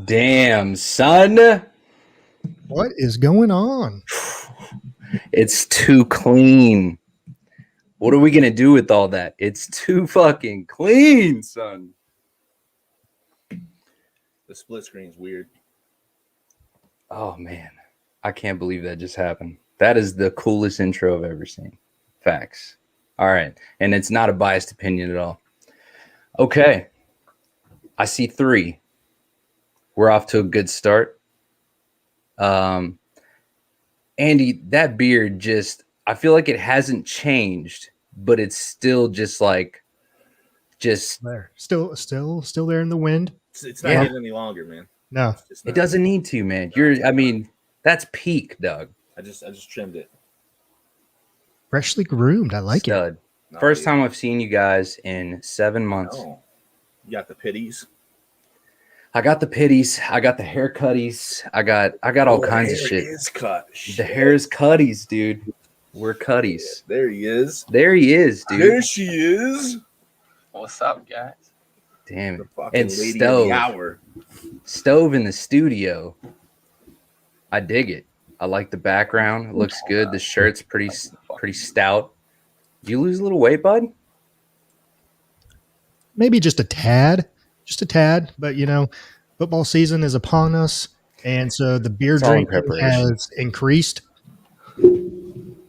Damn, son. What is going on? It's too clean. What are we going to do with all that? It's too fucking clean, son. The split screen's weird. Oh, man. I can't believe that just happened. That is the coolest intro I've ever seen. Facts. All right. And it's not a biased opinion at all. Okay. I see 3. We're off to a good start. Andy, that beard just, I feel like it hasn't changed, but it's still just like, there. Still there in the wind. It's not getting any longer, man. No, it doesn't need to, man. That's peak, Doug. I just trimmed it. Freshly groomed. I like Stud. it. First time I've seen you guys in 7 months. Oh, you got the pitties. I got the pitties. I got the hair cutties. I got all kinds of shit. The hair is cutties, dude. We're cutties. There he is. There he is, dude. There she is. What's up, guys? Damn it. And Stove. of the hour. Stove in the studio. I dig it. I like the background. It looks good. The shirt's pretty stout. Did you lose a little weight, bud? Maybe just a tad. But football season is upon us, and so the beer drinking has increased,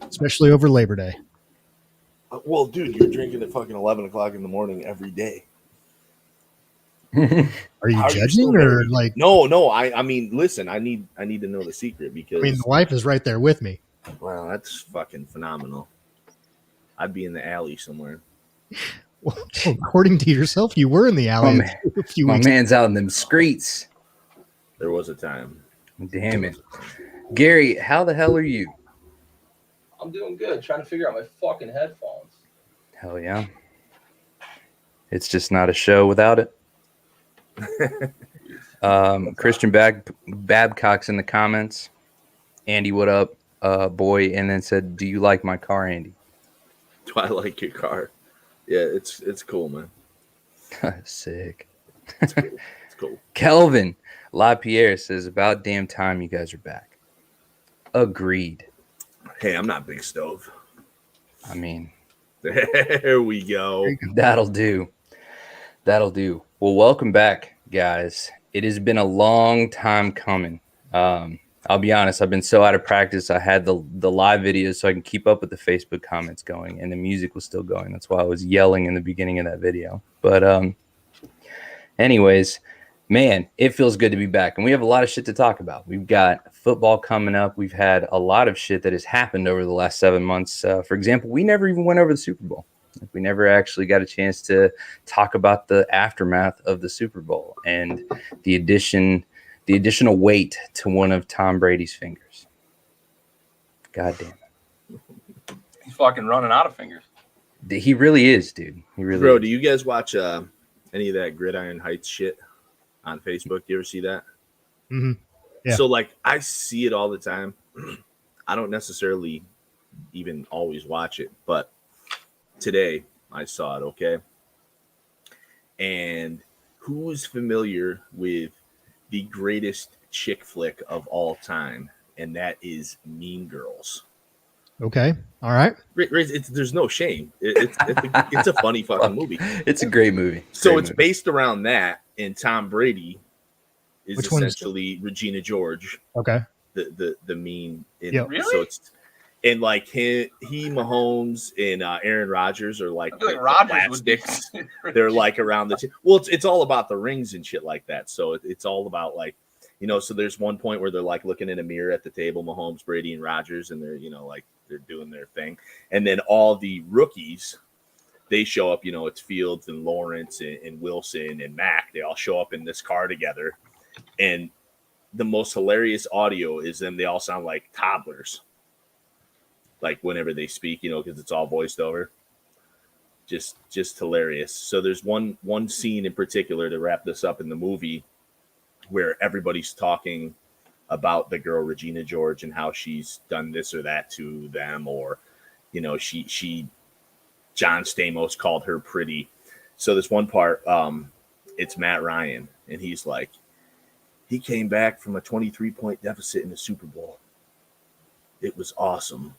especially over Labor Day. Well, dude, you're drinking at fucking 11 o'clock in the morning every day. Are you judging or like? No. I mean, listen. I need to know the secret because the wife is right there with me. Wow, that's fucking phenomenal. I'd be in the alley somewhere. Well, according to yourself, you were in the alley a few weeks. My man's out in them streets. There was a time. Damn it. Gary, how the hell are you? I'm doing good. Trying to figure out my fucking headphones. Hell yeah. It's just not a show without it. Christian Babcock's in the comments. Andy, what up? Boy, and then said, do you like my car, Andy? Do I like your car? Yeah, it's cool, man. Sick. It's cool. Kelvin LaPierre says, about damn time you guys are back. Agreed. Hey, I'm not Big Stove. I mean, there we go. That'll do. Well, welcome back, guys. It has been a long time coming. I'll be honest, I've been so out of practice. I had the live videos so I can keep up with the Facebook comments going, and the music was still going. That's why I was yelling in the beginning of that video. But anyways, man, it feels good to be back. And we have a lot of shit to talk about. We've got football coming up. We've had a lot of shit that has happened over the last 7 months. For example, we never even went over the Super Bowl. We never actually got a chance to talk about the aftermath of the Super Bowl and the additional weight to one of Tom Brady's fingers. God damn it. He's fucking running out of fingers. He really is, dude. He really Bro, is. do you guys watch any of that Gridiron Heights shit on Facebook? Do you ever see that? Mm-hmm. Yeah. So, like, I see it all the time. I don't necessarily even always watch it, but today I saw it, okay? And who's familiar with the greatest chick flick of all time? And that is Mean Girls. Okay. All right. There's no shame. It's a funny fucking movie. It's a great movie. So it's based around that, and Tom Brady is Which one is essentially Regina George. Okay. The mean. Yep. Really? So it's and like he Mahomes and Aaron Rodgers are like, I feel like Rodgers would be. sticks. They're like around well, it's all about the rings and shit like that. So it's all about like, you know, so there's one point where they're like looking in a mirror at the table, Mahomes, Brady, and Rodgers, and they're, you know, like they're doing their thing. And then all the rookies, they show up, you know, it's Fields and Lawrence and Wilson and Mack. They all show up in this car together. And the most hilarious audio is them. They all sound like toddlers. Like whenever they speak, you know, because it's all voiced over. Just hilarious. So there's one scene in particular to wrap this up in the movie where everybody's talking about the girl Regina George and how she's done this or that to them, or, you know, she John Stamos called her pretty. So this one part, it's Matt Ryan, and he's like, he came back from a 23-point deficit in the Super Bowl. It was awesome.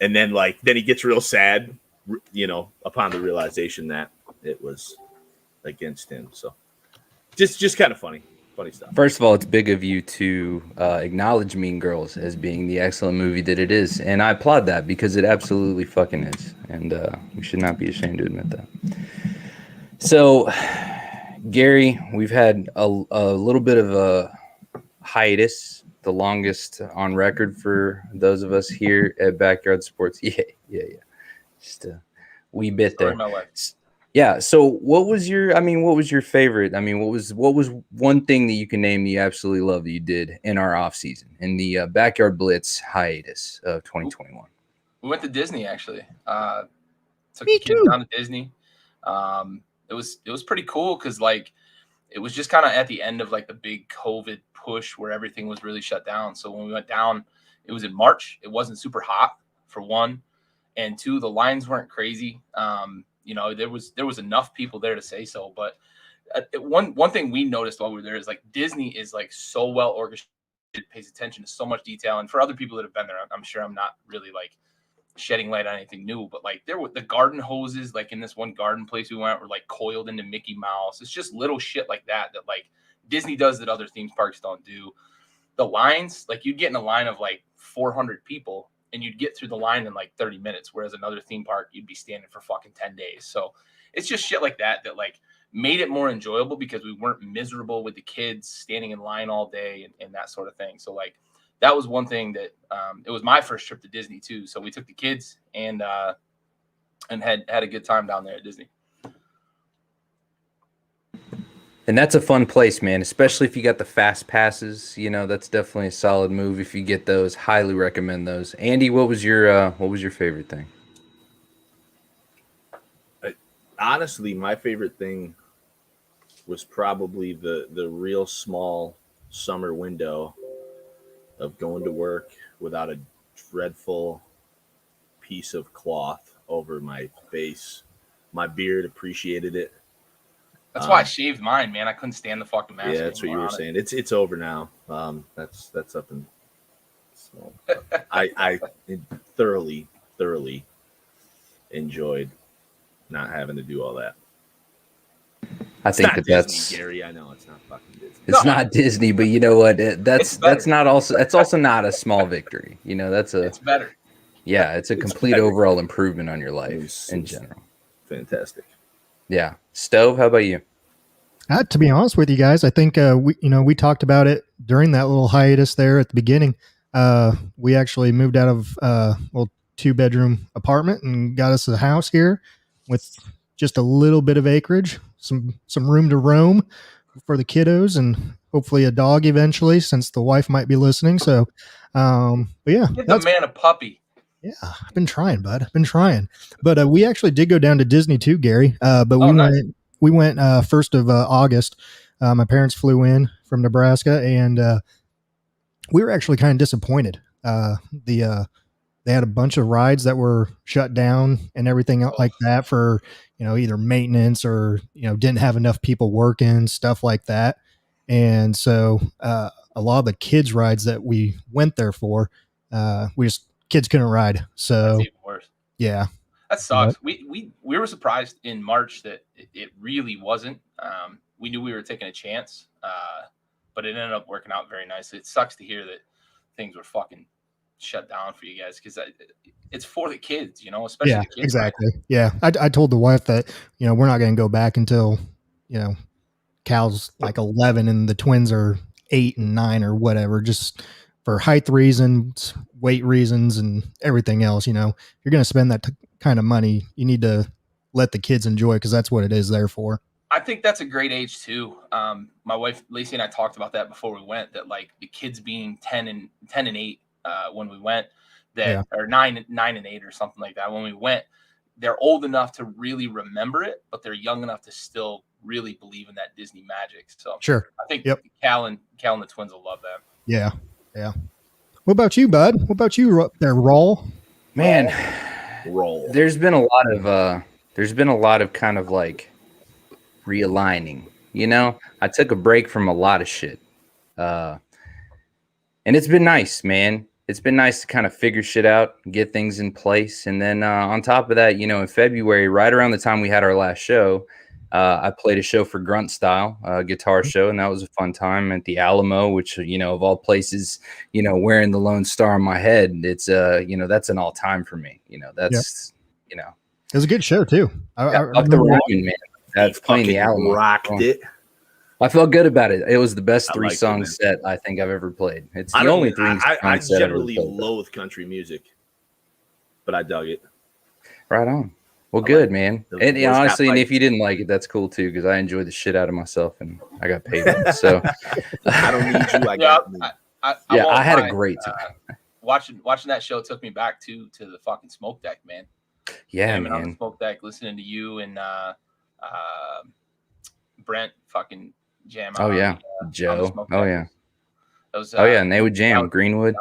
And then he gets real sad, you know, upon the realization that it was against him. So just kind of funny stuff. First of all, it's big of you to acknowledge Mean Girls as being the excellent movie that it is, and I applaud that because it absolutely fucking is, and we should not be ashamed to admit that. So, Gary, we've had a little bit of a hiatus, the longest on record for those of us here at Backyard Sports. Yeah. Just a wee bit there. Yeah. So what was your favorite? I mean, what was one thing that you can name that you absolutely love that you did in our off season, in the Backyard Blitz hiatus of 2021? We went to Disney, actually. Took Me the kids too. down to Disney. It was pretty cool because like it was just kind of at the end of like the big COVID push where everything was really shut down. So when we went down, it was in March. It wasn't super hot, for one, and two, the lines weren't crazy. You know, there was enough people there to say so. But one thing we noticed while we were there is like Disney is like so well orchestrated, pays attention to so much detail. And for other people that have been there, I'm sure I'm not really like shedding light on anything new, but like there were the garden hoses, like in this one garden place we went, were like coiled into Mickey Mouse. It's just little shit like that like Disney does that other theme parks don't do. The lines, like you'd get in a line of like 400 people and you'd get through the line in like 30 minutes, whereas another theme park you'd be standing for fucking 10 days. So it's just shit like that like made it more enjoyable because we weren't miserable with the kids standing in line all day and that sort of thing. So like that was one thing that it was my first trip to Disney too. So we took the kids and had a good time down there at Disney. And that's a fun place, man, especially if you got the fast passes. You know, that's definitely a solid move if you get those. Highly recommend those. Andy, what was your favorite thing? Honestly, my favorite thing was probably the real small summer window of going to work without a dreadful piece of cloth over my face. My beard appreciated it. That's why I shaved mine, man. I couldn't stand the fucking mask. Yeah, that's what you were saying. It's over now. That's up in smoke. I thoroughly enjoyed not having to do all that. I think that's Disney, Gary. I know it's not fucking Disney. It's not Disney, but you know what? That's also not a small victory. You know, it's better. Yeah, it's a complete overall improvement on your life in general. Fantastic. Yeah. Stove, how about you? To be honest with you guys, I think we talked about it during that little hiatus there at the beginning. We actually moved out of a 2-bedroom apartment and got us a house here with just a little bit of acreage, some room to roam for the kiddos, and hopefully a dog eventually, since the wife might be listening. So, but yeah, give the man a puppy. Yeah, I've been trying, bud. I've been trying. But we actually did go down to Disney too, Gary. But we went 1st of August. My parents flew in from Nebraska, and we were actually kind of disappointed. They had a bunch of rides that were shut down and everything like that for, either maintenance or, didn't have enough people working, stuff like that. And so a lot of the kids rides that we went there for, we just kids couldn't ride. So That's even worse. yeah, That sucks. We were surprised in March that it really wasn't. We knew we were taking a chance, but it ended up working out very nicely. It sucks to hear that things were fucking shut down for you guys because it's for the kids, you know, especially yeah, the kids. exactly. Yeah, I told the wife that we're not going to go back until Cal's like 11 and the twins are 8 and 9 or whatever, just for height reasons, weight reasons, and everything else. If you're going to spend that kind of money, you need to let the kids enjoy because that's what it is there for. I think that's a great age too. My wife Lacey and I talked about that before we went. That like the kids being 10 and 8 when we went, or 9 and 8 or something like that. When we went, they're old enough to really remember it, but they're young enough to still really believe in that Disney magic. So sure, I think Cal and the twins will love that. Yeah. What about you, bud? What about you up there, Roll? Man, Roll. There's been a lot of kind of like realigning. I took a break from a lot of shit, and it's been nice, man. It's been nice to kind of figure shit out, get things in place, and then on top of that, in February, right around the time we had our last show, I played a show for Grunt Style, guitar show, and that was a fun time at the Alamo, which, of all places, wearing the Lone Star on my head, it's, that's an all time for me. That's, It was a good show too. Up the Roman, man. That's playing the Alamo. Rocked it. I felt good about it. It was the best 3-song set I think I've ever played. It's the only 3-song set I generally loathe country music, but I dug it. Right on. Well, good, man. And honestly, and if you didn't like it, that's cool too, because I enjoyed the shit out of myself and I got paid. So I don't need you. I had a great time. Watching that show took me back to the fucking smoke deck, man. Yeah, man. On the man. smoke deck, listening to you and Brent fucking jam. Oh yeah, Joe. Oh yeah. And they would jam Greenwood.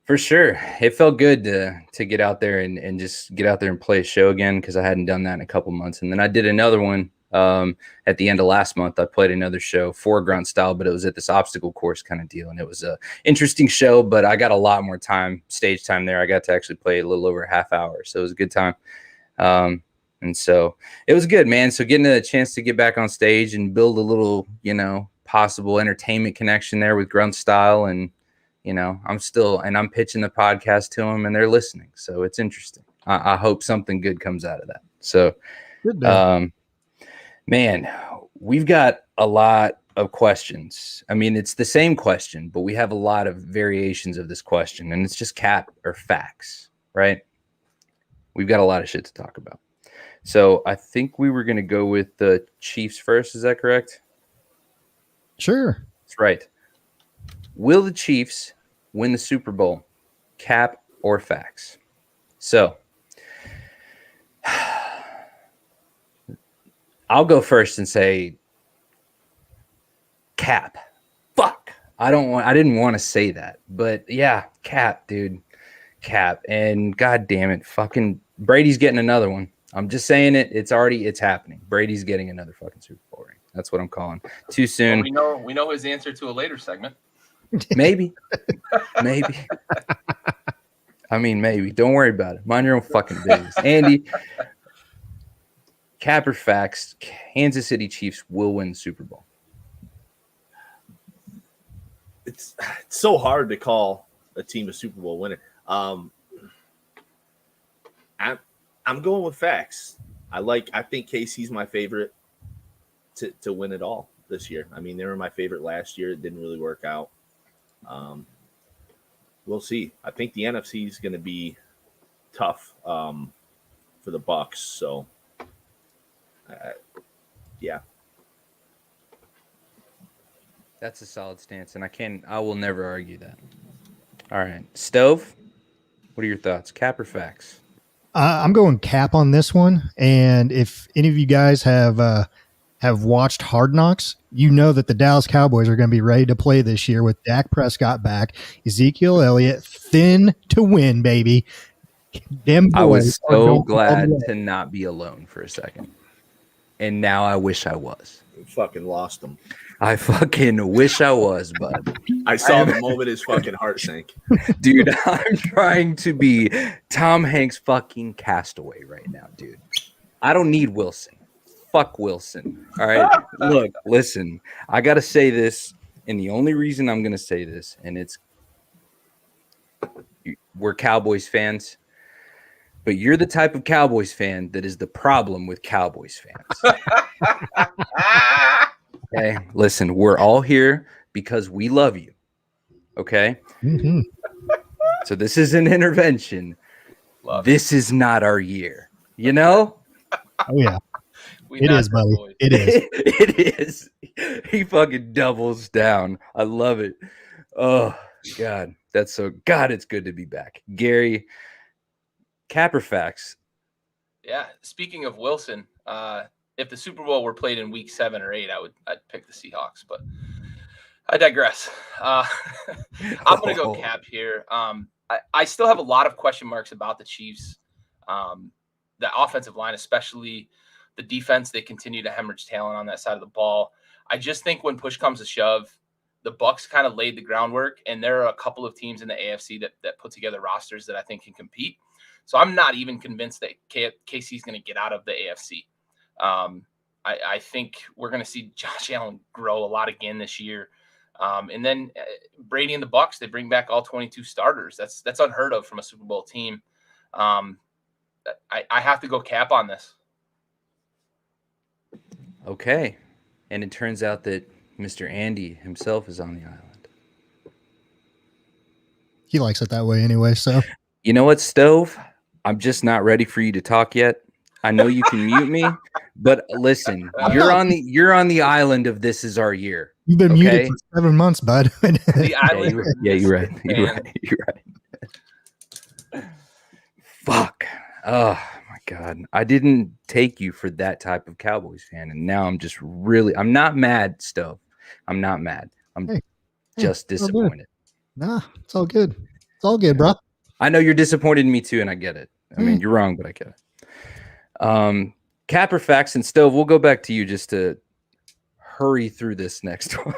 For sure. It felt good to get out there and just get out there and play a show again because I hadn't done that in a couple months. And then I did another one at the end of last month. I played another show for Grunt Style, but it was at this obstacle course kind of deal. And it was a interesting show, but I got a lot more stage time there. I got to actually play a little over a half hour. So it was a good time. And so it was good, man. So getting a chance to get back on stage and build a little, possible entertainment connection there with Grunt Style. And, I'm pitching the podcast to them and they're listening. So it's interesting. I hope something good comes out of that. So, man, we've got a lot of questions. I mean, it's the same question, but we have a lot of variations of this question, and it's just cap or facts, right? We've got a lot of shit to talk about. So I think we were going to go with the Chiefs first. Is that correct? Sure. That's right. Will the Chiefs win the Super Bowl? Cap or facts? So I'll go first and say cap. Fuck. I didn't want to say that, but yeah, cap, dude. Cap. And god damn it, fucking Brady's getting another one. I'm just saying it. It's happening. Brady's getting another fucking Super Bowl ring. That's what I'm calling. Too soon. Well, we know his answer to a later segment. Maybe. I mean, maybe. Don't worry about it. Mind your own fucking business. Andy, cap or facts, Kansas City Chiefs will win the Super Bowl. It's so hard to call a team a Super Bowl winner. I'm going with facts. I think KC's my favorite to win it all this year. I mean, they were my favorite last year. It didn't really work out. We'll see. I think the NFC is going to be tough for the Bucs. So, yeah. That's a solid stance, and I will never argue that. All right. Stove, what are your thoughts? Cap or facts? I'm going cap on this one. And if any of you guys have watched Hard Knocks, you know that the Dallas Cowboys are going to be ready to play this year with Dak Prescott back, Ezekiel Elliott, thin to win, baby. I was so glad to not be alone for a second. And now I wish I was. We fucking lost them. I fucking wish I was, bud. I saw the moment his fucking heart sank. Dude, I'm trying to be Tom Hanks fucking Castaway right now, dude. I don't need Wilson. Fuck Wilson. All right. Look, listen, I got to say this. And the only reason I'm going to say this, and we're Cowboys fans, but you're the type of Cowboys fan that is the problem with Cowboys fans. Okay. Listen, we're all here because we love you. Okay. Mm-hmm. So this is an intervention. This is not our year. You know? Oh yeah. It is, buddy. It is. It is. He fucking doubles down. I love it. Oh God. God, it's good to be back. Gary, Capper facts. Yeah. Speaking of Wilson, if the Super Bowl were played in week 7 or 8, I'd pick the Seahawks, but I digress. I'm going to go Cap here. I still have a lot of question marks about the Chiefs. The offensive line, especially the defense, they continue to hemorrhage talent on that side of the ball. I just think when push comes to shove, the Bucs kind of laid the groundwork, and there are a couple of teams in the AFC that put together rosters that I think can compete. So I'm not even convinced that KC is going to get out of the AFC. I think we're going to see Josh Allen grow a lot again this year. And then Brady and the Bucs, they bring back all 22 starters. That's unheard of from a Super Bowl team. I have to go Cap on this. Okay. And it turns out that Mr. Andy himself is on the island. He likes it that way anyway, so. You know what, Stove? I'm just not ready for you to talk yet. I know you can mute me, but listen, you're on the island of This Is Our Year. You've been muted for 7 months, bud. The island. You're right. You're right. Fuck. Oh my God. I didn't take you for that type of Cowboys fan. And now I'm just I'm not mad, Stove. I'm not mad. I'm just disappointed. Nah, it's all good. It's all good, bro. I know you're disappointed in me too, and I get it. I mean, you're wrong, but I get it. Capper facts and Stove, we'll go back to you just to hurry through this next one.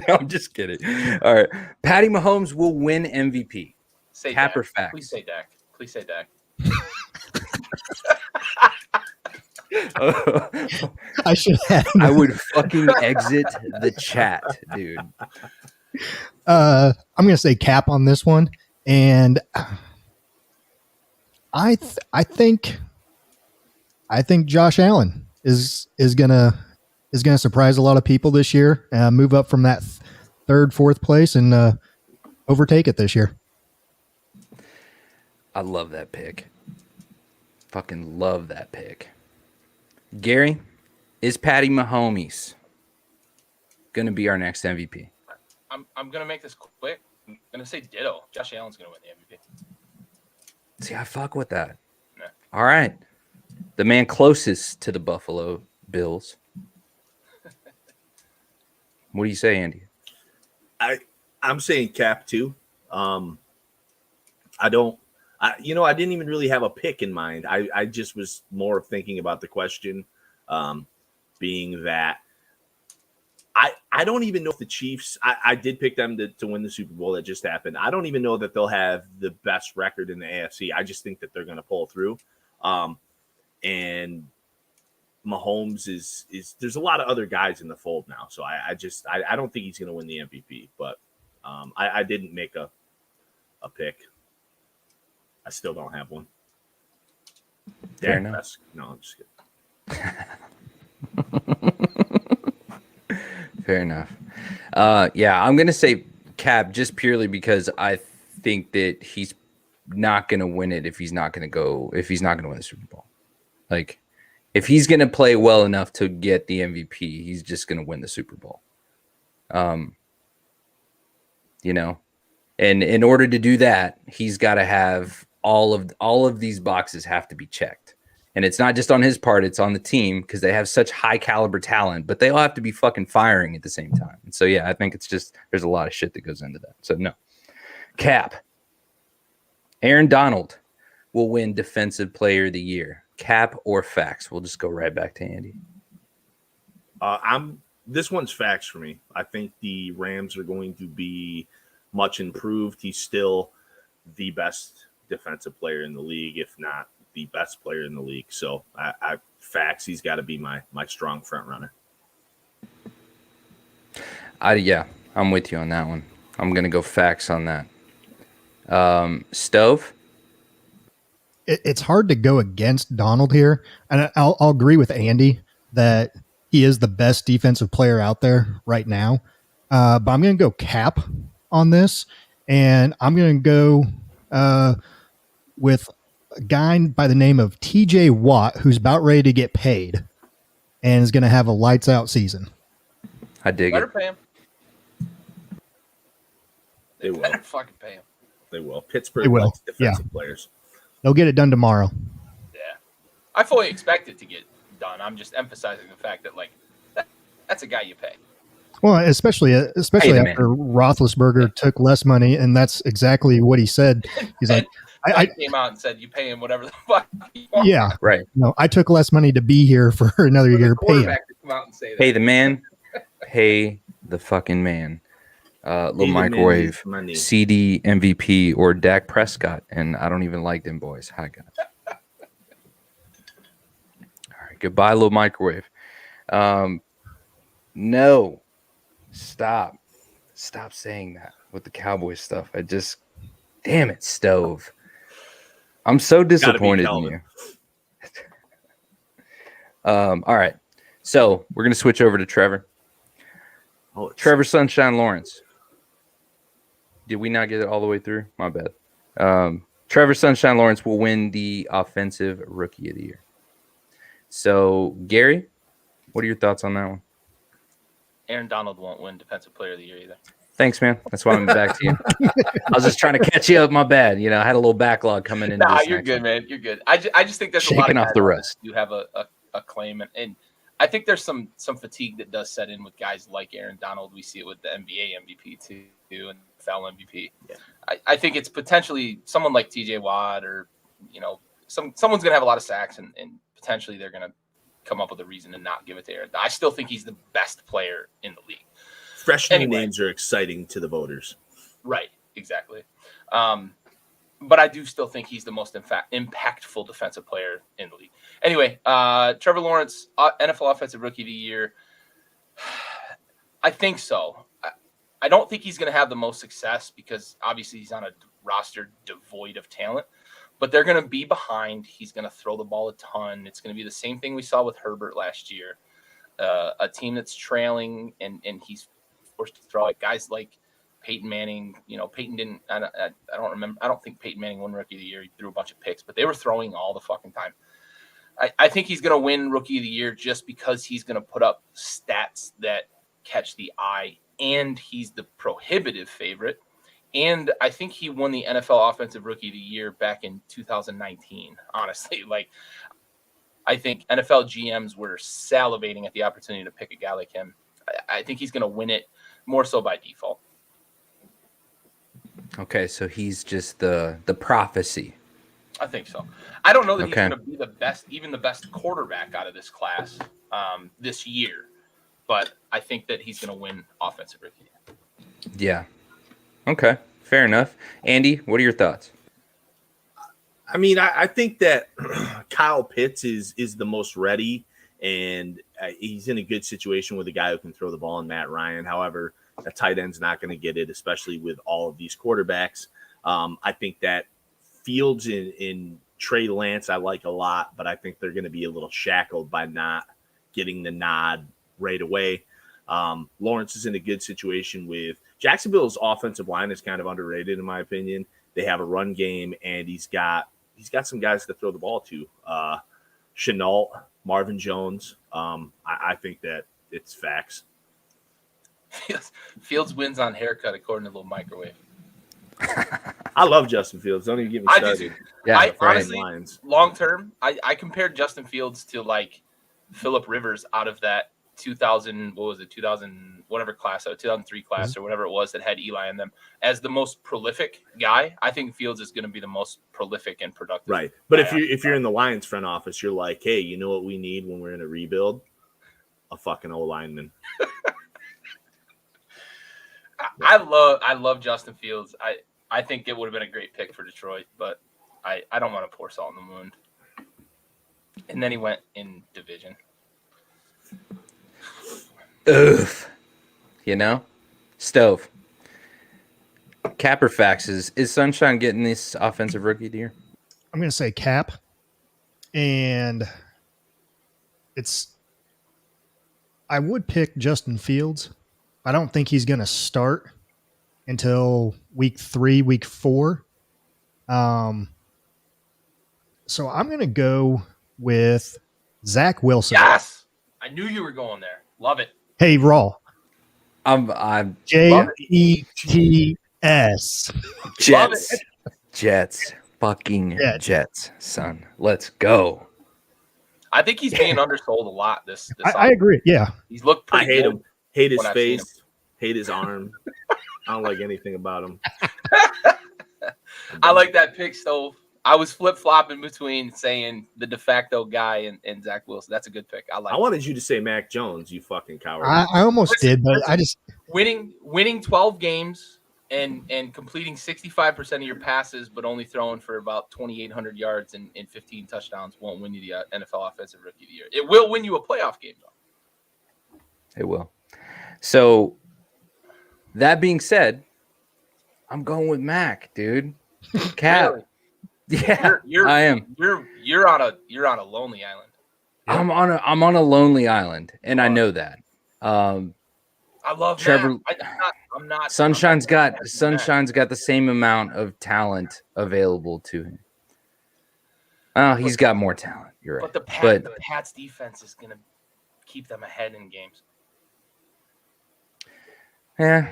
I'm just kidding. All right. Patty Mahomes will win MVP. Say Capper Dak. facts. Please say Dak. I should have. I would fucking exit the chat, dude. I'm gonna say Cap on this one, and I think Josh Allen is gonna surprise a lot of people this year. Move up from that 3rd, 4th place and overtake it this year. I love that pick. Fucking love that pick. Gary, is Patty Mahomes going to be our next MVP? I'm going to make this quick. I'm going to say ditto. Josh Allen's going to win the MVP. See, I fuck with that. Yeah. All right. The man closest to the Buffalo Bills. What do you say, Andy? I'm saying Cap too. I didn't even really have a pick in mind. I just was more thinking about the question, being that I don't even know if the Chiefs, I did pick them to win the Super Bowl that just happened. I don't even know that they'll have the best record in the AFC. I just think that they're going to pull through. And Mahomes is there's a lot of other guys in the fold now. So I don't think he's going to win the MVP, but I didn't make a pick. I still don't have one. Fair enough. No, I'm just kidding. Fair enough. Yeah, I'm gonna say Cap just purely because I think that he's not gonna win it if he's not gonna win the Super Bowl. Like, if he's gonna play well enough to get the MVP, he's just gonna win the Super Bowl. And in order to do that, he's got to have all of these boxes have to be checked. And it's not just on his part, it's on the team because they have such high caliber talent, but they all have to be fucking firing at the same time. And so, yeah, I think it's just, there's a lot of shit that goes into that. So no. Cap. Aaron Donald will win Defensive Player of the Year. Cap or facts? We'll just go right back to Andy. I'm This one's facts for me. I think the Rams are going to be much improved. He's still the best defensive player in the league, if not the best player in the league. So facts, he's got to be my strong front runner. Yeah, I'm with you on that one. I'm gonna go facts on that. Stove. It's hard to go against Donald here, and I'll agree with Andy that he is the best defensive player out there right now. But I'm going to go cap on this, and I'm going to go with a guy by the name of TJ Watt, who's about ready to get paid and is going to have a lights out season. I dig Better it. pay him. They will. Better fucking pay him. They will. Pittsburgh They will. likes defensive players. They'll get it done tomorrow. Yeah, I fully expect it to get done. I'm just emphasizing the fact that that's a guy you pay. Well, especially Hey, after Roethlisberger took less money, and that's exactly what he said. He's like, I came out and said you pay him whatever the fuck you want. yeah, Right. no, I took less money to be here for another For the year. Pay him. quarterback to come out and say that. Pay the man. Pay the fucking man. Little Even microwave, money. CD MVP, or Dak Prescott, and I don't even like them boys. Hi guys. All right, goodbye, little microwave. No, stop saying that with the Cowboys stuff. Damn it, Stove. I'm so disappointed in you. All right, so we're gonna switch over to Trevor. Trevor Sunshine Lawrence. Did we not get it all the way through? My bad. Trevor Sunshine Lawrence will win the Offensive Rookie of the Year. So, Gary, what are your thoughts on that one? Aaron Donald won't win Defensive Player of the Year either. Thanks, man. That's why I'm back to you. I was just trying to catch you up. My bad. I had a little backlog coming in. Nah, you're good, man. You're good. I just think there's a lot of Shaking off the guys rest. who have a claim, and I think there's some fatigue that does set in with guys like Aaron Donald. We see it with the NBA MVP too, and NFL MVP. Yeah. I think it's potentially someone like TJ Watt, or someone's gonna have a lot of sacks, and potentially they're gonna come up with a reason to not give it to Aaron. I still think he's the best player in the league. Fresh new names are exciting to the voters. Right, exactly. But I do still think he's the most impactful defensive player in the league. Anyway, Trevor Lawrence, NFL Offensive Rookie of the Year. I think so. I don't think he's going to have the most success because obviously he's on a roster devoid of talent. But they're going to be behind. He's going to throw the ball a ton. It's going to be the same thing we saw with Herbert last year. A team that's trailing and he's forced to throw it. Guys like Peyton Manning, Peyton didn't. I don't remember. I don't think Peyton Manning won Rookie of the Year. He threw a bunch of picks, but they were throwing all the fucking time. I think he's going to win Rookie of the Year just because he's going to put up stats that catch the eye, and he's the prohibitive favorite. And I think he won the NFL Offensive Rookie of the Year back in 2019. Honestly, I think NFL GMs were salivating at the opportunity to pick a guy like him. I think he's going to win it more so by default. Okay, so he's just the prophecy. I think so. I don't know that Okay. he's going to be the best, even the best quarterback out of this class this year, but I think that he's going to win Offensive Rookie. Yeah. Okay, fair enough. Andy, what are your thoughts? I mean, I think that Kyle Pitts is the most ready, and he's in a good situation with a guy who can throw the ball in Matt Ryan. However, a tight end's not going to get it, especially with all of these quarterbacks. I think that Fields in Trey Lance I like a lot, but I think they're going to be a little shackled by not getting the nod right away. Lawrence is in a good situation with Jacksonville's offensive line is kind of underrated in my opinion. They have a run game, and he's got some guys to throw the ball to. Chenault, Marvin Jones. I think that it's facts. Fields wins on haircut according to Little Microwave. I love Justin Fields. Don't even get me I started. do. Yeah, I right. honestly, long term, I compared Justin Fields to Phillip Rivers out of that 2000 whatever class, 2003 class or whatever it was that had Eli in them as the most prolific guy. I think Fields is going to be the most prolific and productive. Right. But if you're in the Lions front office, you're like, hey, you know what we need when we're in a rebuild? a fucking O lineman. I love Justin Fields. I think it would have been a great pick for Detroit, but I don't want to pour salt in the wound. And then he went in division. Ugh. You know? Stove. Cap or faxes? Is Sunshine getting this offensive rookie of the year? I'm going to say Cap. And I would pick Justin Fields. I don't think he's going to start until week 3, week 4. So I'm going to go with Zach Wilson. Yes, I knew you were going there. Love it. Hey, Raw. I'm Jets. Jets. Fucking Yeah. Jets, son. Let's go. I think he's being undersold a lot. This I agree. Yeah. He's looked I pretty hate good. him. Hate his when I've seen face. Hate his arm. I don't like anything about him. I like that pick, Stove. I was flip-flopping between saying the de facto guy and Zach Wilson. That's a good pick. I like I it. wanted you to say Mac Jones, you fucking coward. I almost did, but I just winning 12 games and completing 65% of your passes, but only throwing for about 2,800 yards and 15 touchdowns won't win you the NFL Offensive Rookie of the Year. It will win you a playoff game, though. It will. So, that being said, I'm going with Mac, dude. Cap. Really? Yeah, I am. You're on a lonely island. I'm on a lonely island, and I know that. I love Trevor. Mac. I'm not. Sunshine's got Mac. the same amount of talent available to him. Oh, he's got more talent. You're right. But the Pats defense is gonna keep them ahead in games. Yeah,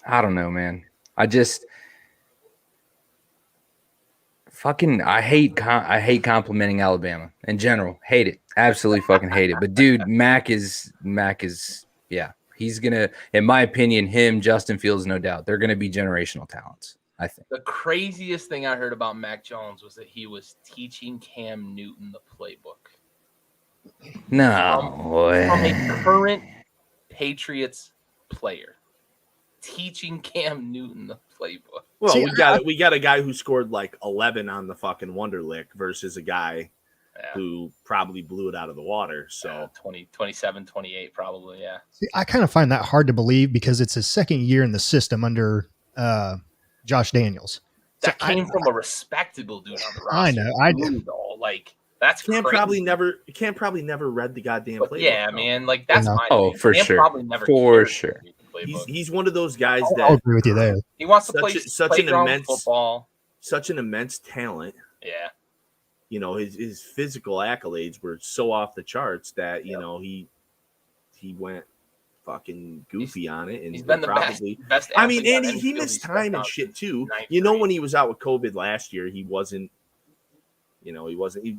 I don't know, man. I just I hate complimenting Alabama in general. Hate it. Absolutely fucking hate it. But dude, Mac is yeah. He's gonna, in my opinion, Justin Fields, no doubt. They're gonna be generational talents, I think. The craziest thing I heard about Mac Jones was that he was teaching Cam Newton the playbook. No way. From a current Patriots player. Teaching Cam Newton the playbook. Well, See, we got a guy who scored like 11 on the fucking Wonderlick versus a guy who probably blew it out of the water. So 27, 28 probably, yeah. see, I kind of find that hard to believe because it's his second year in the system under Josh Daniels. That came from a respectable dude on the roster. I know. Like that's Cam crazy. probably never read the goddamn But playbook. yeah, though. man. Like that's my Oh, opinion. for Cam sure. Probably never For cared sure. to read the playbook. He's one of those guys I'll that agree with you there. He wants to play such an playground immense football. such an immense talent. Yeah. You know, his physical accolades were so off the charts that you know he went fucking goofy on it, and He's been the probably best I mean, athlete and on he any field missed he's time stepped and out shit since too. ninth You know, grade. when he was out with COVID last year, he wasn't. You know, he wasn't. He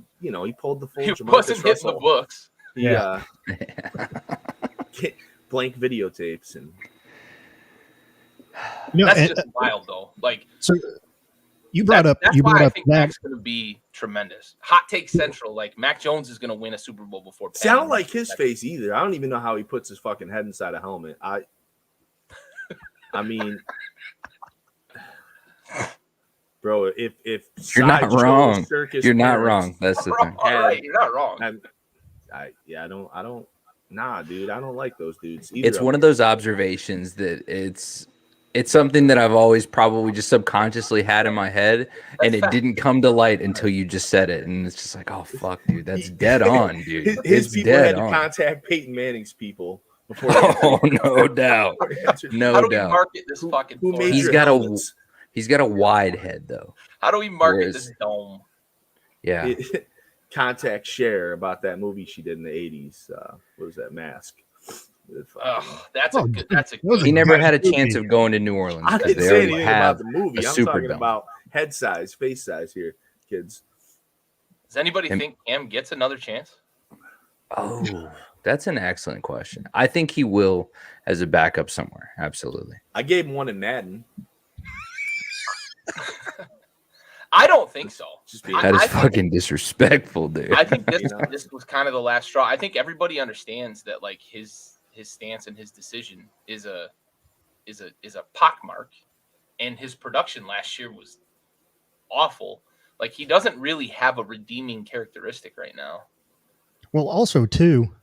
pulled the full. He Jamarcus wasn't hitting the Russell. books. Yeah. Blank videotapes and That's just wild, though. Like, so you brought up That's why I think that. Mac's going to be tremendous. Hot take central. Like, Mac Jones is going to win a Super Bowl before. see, I don't like his face either. I don't even know how he puts his fucking head inside a helmet. I mean, bro, if You're not Sideshow wrong. Circus You're not parents- wrong. That's the thing. All right, you're not wrong. I don't. Nah, dude, I don't like those dudes. Either It's one of those observations that it's something that I've always probably just subconsciously had in my head, and it fact. didn't come to light until you just said it, and it's just like, oh fuck, dude, that's dead on, dude. his It's people dead had to on. contact Peyton Manning's people before. They Oh, no doubt, How no do we doubt. market this fucking Who floor? made He's your got helmets? He's got a wide head though. How do we market Whereas- this dome? Yeah, Contact Cher about that movie she did in the 80s. What was that, Mask? Oh, that's Oh, a good. That's a those good. he never had a Movie. chance of going to New Orleans I because didn't they say already anything about have the movie. a I'm talking Superdome. about head size, face size here, kids. Does anybody And- think Cam gets another chance? Oh, that's an excellent question. I think he will as a backup somewhere. Absolutely. I gave him one in Madden. I don't think so. That is fucking disrespectful, dude. I think this was kind of the last straw. I think everybody understands that like his stance and his decision is a pockmark, and his production last year was awful. Like he doesn't really have a redeeming characteristic right now. Well, also too,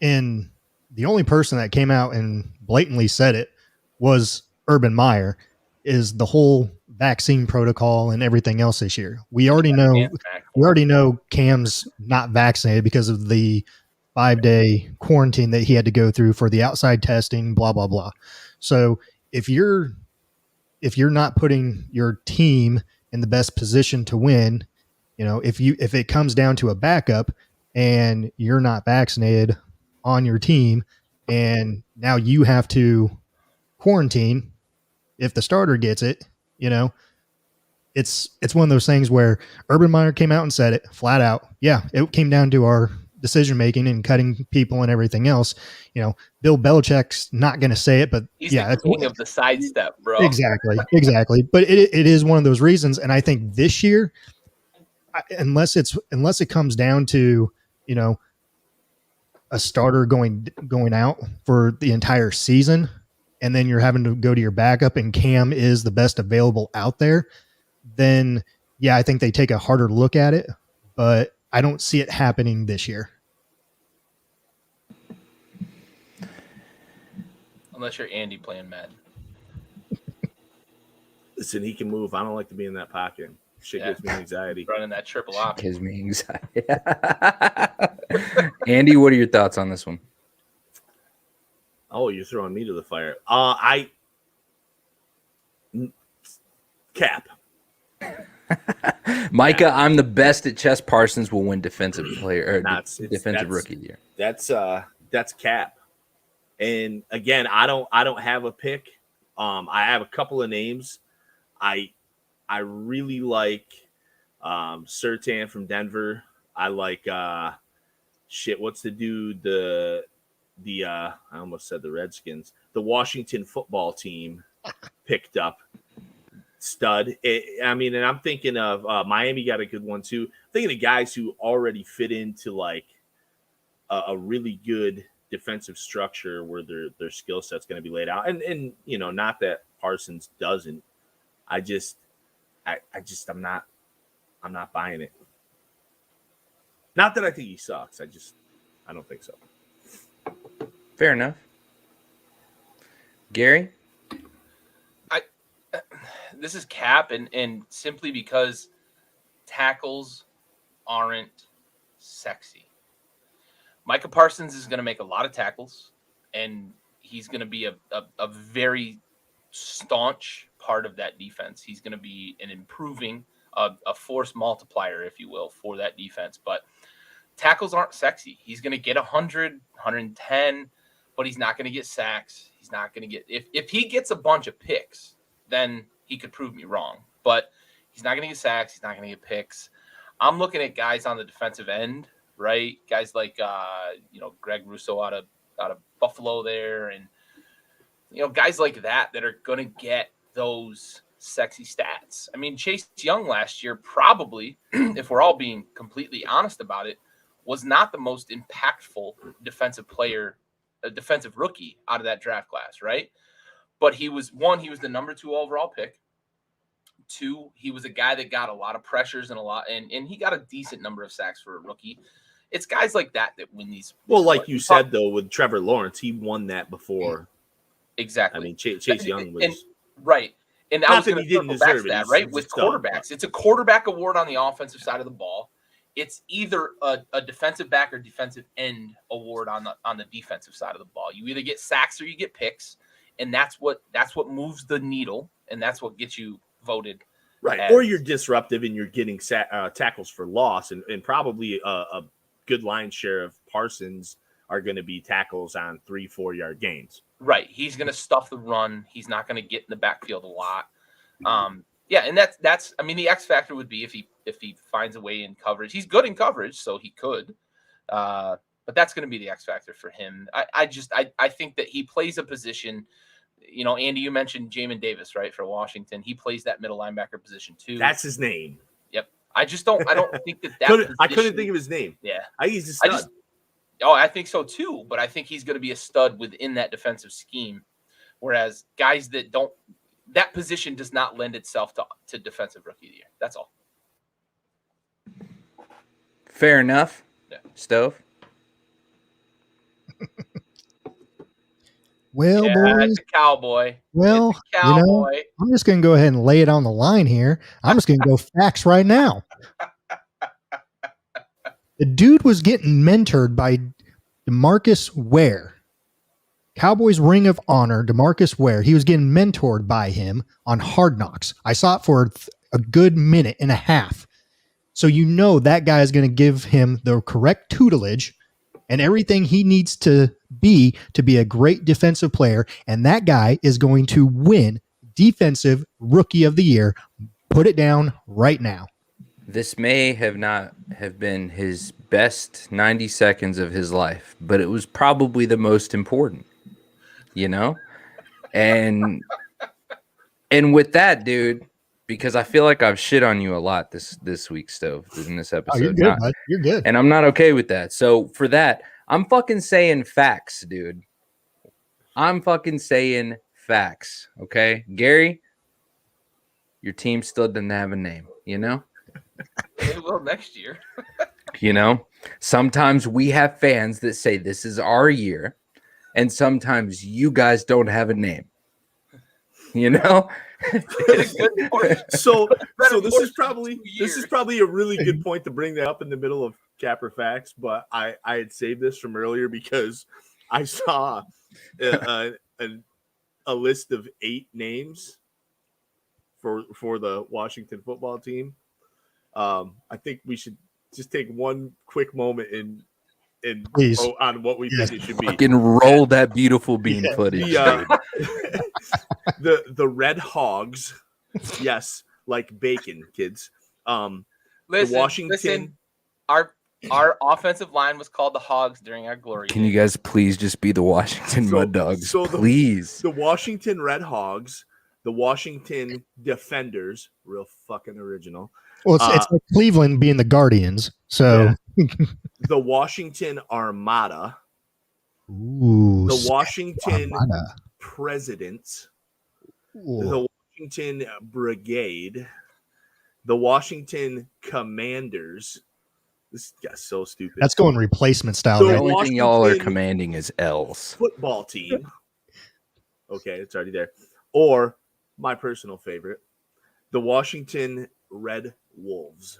and the only person that came out and blatantly said it was Urban Meyer, is the whole vaccine protocol and everything else this year. We already know Cam's not vaccinated because of the 5-day quarantine that he had to go through for the outside testing, blah, blah, blah. So if you're not putting your team in the best position to win, if it comes down to a backup and you're not vaccinated on your team, and now you have to quarantine if the starter gets it, it's one of those things where Urban Meyer came out and said it flat out. Yeah, it came down to our decision making and cutting people and everything else. Bill Belichick's not going to say it, but he's the king of the sidestep, bro. Exactly. But it is one of those reasons, and I think this year, unless it comes down to a starter going out for the entire season, and then you're having to go to your backup and Cam is the best available out there, then yeah, I think they take a harder look at it, but I don't see it happening this year. Unless you're Andy playing Madden. Listen, he can move. I don't like to be in that pocket. Shit gives me anxiety. Running that triple option gives me anxiety. Andy, what are your thoughts on this one? Oh, you're throwing me to the fire. Cap. Micah, I'm the best at chess. Parsons will win defensive player or defensive rookie of the year. That's Cap. And again, I don't have a pick. I have a couple of names. I really like Surtain from Denver. I like what's the dude? The I almost said the Redskins. The Washington football team picked up stud. And I'm thinking of Miami got a good one too. I'm thinking of guys who already fit into like a really good defensive structure where their skill set's going to be laid out. And not that Parsons doesn't. I'm not buying it. Not that I think he sucks. I don't think so. Fair enough. Gary? This is Cap, and simply because tackles aren't sexy. Micah Parsons is going to make a lot of tackles, and he's going to be a very staunch part of that defense. He's going to be an improving, a force multiplier, if you will, for that defense. But tackles aren't sexy. He's going to get 100, 110, but he's not going to get sacks. He's not going to get – if he gets a bunch of picks, then he could prove me wrong. But he's not going to get sacks. He's not going to get picks. I'm looking at guys on the defensive end, right? Guys like Greg Rousseau out of Buffalo there, and guys like that are going to get those sexy stats. I mean, Chase Young last year probably, if we're all being completely honest about it, was not the most impactful defensive player, a defensive rookie out of that draft class, right? But he was the number 2 overall pick. 2, he was a guy that got a lot of pressures and he got a decent number of sacks for a rookie. It's guys like that win these. Well, like you said, though, with Trevor Lawrence, he won that before. Exactly. I mean, Chase Young was right. And I was going to circle back to that, right? With quarterbacks, it's a quarterback award on the offensive side of the ball. It's either a defensive back or defensive end award on the defensive side of the ball. You either get sacks or you get picks, and that's what moves the needle, and that's what gets you voted. Right. Or you're disruptive and you're getting tackles for loss, and probably a good line share of Parsons are going to be tackles on 3-4 yard gains. Right. He's going to stuff the run. He's not going to get in the backfield a lot. Yeah, and that's I mean, the X factor would be if he finds a way in coverage. He's good in coverage, so he could. But that's going to be the X factor for him. I think that he plays a position. Andy, you mentioned Jamin Davis, right, for Washington. He plays that middle linebacker position too. That's his name. I don't think that I couldn't think of his name. Yeah, He's a stud. I think so too. But I think he's going to be a stud within that defensive scheme. Whereas guys that don't, that position does not lend itself to defensive rookie of the year. That's all. Fair enough. Yeah. Stove. Well, yeah, boys, it's a cowboy. well, It's a cowboy. I'm just going to go ahead and lay it on the line here. I'm just going to go facts right now. The dude was getting mentored by DeMarcus Ware. Cowboys Ring of Honor, DeMarcus Ware. He was getting mentored by him on Hard Knocks. I saw it for a good minute and a half. So you know that guy is going to give him the correct tutelage and everything he needs to be a great defensive player. And that guy is going to win Defensive Rookie of the Year. Put it down right now. This may not have been his best 90 seconds of his life, but it was probably the most important, you know? And with that, dude, because I feel like I've shit on you a lot this week, Stove, in this episode. Oh, you're good, bud. You're good. And I'm not okay with that. So for that, I'm fucking saying facts, dude. I'm fucking saying facts, okay? Gary, your team still doesn't have a name, you know? It will next year. You know, sometimes we have fans that say this is our year, and sometimes you guys don't have a name. You know? So this is probably a really good point to bring that up in the middle of Capper Facts, but I had saved this from earlier because I saw a list of 8 names for the Washington football team. I think we should just take one quick moment and vote on what we think it should be. Fucking roll that beautiful bean footage. The Red Hogs, yes, like bacon, kids. The Washington. Our offensive line was called the Hogs during our glory. Can you guys please just be the Washington Mud Dogs? Please. The Washington Red Hogs, the Washington Defenders, real fucking original. Well, it's like Cleveland being the Guardians. So the Washington Armada. Ooh, the Washington Armada. Presidents. Ooh. The Washington Brigade. The Washington Commanders. This guy's so stupid. That's going replacement style. The only thing y'all are commanding is L's. Football team. Okay, it's already there. Or my personal favorite, the Washington Red Wolves.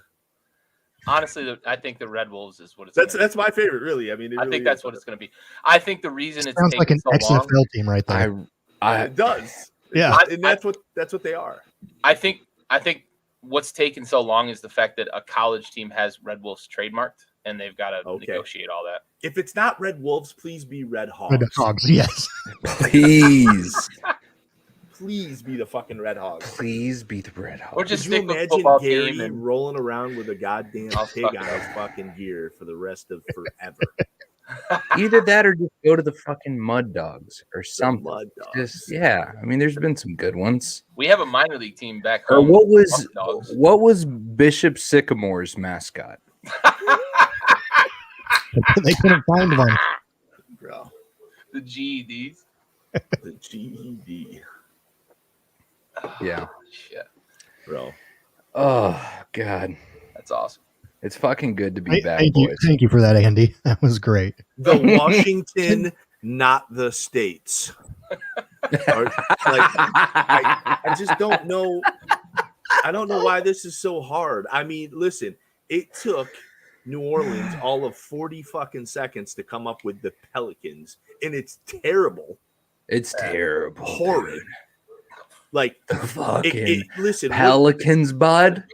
Honestly, I think the Red Wolves is what it's. That's my favorite, really. I mean, I think that's what it's going to be. I think the reason it sounds like an XFL team right there. It does. Yeah, and that's what they are. I think what's taken so long is the fact that a college team has Red Wolves trademarked, and they've got to negotiate all that. If it's not Red Wolves, please be Red Hogs. Red Hogs, yes. Please. Please be the fucking Red Hogs. Please be the Red Hogs. Or just Could you imagine Gary rolling around with a goddamn pig on his fucking gear for the rest of forever? Either that or just go to the fucking Mud Dogs or something. Mud Dogs. Just, yeah, I mean, there's been some good ones. We have a minor league team back Or home. what was Bishop Sycamore's mascot? They couldn't find one. Bro. The GEDs. The GED. Yeah. Shit. Bro. Oh, God. That's awesome. It's fucking good to be back, thank boys. Thank you for that, Andy. That was great. The Washington, not the States. I just don't know. I don't know why this is so hard. I mean, listen, it took New Orleans all of 40 fucking seconds to come up with the Pelicans, and it's terrible. It's terrible. Horrid. Like, listen, Pelicans, bud.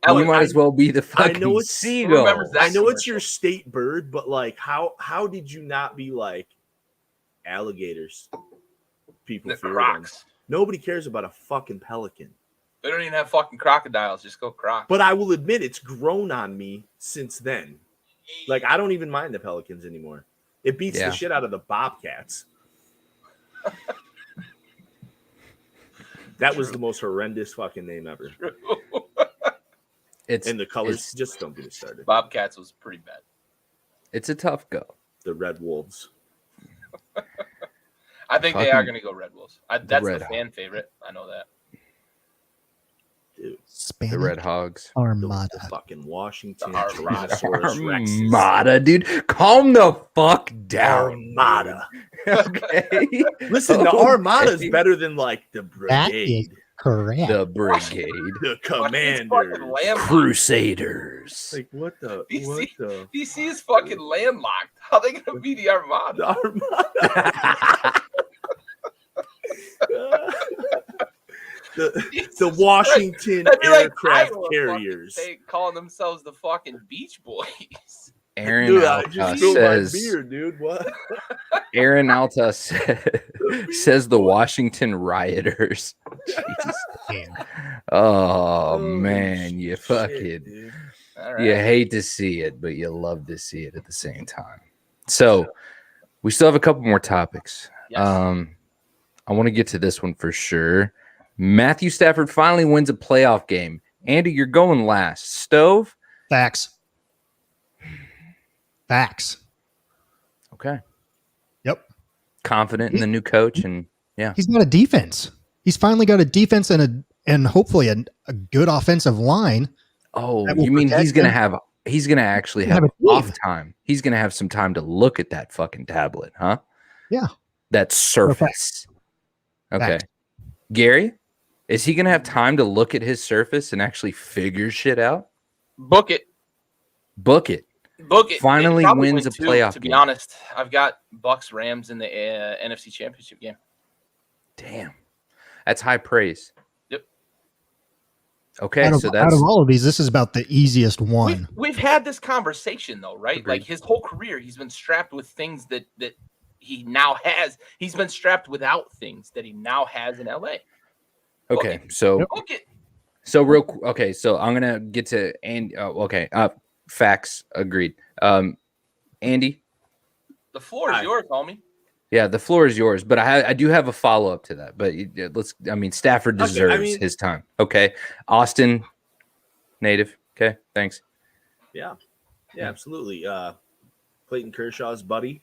You might as well be the fucking seagull. I know it's your state bird, but like, how did you not be like alligators? People fear crocs. Them. Nobody cares about a fucking pelican. They don't even have fucking crocodiles. Just go crocs. But I will admit, it's grown on me since then. Like, I don't even mind the pelicans anymore. It beats the shit out of the bobcats. That was the most horrendous fucking name ever. And the colors, just don't get it started. Bobcats was pretty bad. It's a tough go. The Red Wolves. I think they are going to go Red Wolves. That's the fan favorite. I know that. Dude, the Red Hogs. Armada. The fucking Washington. Armada, dude. Calm the fuck down. Armada. Okay. Listen, the Armada's better than like the That is Brigade. correct. The Brigade. The Commanders. Crusaders. Like, what the? DC is fucking landlocked. How are they going to be the Armada? The Armada. the Washington aircraft carriers. They calling themselves the fucking Beach Boys. Aaron Dude, Alta says, beer, dude. What? Aaron Alta says the Washington Rioters. Oh man, you fucking you hate to see it, but you love to see it at the same time. So we still have a couple more topics. Yes. I want to get to this one for sure. Matthew Stafford finally wins a playoff game. Andy, you're going last. Stove? Facts. Okay. Yep. Confident in the new coach, and yeah. He's got a defense. He's finally got a defense and hopefully a good offensive line. Oh, you mean he's gonna actually have off time. He's gonna have some time to look at that fucking tablet, huh? Yeah. That Surface. Okay. Gary, is he gonna have time to look at his Surface and actually figure shit out? Book it. Finally wins a playoff game. To be honest, I've got Bucks Rams in the NFC Championship game. Damn, that's high praise. Yep. Okay, out of all of these, this is about the easiest one. We've had this conversation though, right? Agreed. Like his whole career, he's been strapped with things that he now has. He's been strapped without things that he now has in LA. Okay, so I'm gonna get to facts agreed. Andy, the floor is yours, homie. Yeah, the floor is yours, but I do have a follow up to that. But Stafford deserves his time. Okay, Austin, native. Okay, thanks. Yeah, absolutely. Clayton Kershaw's buddy,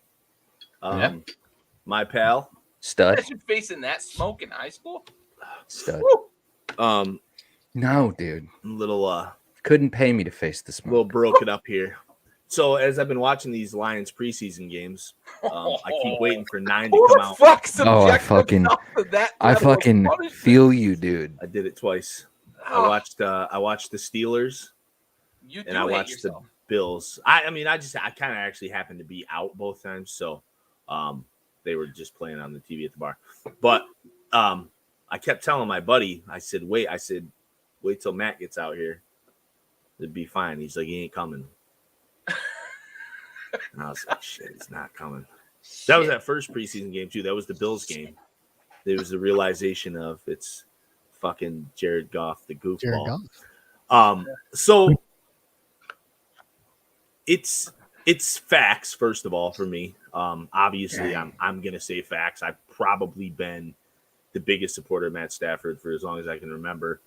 my pal, stud. Imagine facing that smoke in high school. Stud. Woo. No, dude. Little couldn't pay me to face the smoke. Little broken up here. So as I've been watching these Lions preseason games, I keep waiting for 9 to come out. I fucking feel you, dude. I did it twice. I watched the Steelers, and I watched the Bills. I kind of actually happened to be out both times, so they were just playing on the TV at the bar. But I kept telling my buddy, I said, wait till Matt gets out here. It'd be fine. He's like, he ain't coming. And I was like, shit, he's not coming. That was that first preseason game, too. That was the Bills game. There was the realization of it's fucking Jared Goff, the goofball. So it's facts, first of all, for me. Obviously, I'm going to say facts. I've probably been the biggest supporter of Matt Stafford for as long as I can remember.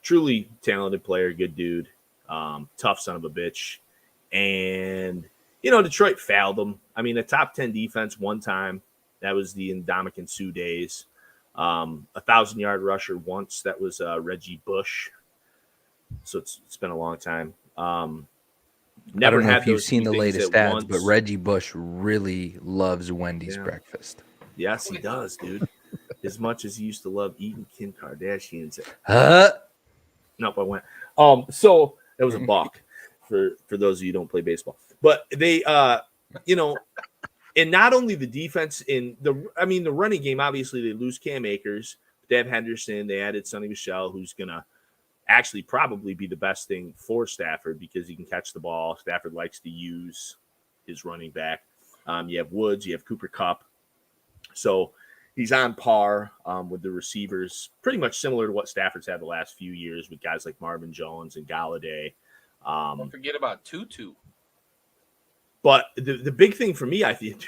Truly talented player, good dude, tough son of a bitch. And, Detroit failed him. I mean, a top 10 defense one time. That was the Ndamukong Suh days. 1,000-yard rusher once. That was Reggie Bush. So it's been a long time. Never had if you've seen the latest ads, but Reggie Bush really loves Wendy's breakfast. Yes, he does, dude. As much as he used to love eating Kim Kardashian's. Nope, I went. So that was a balk for those of you who don't play baseball. But they, and not only the defense the running game. Obviously, they lose Cam Akers, they have Henderson. They added Sonny Michel, who's gonna actually probably be the best thing for Stafford because he can catch the ball. Stafford likes to use his running back. You have Woods, you have Cooper Kupp. So he's on par with the receivers, pretty much similar to what Stafford's had the last few years with guys like Marvin Jones and Galladay. Don't forget about Tutu. But the big thing for me, I think,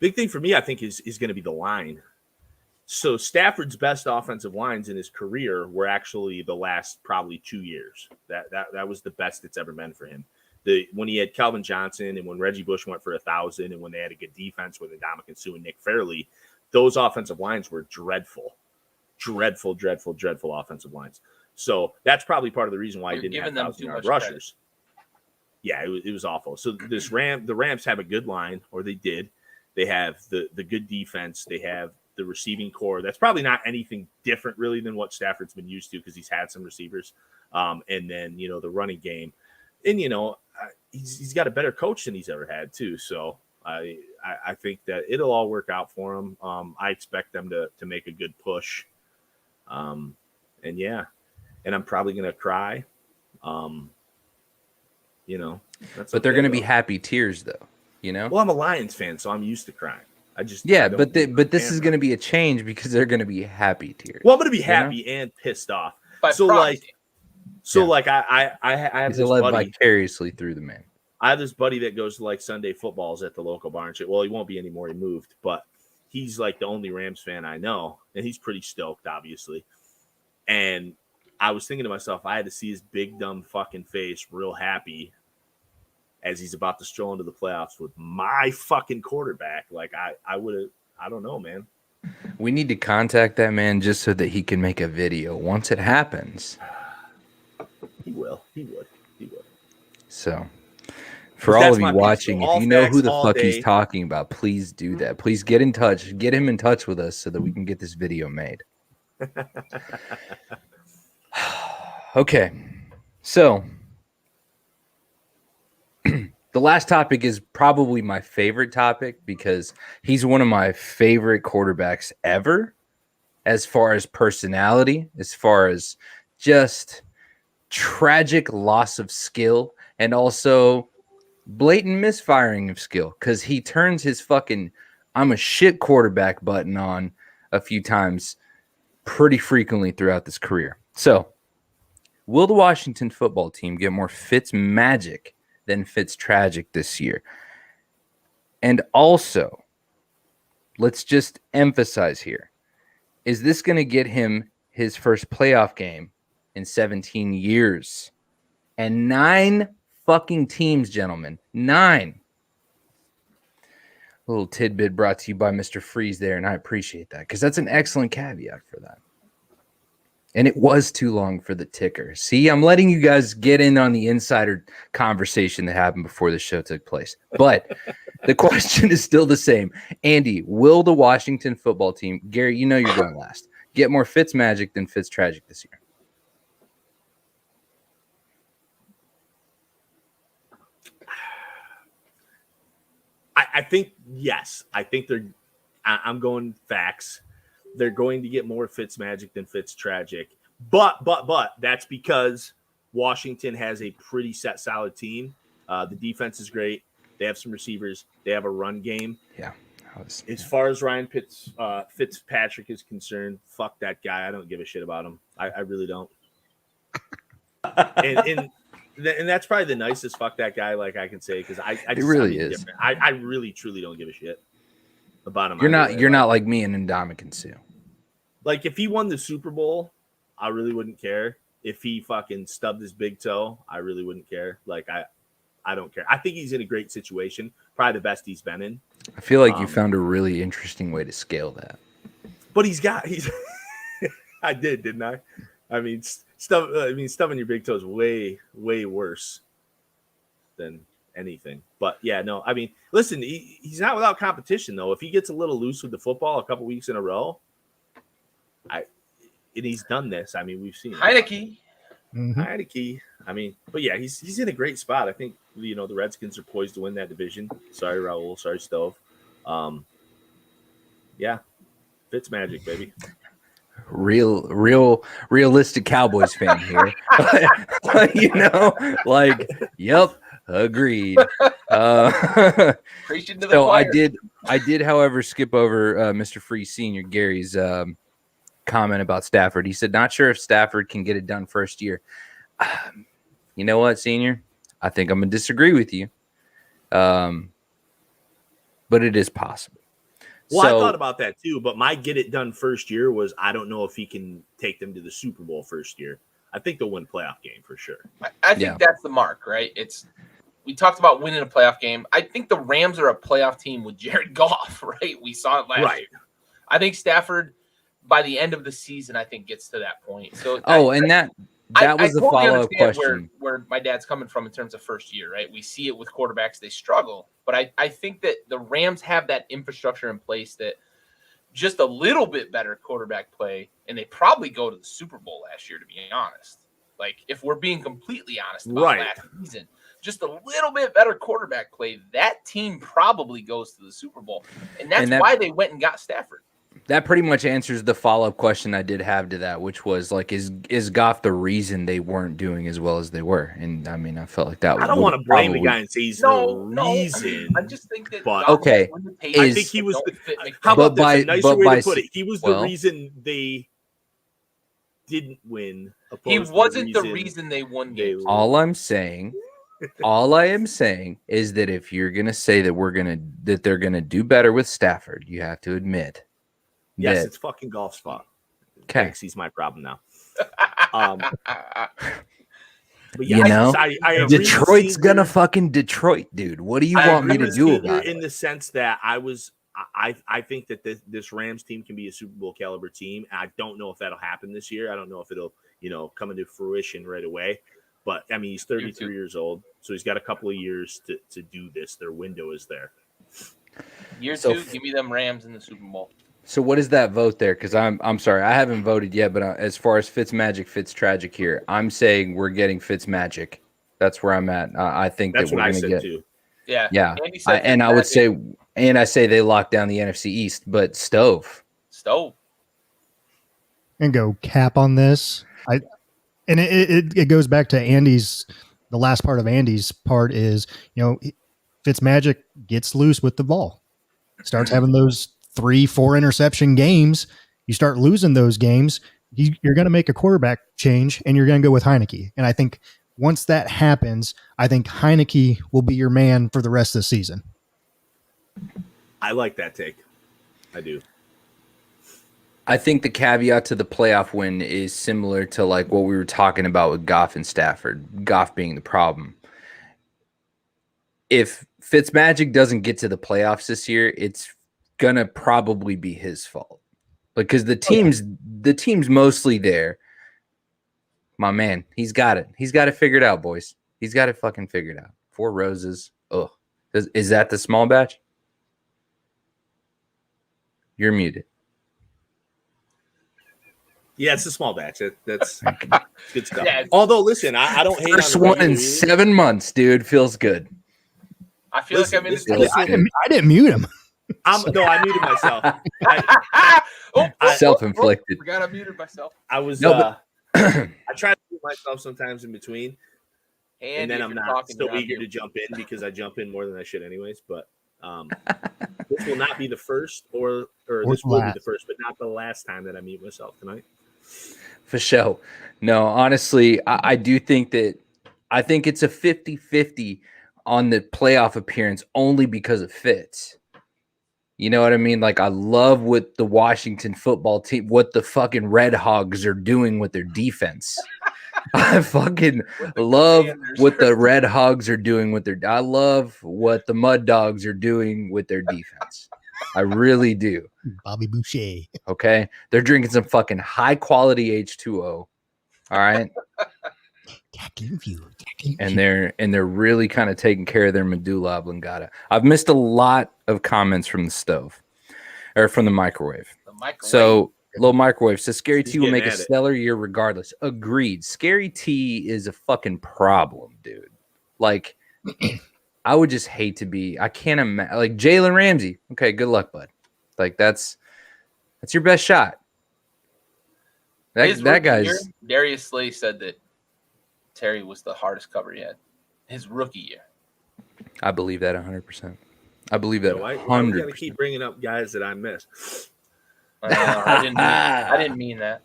is going to be the line. So Stafford's best offensive lines in his career were actually the last probably 2 years. That was the best it's ever been for him. When he had Calvin Johnson and when Reggie Bush went for 1,000 and when they had a good defense with Ndamukong Suh and Nick Fairley, those offensive lines were dreadful offensive lines. So that's probably part of the reason why he didn't have 1,000-yard rushers. Yeah, it was awful. So the Rams have a good line, or they did. They have the good defense. They have the receiving core. That's probably not anything different really than what Stafford's been used to because he's had some receivers. And then, the running game. And, he's got a better coach than he's ever had too. So I think that it'll all work out for him. I expect them to make a good push. And I'm probably going to cry. But they're going to be happy tears though, Well, I'm a Lions fan, so I'm used to crying. But this is going to be a change because they're going to be happy tears. Well, I'm going to be happy and pissed off. I have He's this led buddy vicariously through the man. I have this buddy that goes to Sunday footballs at the local bar and shit. Well, he won't be anymore. He moved, but he's the only Rams fan I know, and he's pretty stoked, obviously. And I was thinking to myself, I had to see his big dumb fucking face, real happy, as he's about to stroll into the playoffs with my fucking quarterback. I would have, I don't know, man. We need to contact that man just so that he can make a video once it happens. He would. So, for all of you watching, if you know who the fuck he's talking about, please do that. Please get in touch. Get him in touch with us so that we can get this video made. Okay. So, the last topic is probably my favorite topic because he's one of my favorite quarterbacks ever as far as personality, as far as just tragic loss of skill and also blatant misfiring of skill because he turns his fucking I'm a shit quarterback button on a few times pretty frequently throughout this career. So, will the Washington football team get more Fitz magic than Fitz tragic this year? And also, let's just emphasize here, is this going to get him his first playoff game in 17 years? And 9 fucking teams, gentlemen. 9. A little tidbit brought to you by Mr. Freeze there, and I appreciate that because that's an excellent caveat for that. And it was too long for the ticker. See, I'm letting you guys get in on the insider conversation that happened before the show took place. But the question is still the same. Andy, will the Washington football team, Gary, you're going last, get more Fitz magic than Fitz tragic this year? I think, yes. I think I'm going facts. They're going to get more Fitz magic than Fitz tragic. But that's because Washington has a pretty set, solid team. The defense is great. They have some receivers. They have a run game. Yeah. As far as Ryan Fitzpatrick is concerned, fuck that guy. I don't give a shit about him. I really don't. And that's probably the nicest fuck that guy I can say because it really is. Different. I really truly don't give a shit about him. You're not like me and Ndamukong Suh. If he won the Super Bowl, I really wouldn't care. If he fucking stubbed his big toe, I really wouldn't care. I don't care. I think he's in a great situation, probably the best he's been in. I feel like you found a really interesting way to scale that. But he's I did, didn't I? I mean, stubbing your big toe is way, way worse than anything. But yeah, no, I mean, listen, he's not without competition though. If he gets a little loose with the football a couple weeks in a row, and he's done this. I mean, we've seen Heineke. Heineke. I mean, but yeah, he's in a great spot. I think the Redskins are poised to win that division. Sorry, Raul. Sorry, Stove. Yeah, Fitz magic, baby. Realistic Cowboys fan here. Yep, agreed. So I did, however, skip over Mr. Free Senior Gary's comment about Stafford. He said, not sure if Stafford can get it done first year. You know what, Senior? I think I'm going to disagree with you. But it is possible. Well, I So- thought about that too, but my get it done first year was I don't know if he can take them to the Super Bowl first year. I think they'll win a playoff game for sure. I think that's the mark, right? We talked about winning a playoff game. I think the Rams are a playoff team with Jared Goff, right? We saw it last year. I think Stafford, by the end of the season, I think gets to that point. So that was the totally follow-up question. Where my dad's coming from in terms of first year, right? We see it with quarterbacks, they struggle. But I think that the Rams have that infrastructure in place that just a little bit better quarterback play, and they probably go to the Super Bowl last year, to be honest. Like, if we're being completely honest about last season, just a little bit better quarterback play, that team probably goes to the Super Bowl. And that's why they went and got Stafford. That pretty much answers the follow-up question I did have to that, which was like, is Goff the reason they weren't doing as well as they were? And I mean, I felt like that. I don't want to blame the guy and say he's the reason. I just think that. But okay, I think he was. How about this? A nicer way to put it. He was the reason they didn't win. He wasn't the reason they won games. All I am saying is that if you're gonna say that they're gonna do better with Stafford, you have to admit. Yes, it's fucking Goff's fault. Okay, he's my problem now. But yeah, I Detroit's gonna fucking Detroit, dude. What do you want me to do about it? In the sense that I think that this Rams team can be a Super Bowl caliber team. I don't know if that'll happen this year. I don't know if it'll come into fruition right away. But I mean, he's 33 years old, so he's got a couple of years to do this. Their window is there. Year two, give me them Rams in the Super Bowl. So what is that vote there? Because I'm sorry, I haven't voted yet. But as far as Fitzmagic, Fitztragic here, I'm saying we're getting Fitzmagic. That's where I'm at. I think that's that we're what I going to said get. Too. Yeah. I would say, and I say they locked down the NFC East, but Stove, and go cap on this. And it goes back to the last part of Andy's part is, Fitzmagic gets loose with the ball, starts having those 3-4 interception games. You start losing those games, you're going to make a quarterback change, and you're going to go with Heineke. And I think once that happens, I think Heineke will be your man for the rest of the season. I like that take. I do. I think the caveat to the playoff win is similar to like what we were talking about with Goff and Stafford, Goff being the problem. If Fitzmagic doesn't get to the playoffs this year, it's going to probably be his fault because the team's mostly there. My man, he's got it. He's got it figured out, boys. He's got it fucking figured out. 4 roses. Oh, is that the small batch? You're muted. Yeah, it's a small batch. That's good stuff. Yeah, although, listen, I don't hate first one in 7 months, dude. Feels good. I feel like I'm in this. I didn't mute him. I muted myself. Self-inflicted. Forgot I muted myself. I was. I try to mute myself sometimes in between, and then I'm not still eager to jump in because I jump in more than I should, anyways. But this will not be the first, or this will be the first, but not the last time that I mute myself tonight. For sure. No, honestly, I do think that I think it's a 50-50 on the playoff appearance only because of Fitz. You know what I mean? Like, I love what the Washington football team, what the fucking Red Hogs are doing with their defense. I fucking love what the Red Hogs are doing with I love what the Mud Dogs are doing with their defense. I really do. Bobby Boucher. Okay. They're drinking some fucking high quality H2O. All right. And they're really kind of taking care of their medulla oblongata. I've missed a lot of comments from the stove or from the microwave. So low microwave says Scary T will make a stellar year regardless. Agreed. Scary T is a fucking problem, dude. Like, I would just hate to be. I can't imagine. Like Jalen Ramsey. Okay, good luck, bud. Like that's your best shot. That guy's. Year, Darius Slay said that Terry was the hardest cover yet. His rookie year. I believe that 100%. I believe that 100%. Why are we gonna keep bringing up guys that I miss? I didn't mean that.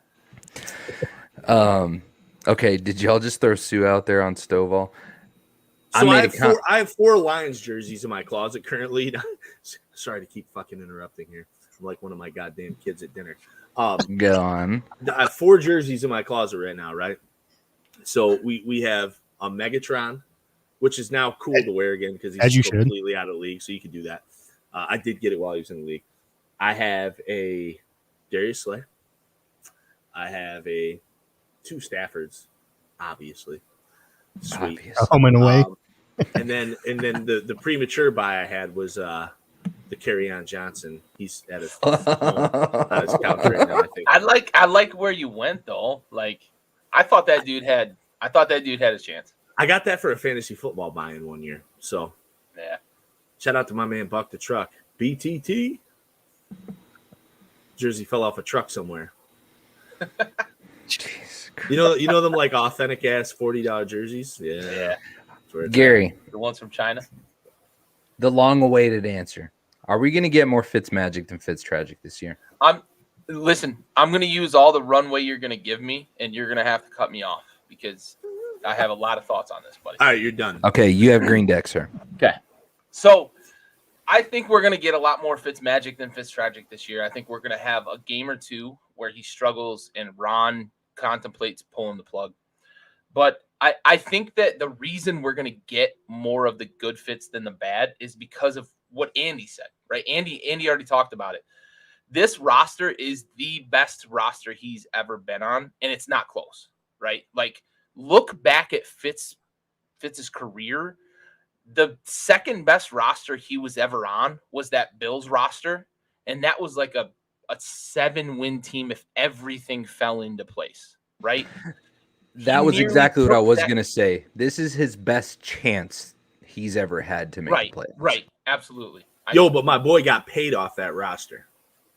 Okay, did y'all just throw Sue out there on Stovall? So I have 4 Lions jerseys in my closet currently. Sorry to keep fucking interrupting here. from like one of my goddamn kids at dinner. Go on. I have 4 jerseys in my closet right now, right? So we have a Megatron, which is now cool to wear again because he's completely out of the league, so you can do that. I did get it while he was in the league. I have a Darius Slay. I have 2 Staffords, obviously. Sweet. Home and away. And then the premature buy I had was the Kerryon Johnson. He's at his couch right now, I think. I like where you went though. Like I thought that dude had a chance. I got that for a fantasy football buy-in one year. So yeah. Shout out to my man Buck the Truck. BTT. Jersey fell off a truck somewhere. Jeez. You know them like authentic ass $40 jerseys? Yeah. Gary. The ones from China. The long awaited answer. Are we gonna get more Fitz magic than Fitz tragic this year? Listen, I'm gonna use all the runway you're gonna give me, and you're gonna have to cut me off because I have a lot of thoughts on this, buddy. All right, you're done. Okay, you have green deck, sir. Okay. So I think we're going to get a lot more Fitz magic than Fitz tragic this year. I think we're going to have a game or two where he struggles and Ron contemplates pulling the plug. But I think that the reason we're going to get more of the good Fitz than the bad is because of what Andy said, right? Andy already talked about it. This roster is the best roster he's ever been on, and it's not close, right? Like, look back at Fitz's career. The second best roster he was ever on was that Bills roster, and that was like a 7-win team if everything fell into place, right? That was exactly what I was going to say. This is his best chance he's ever had to make a play. Right, absolutely. But my boy got paid off that roster.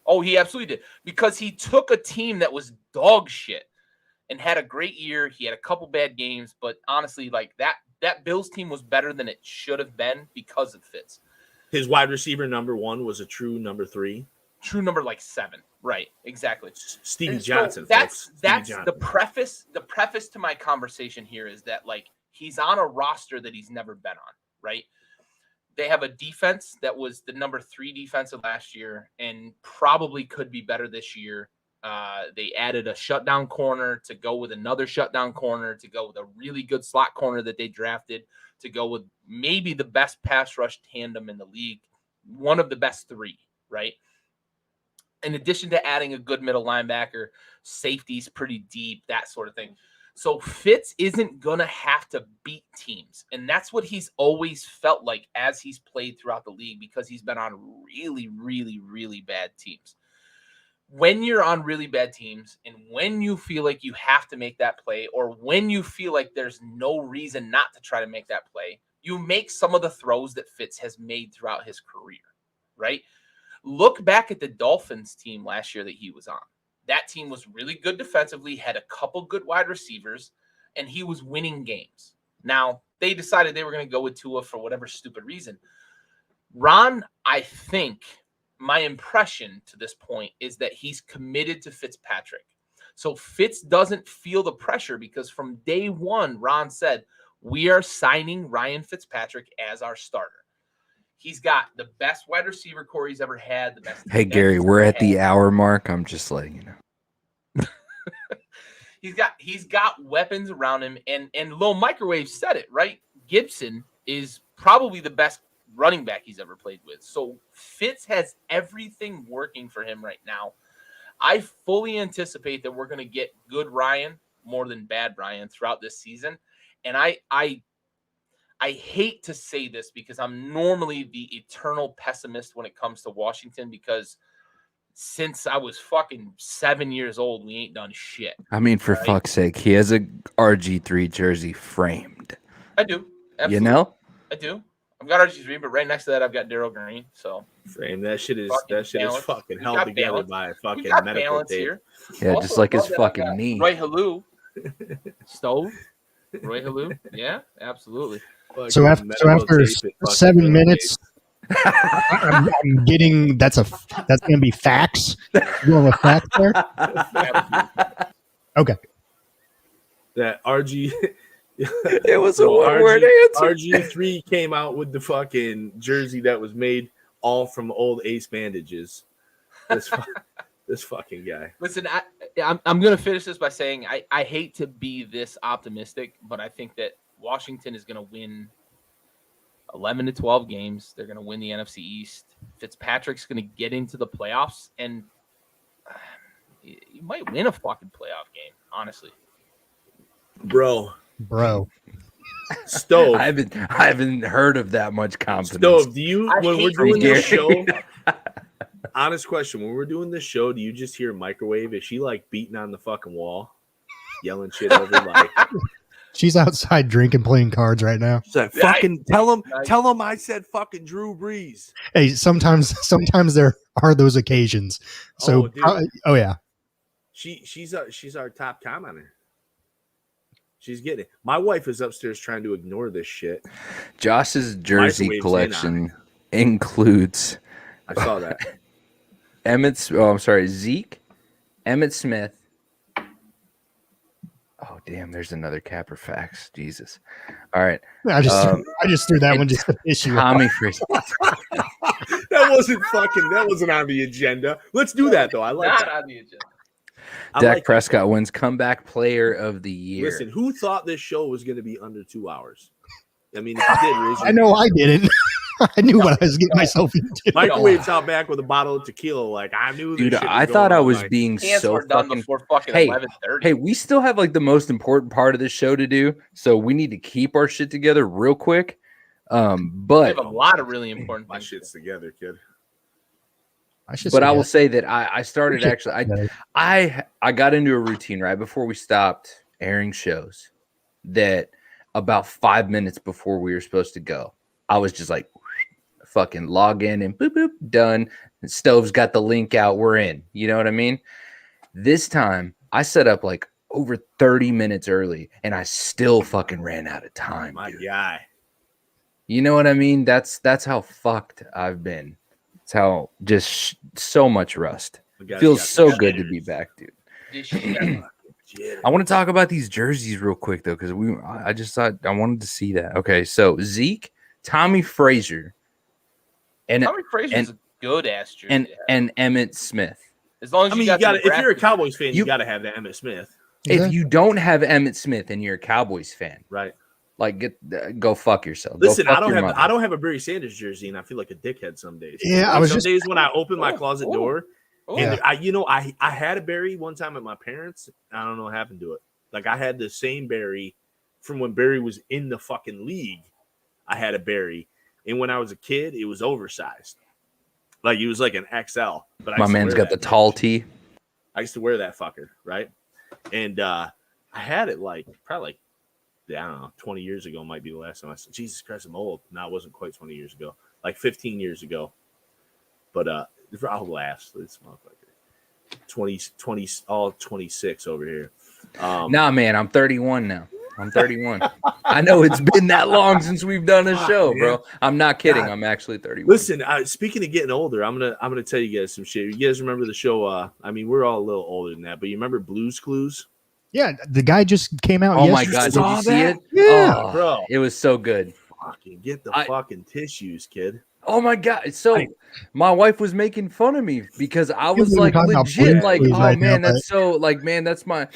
Oh, he absolutely did. Because he took a team that was dog shit and had a great year. He had a couple bad games, but honestly, like that Bills team was better than it should have been because of Fitz. His wide receiver number 1 was a true number 3. True number like 7. Right, exactly. Stevie Johnson. That's the preface. The preface to my conversation here is that like he's on a roster that he's never been on, right? They have a defense that was the number 3 defense of last year and probably could be better this year. They added a shutdown corner to go with another shutdown corner, to go with a really good slot corner that they drafted, to go with maybe the best pass rush tandem in the league, one of the best 3, right? In addition to adding a good middle linebacker, safety's pretty deep, that sort of thing. So Fitz isn't going to have to beat teams. And that's what he's always felt like as he's played throughout the league because he's been on really, really, really bad teams. When you're on really bad teams and when you feel like you have to make that play or when you feel like there's no reason not to try to make that play, you make some of the throws that Fitz has made throughout his career, right? Look back at the Dolphins team last year that he was on. That team was really good defensively, had a couple good wide receivers, and he was winning games. Now, they decided they were going to go with Tua for whatever stupid reason. Ron, I think my impression to this point is that he's committed to Fitzpatrick. So Fitz doesn't feel the pressure because from day one, Ron said, we are signing Ryan Fitzpatrick as our starter. He's got the best wide receiver core he's ever had. The best. Hey, Gary, we're at the hour mark. I'm just letting you know. He's got weapons around him, and Lil Microwave said it, right? Gibson is probably the best running back he's ever played with. So Fitz has everything working for him right now. I fully anticipate that we're going to get good Ryan more than bad Ryan throughout this season. And I hate to say this because I'm normally the eternal pessimist when it comes to Washington because since I was fucking 7 years old, we ain't done shit. I mean, for fuck's sake, he has a RG3 jersey framed. I do. Absolutely. You know? I do. I've got RG3, but right next to that, I've got Darryl Green. So frame that shit is fucking held together by a fucking medical tape. Here. Yeah, Also, just like his fucking knee. Roy Halou. Stove. Roy Halou. Yeah, absolutely. So after 7 minutes, I'm getting that's going to be facts. You have a fact there? Okay. That RG. It was a one-word answer. RG3 came out with the fucking jersey that was made all from old Ace bandages. This fucking guy. Listen, I'm going to finish this by saying I hate to be this optimistic, but I think that Washington is going to win 11 to 12 games. They're going to win the NFC East. Fitzpatrick's going to get into the playoffs, and you might win a fucking playoff game, honestly. Bro. Stove. I haven't heard of that much confidence. Stove, do you when we're doing this show? Honest question: when we're doing this show, do you just hear Microwave? Is she like beating on the fucking wall, yelling shit over like? She's outside drinking, playing cards right now. She's like, fucking tell him I said fucking Drew Brees. Hey, sometimes there are those occasions. So, oh yeah, she's our top commenter. She's getting it. My wife is upstairs trying to ignore this shit. Josh's jersey collection includes. I saw that. Zeke, Emmitt Smith. Oh damn! There's another Capper Facts. Jesus. All right. I just threw that one just to piss you off. Tommy Fraser. That wasn't on the agenda. Let's do that though. I like that. On the agenda. Dak Prescott wins comeback player of the year. Listen, who thought this show was going to be under 2 hours? I mean, if you did, I know I didn't. I knew what I was getting myself into. Microwave's out back with a bottle of tequila. Like I knew. Dude, I thought I was being so done fucking. Before fucking Hey, 11:30. hey, we still have like the most important part of this show to do, so we need to keep our shit together real quick. We But have a lot of really important my things. shit's together, kid. I will say that I started actually. I got into a routine right before we stopped airing shows. That about 5 minutes before we were supposed to go, I was just like, fucking log in and boop boop done. Stove's got the link out. We're in. You know what I mean? This time I set up like over 30 minutes early, and I still fucking ran out of time. My dude. guy. You know what I mean? That's how fucked I've been. It's how just so much rust. Feels so good to be back, dude. I want to talk about these jerseys real quick though, because I just thought I wanted to see that. Okay, so Zeke, Tommy Frazier, and Tommy Frazier's a good ass jersey. and Emmitt Smith. As long as you got if you're a Cowboys fan, you got to have the Emmitt Smith. If you don't have Emmitt Smith and you're a Cowboys fan, right? Like, go fuck yourself. Listen, I don't have a Barry Sanders jersey, and I feel like a dickhead some days. Yeah, like some days when I open my closet door, and I had a Barry one time at my parents'. I don't know what happened to it. Like I had the same Barry from when Barry was in the fucking league. I had a Barry, and when I was a kid, it was oversized. Like it was like an XL. But my man's got the tall tee. I used to wear that fucker, right? And I had it like probably. I don't know, 20 years ago might be the last time I said, Jesus Christ, I'm old. No, it wasn't quite 20 years ago, like 15 years ago. But I'll last this motherfucker. 20, all 26 over here. Nah, man, I'm 31 now. I'm 31. I know it's been that long since we've done a show, bro. I'm not kidding. I'm actually 31. Listen, speaking of getting older, I'm gonna tell you guys some shit. You guys remember the show? I mean, we're all a little older than that, but you remember Blue's Clues? Yeah, the guy just came out. Oh yesterday. my god, did you see it? Yeah, oh, bro, it was so good. Fucking get the fucking tissues, kid. Oh my god! So my wife was making fun of me because I was like legit, like, oh right man, now, that's so like, man, that's my.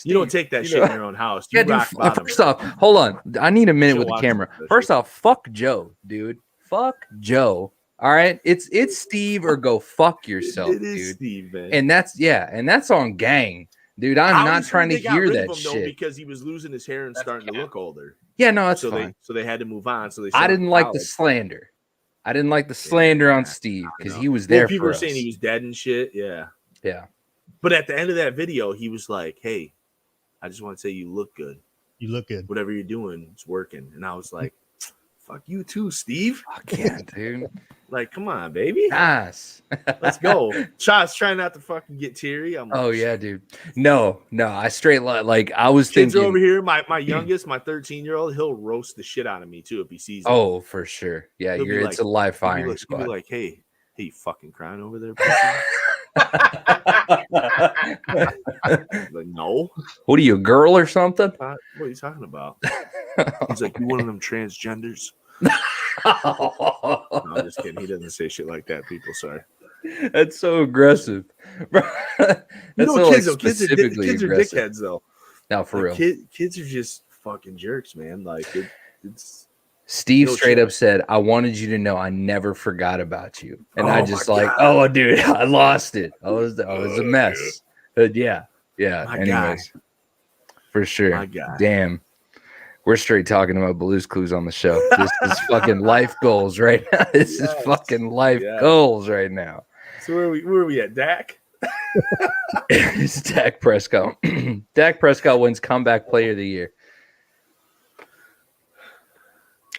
You don't take that shit in your own house. You rock bottom. First off, hold on. I need a minute with the camera. First off, fuck Joe, dude. Fuck Joe. All right, it's Steve or go fuck yourself, dude. Steve, man. And that's on gang. Dude, I'm not trying to hear that shit. Because he was losing his hair and starting to look older. Yeah, no, that's fine. So they had to move on. So I didn't like the slander. I didn't like the slander on Steve because he was there. People were saying he was dead and shit. Yeah. Yeah. But at the end of that video, he was like, "Hey, I just want to say you look good. You look good. Whatever you're doing, it's working." And I was like, "Fuck you too, Steve." Fuck yeah, dude. Like, come on, baby. Nice. Let's go. Child's trying not to fucking get teary. Oh yeah, dude. No. I straight like I was kids thinking are over here. My youngest, my 13-year-old, he'll roast the shit out of me too if he sees it. Oh, for sure. Yeah, it's a live firing squad. He'll be like, hey, you fucking crying over there? Like, no. What are you, a girl or something? What are you talking about? He's like, you one of them transgenders? No, I'm just kidding. He doesn't say shit like that, people. Sorry. That's so aggressive. Bro, that's You know, so kids, like, though, specifically kids are aggressive. dickheads, though. No, for real. Kids are just fucking jerks, man. Like it's Steve no straight shit. up said, "I wanted you to know I never forgot about you," and I Oh just my like, God. "Oh, dude, I lost it. I was a mess." But yeah. My Anyways, for sure. My guy. Damn, we're straight talking about Blue's Clues on the show. This is fucking life goals right now. This is fucking life goals right now. So where are we at, Dak? It's Dak Prescott. Dak Prescott wins comeback player of the year.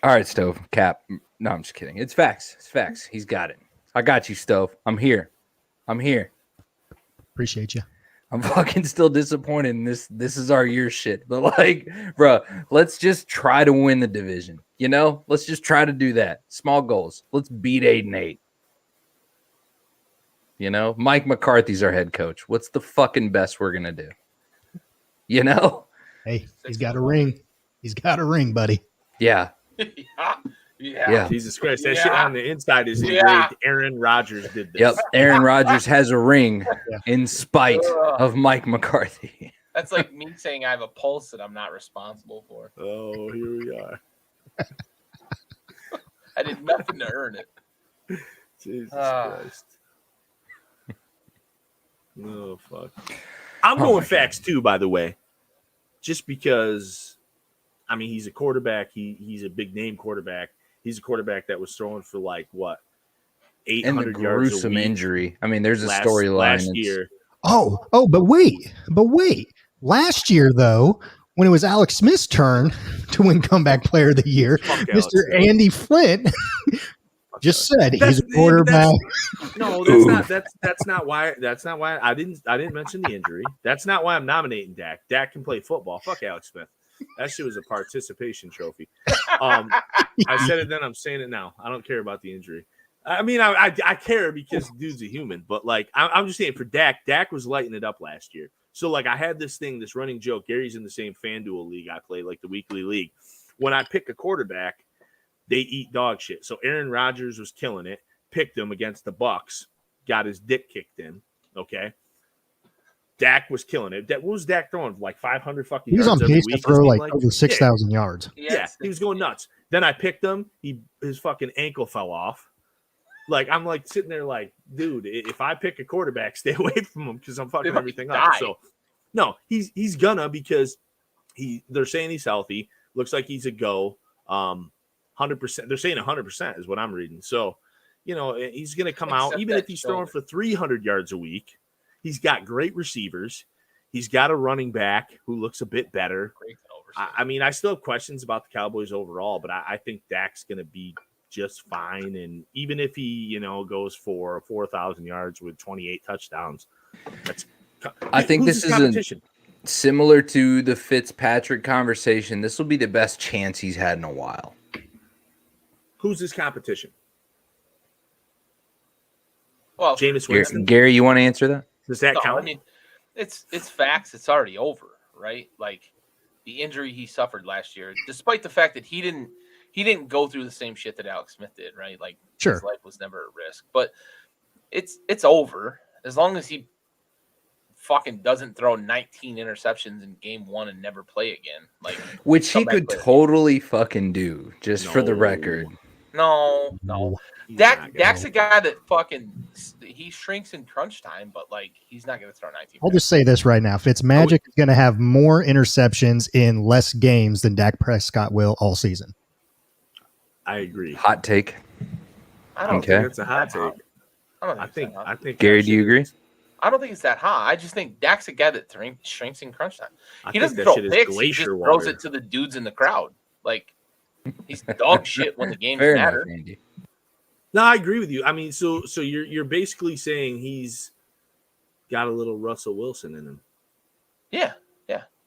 All right, Stove. Cap. No, I'm just kidding. It's facts. It's facts. He's got it. I got you, Stove. I'm here. Appreciate you. I'm fucking still disappointed in this. This is our year shit. But like, bro, let's just try to win the division. You know? Let's just try to do that. Small goals. Let's beat 8-8. You know? Mike McCarthy's our head coach. What's the fucking best we're gonna do? You know? Hey, he's got a ring. He's got a ring, buddy. Yeah. Yeah. Jesus Christ, that shit on the inside is engraved. Aaron Rodgers did this. Yep. Aaron Rodgers has a ring in spite of Mike McCarthy. That's like me saying I have a pulse that I'm not responsible for. Oh, here we are. I did nothing to earn it. Jesus Christ. Oh, fuck. I'm going facts, too, by the way. Just because, I mean, he's a quarterback. He's a big-name quarterback. He's a quarterback that was throwing for, like, what, 800 and the yards gruesome a week injury. I mean, there's a last storyline. last year. Oh, but wait. Last year, though, when it was Alex Smith's turn to win comeback player of the year, Mr. Andy Flint just said he's a quarterback. No, that's not why. That's not why I didn't mention the injury. That's not why I'm nominating Dak. Dak can play football. Fuck Alex Smith. That shit was a participation trophy. I said it then. I'm saying it now. I don't care about the injury. I mean, I care because dude's a human. But like, I'm just saying for Dak. Dak was lighting it up last year. So like, I had this running joke. Gary's in the same FanDuel league I play, like the weekly league. When I pick a quarterback, they eat dog shit. So Aaron Rodgers was killing it. Picked him against the Bucks. Got his dick kicked in. Okay. Dak was killing it. What was Dak throwing? Like 500 fucking yards. He was on pace to throw like over 6,000 yards. Yeah, he was going nuts. Then I picked him. His fucking ankle fell off. Like, I'm like sitting there like, dude, if I pick a quarterback, stay away from him because I'm fucking everything up. So, no, he's gonna because they're saying he's healthy. Looks like he's a go. 100%. They're saying 100% is what I'm reading. So, you know, he's going to come out, even if he's throwing for 300 yards a week. He's got great receivers. He's got a running back who looks a bit better. I mean, I still have questions about the Cowboys overall, but I think Dak's going to be just fine. And even if he, you know, goes for 4,000 yards with 28 touchdowns, I think this is similar to the Fitzpatrick conversation. This will be the best chance he's had in a while. Who's his competition? Well, Jameis Winston. Gary, you want to answer that? Does that count? I mean, it's facts. It's already over, right? Like the injury he suffered last year, despite the fact that he didn't go through the same shit that Alex Smith did, right? Like his life was never at risk. But it's over as long as he fucking doesn't throw 19 interceptions in game one and never play again. Like, which he could totally fucking do, just for the record. No. Dak's a guy that fucking he shrinks in crunch time, but like he's not going to throw 19. I'll just say this right now: Fitzmagic is going to have more interceptions in less games than Dak Prescott will all season. I agree. Hot take. I don't think it's a hot take. I think. Gary, do you agree? I don't think it's that high. I just think Dak's a guy that shrinks in crunch time. He doesn't that throw shit is picks. He glacier just water. throws it to the dudes in the crowd. Like he's dog shit when the games Fair matter. enough, Andy. No, I agree with you. I mean, so you're basically saying he's got a little Russell Wilson in him. Yeah,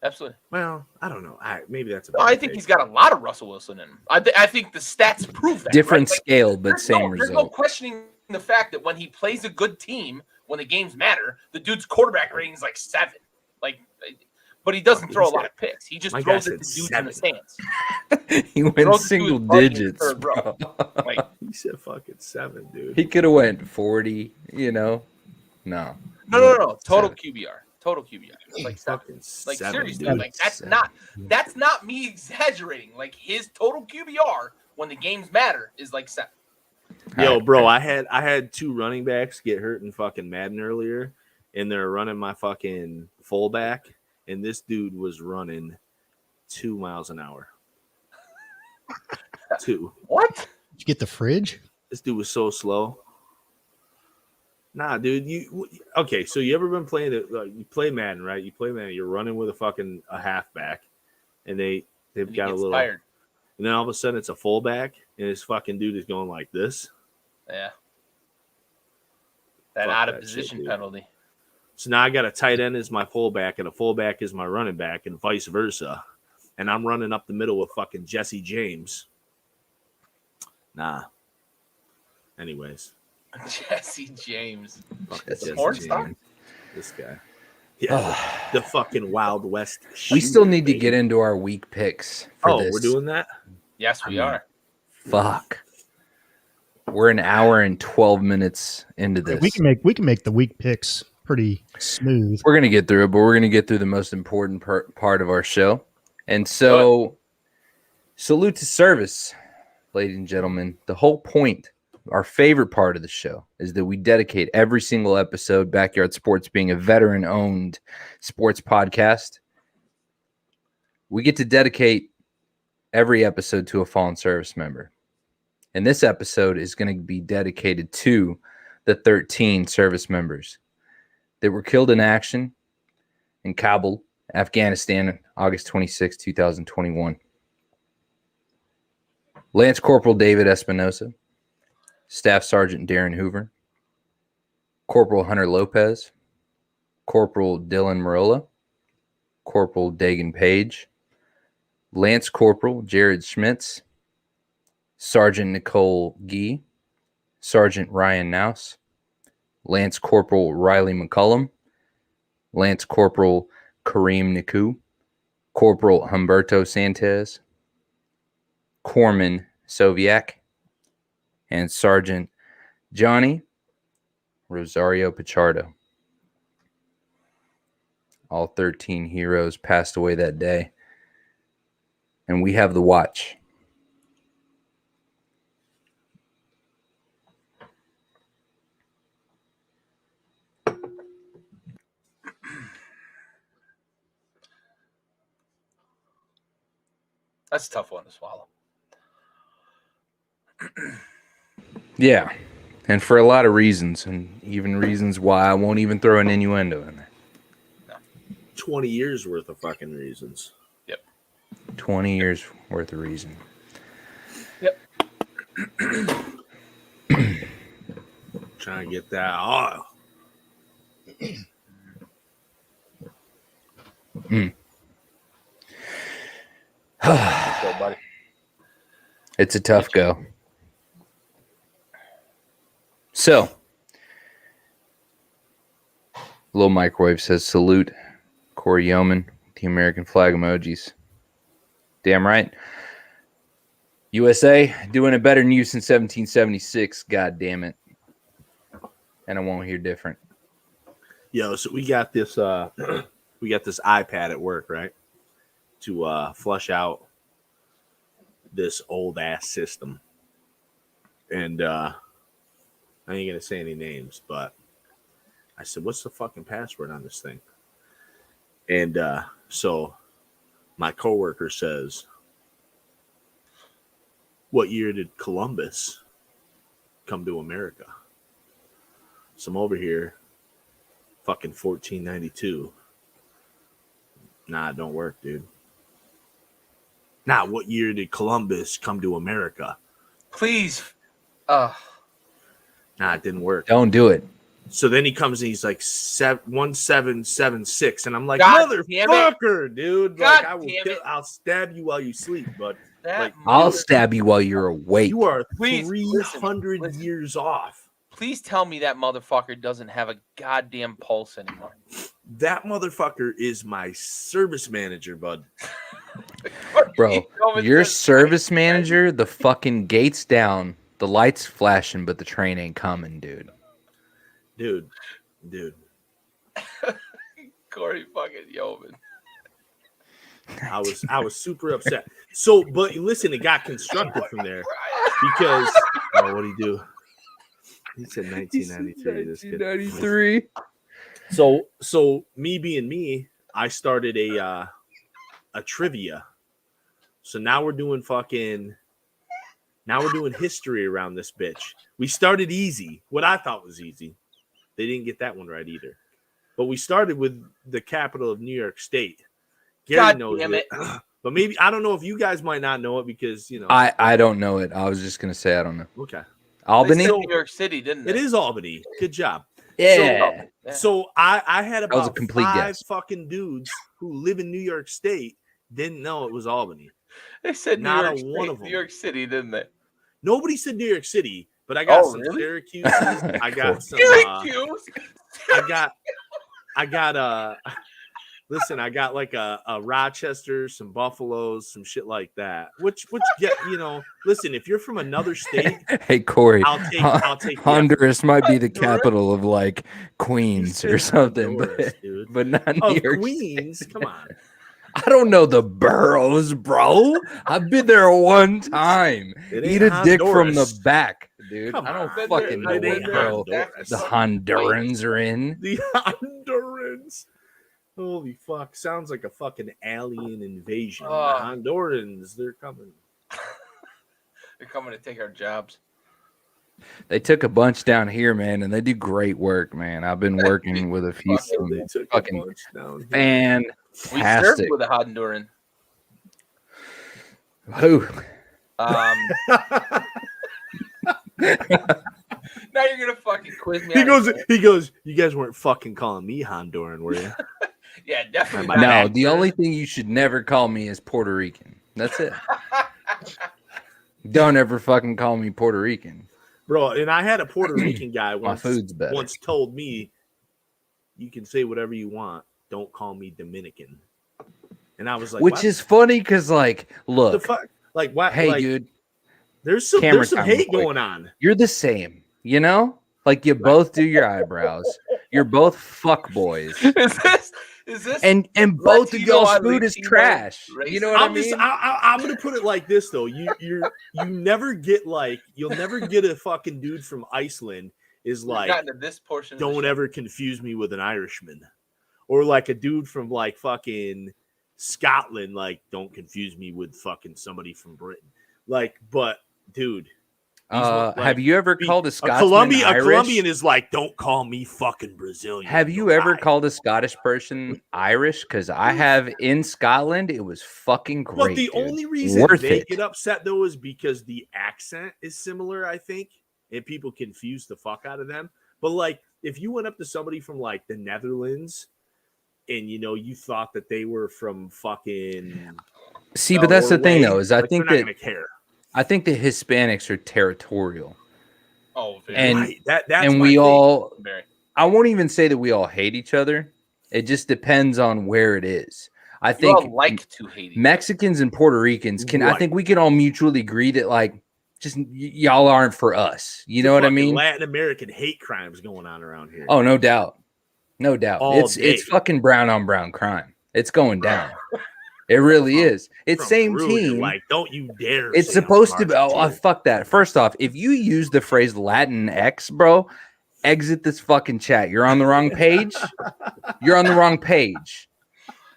absolutely. Well, I don't know. Maybe that's a I think he's got a lot of Russell Wilson in him. I think the stats prove that. Different right? scale, but same result. There's no questioning the fact that when he plays a good team, when the games matter, the dude's quarterback rating is like 7. Like but he doesn't Fuck, throw a he's lot got- of picks. He just my guy throws it to said dudes 7. in the stands. He went Throws it to single his buddy in the digits, third row. bro. Like, He said fucking 7, dude. He could have went 40, you know. No. no. Total 7. QBR. Total QBR. Like 7. Fucking Like 7, seriously, dude. like that's 7. not me exaggerating. Like his total QBR when the games matter is like 7. Yo, bro, I had 2 running backs get hurt in fucking Madden earlier, and they're running my fucking fullback, and this dude was running 2 miles an hour. 2. What? Did you get the fridge? This dude was so slow. Nah, dude. Okay? So you ever been playing it? You play Madden, right? You play Madden. You're running with a halfback, and they've He got a gets little. tired. And then all of a sudden, it's a fullback, and this fucking dude is going like this. Yeah. That Fuck out of that position shit, dude. penalty. So now I got a tight end as my fullback, and a fullback is my running back, and vice versa. And I'm running up the middle with fucking Jesse James. Nah. Anyways, Jesse James. fuck That's Jesse porn James. star? This guy. Yeah, the fucking Wild West. We still shooter, need to baby. get into our week picks for Oh, this. we're doing that. Yes, we are. Fuck. We're an hour and 12 minutes into this. We can make the week picks pretty smooth. We're going to get through it, but we're going to get through the most important part of our show. And so, salute to service, ladies and gentlemen. The whole point, our favorite part of the show, is that we dedicate every single episode, Backyard Sports being a veteran-owned sports podcast. We get to dedicate every episode to a fallen service member. And this episode is going to be dedicated to the 13 service members that were killed in action in Kabul, Afghanistan, August 26, 2021. Lance Corporal David Espinosa, Staff Sergeant Darren Hoover, Corporal Hunter Lopez, Corporal Dylan Marola, Corporal Dagan Page, Lance Corporal Jared Schmitz, Sergeant Nicole Gee, Sergeant Ryan Nouse, Lance Corporal Riley McCullum, Lance Corporal Kareem Niku, Corporal Humberto Santos, Corpsman Soviak, and Sergeant Johnny Rosario Pichardo. All 13 heroes passed away that day. And we have the watch. That's a tough one to swallow. Yeah. And for a lot of reasons, and even reasons why I won't even throw an innuendo in there. 20 years worth of fucking reasons. 20 years worth of reason. Yep. Trying to get that oil. So, buddy. It's a tough go. So, Little Microwave says, salute Corey Yeoman, the American flag emojis. Damn right. USA doing it better than you since 1776. God damn it. And I won't hear different. Yo, so we got this iPad at work, right? To flush out this old ass system. And I ain't gonna say any names, but I said, what's the fucking password on this thing? And so my coworker says, what year did Columbus come to America? So I'm over here, fucking 1492. Nah, it don't work, dude. Nah, what year did Columbus come to America? Please. Nah, it didn't work. Don't do it. So then he comes and he's like 1776, and I'm like, God damn it. motherfucker, dude! God Like, damn it. I'll stab you while you sleep, but That like, I'll stab you while you're awake. you are Please, 300 listen. years off. Please tell me that motherfucker doesn't have a goddamn pulse anymore. That motherfucker is my service manager, bud. Bro, your service manager, the fucking gates down, the lights flashing, but the train ain't coming, dude. Dude. Corey fucking Yeoman. I was super upset. So, but listen, it got constructed from there because what'd he do? He said 1993. 1993. So me being me, I started a trivia. So now we're doing history around this bitch. We started easy, what I thought was easy. They didn't get that one right either. But we started with the capital of New York State. Gary knows it. But maybe I don't know if you guys might not know it because I don't know it. I was just gonna say I don't know. Okay. Albany, New York City, didn't it? It is Albany. Good job. Yeah. So I had was a about complete 5 guess. fucking dudes who live in New York State didn't know it was Albany. They said Not New York one of them. New York City, didn't they? Nobody said New York City, but I got some really? Syracuse. I got some. Syracuse. I got listen, I got like a Rochester, some Buffaloes, some shit like that. Which get listen, if you're from another state, hey Corey, I'll take Honduras might be the capital of like Queens or something, Honduras, dude. but not New York Queens. State. Come on. I don't know the boroughs, bro. I've been there one time. Eat a dick from the back, dude. Come I don't on. fucking know It ain't what borough Honduras. the Hondurans are in. The Hondurans. Holy fuck. Sounds like a fucking alien invasion. The Hondurans, they're coming. They're coming to take our jobs. They took a bunch down here, man, and they do great work, man. I've been working with a few They took fucking a bunch down here. fantastic. We served with a Honduran. Who? Now you're gonna fucking quiz me. He goes, you guys weren't fucking calling me Honduran, were you? Yeah, definitely. No, the only thing you should never call me is Puerto Rican. That's it. Don't ever fucking call me Puerto Rican. Bro, and I had a Puerto Rican guy My food's better. once told me, you can say whatever you want. Don't call me Dominican. And I was like, which is funny because, like, look, the fuck? Like, what? Hey, like, dude, there's some hate going on. You're the same, you know? Like, you both do your eyebrows. You're both fuck boys. Is this? And both of y'all's food is trash. You know what I mean? I'm gonna put it like this though. You'll never get a fucking dude from Iceland is like, this portion don't ever confuse me with an Irishman, or like a dude from like fucking Scotland, like don't confuse me with fucking somebody from Britain. Like, but dude. Have you ever called a Scotsman Irish? A Colombian is like, don't call me fucking Brazilian. Have you ever called a Scottish person Irish? Because I have in Scotland. It was fucking great. But the only reason they get upset though is because the accent is similar, I think, and people confuse the fuck out of them. But like, if you went up to somebody from like the Netherlands, and you thought that they were from fucking but that's the thing though, is I think they're that not gonna care. I think the Hispanics are territorial. Oh, and right. That's and we all. I won't even say that we all hate each other. It just depends on where it is. I think all like to hate Mexicans and Puerto Ricans can. Right. I think we can all mutually agree that like just y'all aren't for us. You know what I mean? Latin American hate crimes going on around here. Oh, no doubt, no doubt. It's fucking brown on brown crime. It's going down. It really is. It's same Peru, team. Like, don't you dare. It's supposed to be. Oh, fuck that. First off, if you use the phrase Latin X, bro, exit this fucking chat. You're on the wrong page. You're on the wrong page.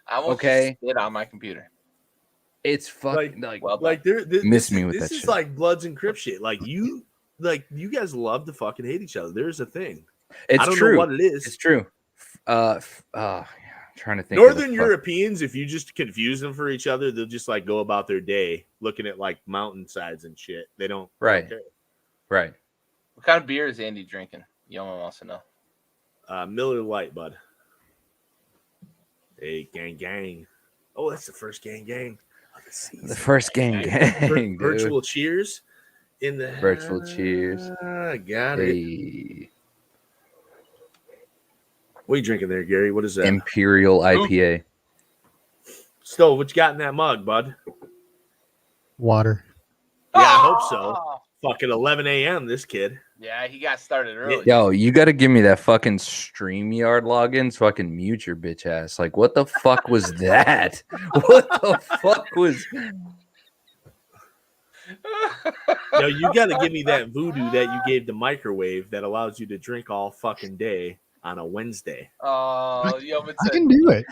I won't sit on my computer. It's fucking miss me with that shit. This is like Bloods and Crips shit. Like you guys love to fucking hate each other. There's a thing. It's I don't true. know what it is. It's true. Trying to think. Northern Europeans, if you just confuse them for each other, they'll just like go about their day looking at like mountainsides and shit. They don't. Right. Right. What kind of beer is Andy drinking? Young wants to know. Miller Lite, bud. Hey, gang. Oh, that's the first gang. The first gang. Virtual cheers in the virtual cheers. Got it. What are you drinking there, Gary? What is that? Imperial IPA. Stove, what you got in that mug, bud? Water. Yeah, I hope so. Fucking 11 a.m. This kid. Yeah, he got started early. Yo, you got to give me that fucking StreamYard login so I can mute your bitch ass. Like, what the fuck was that? What the fuck was? Yo, you got to give me that voodoo that you gave the microwave that allows you to drink all fucking day on a Wednesday. Oh, yo, I can do it.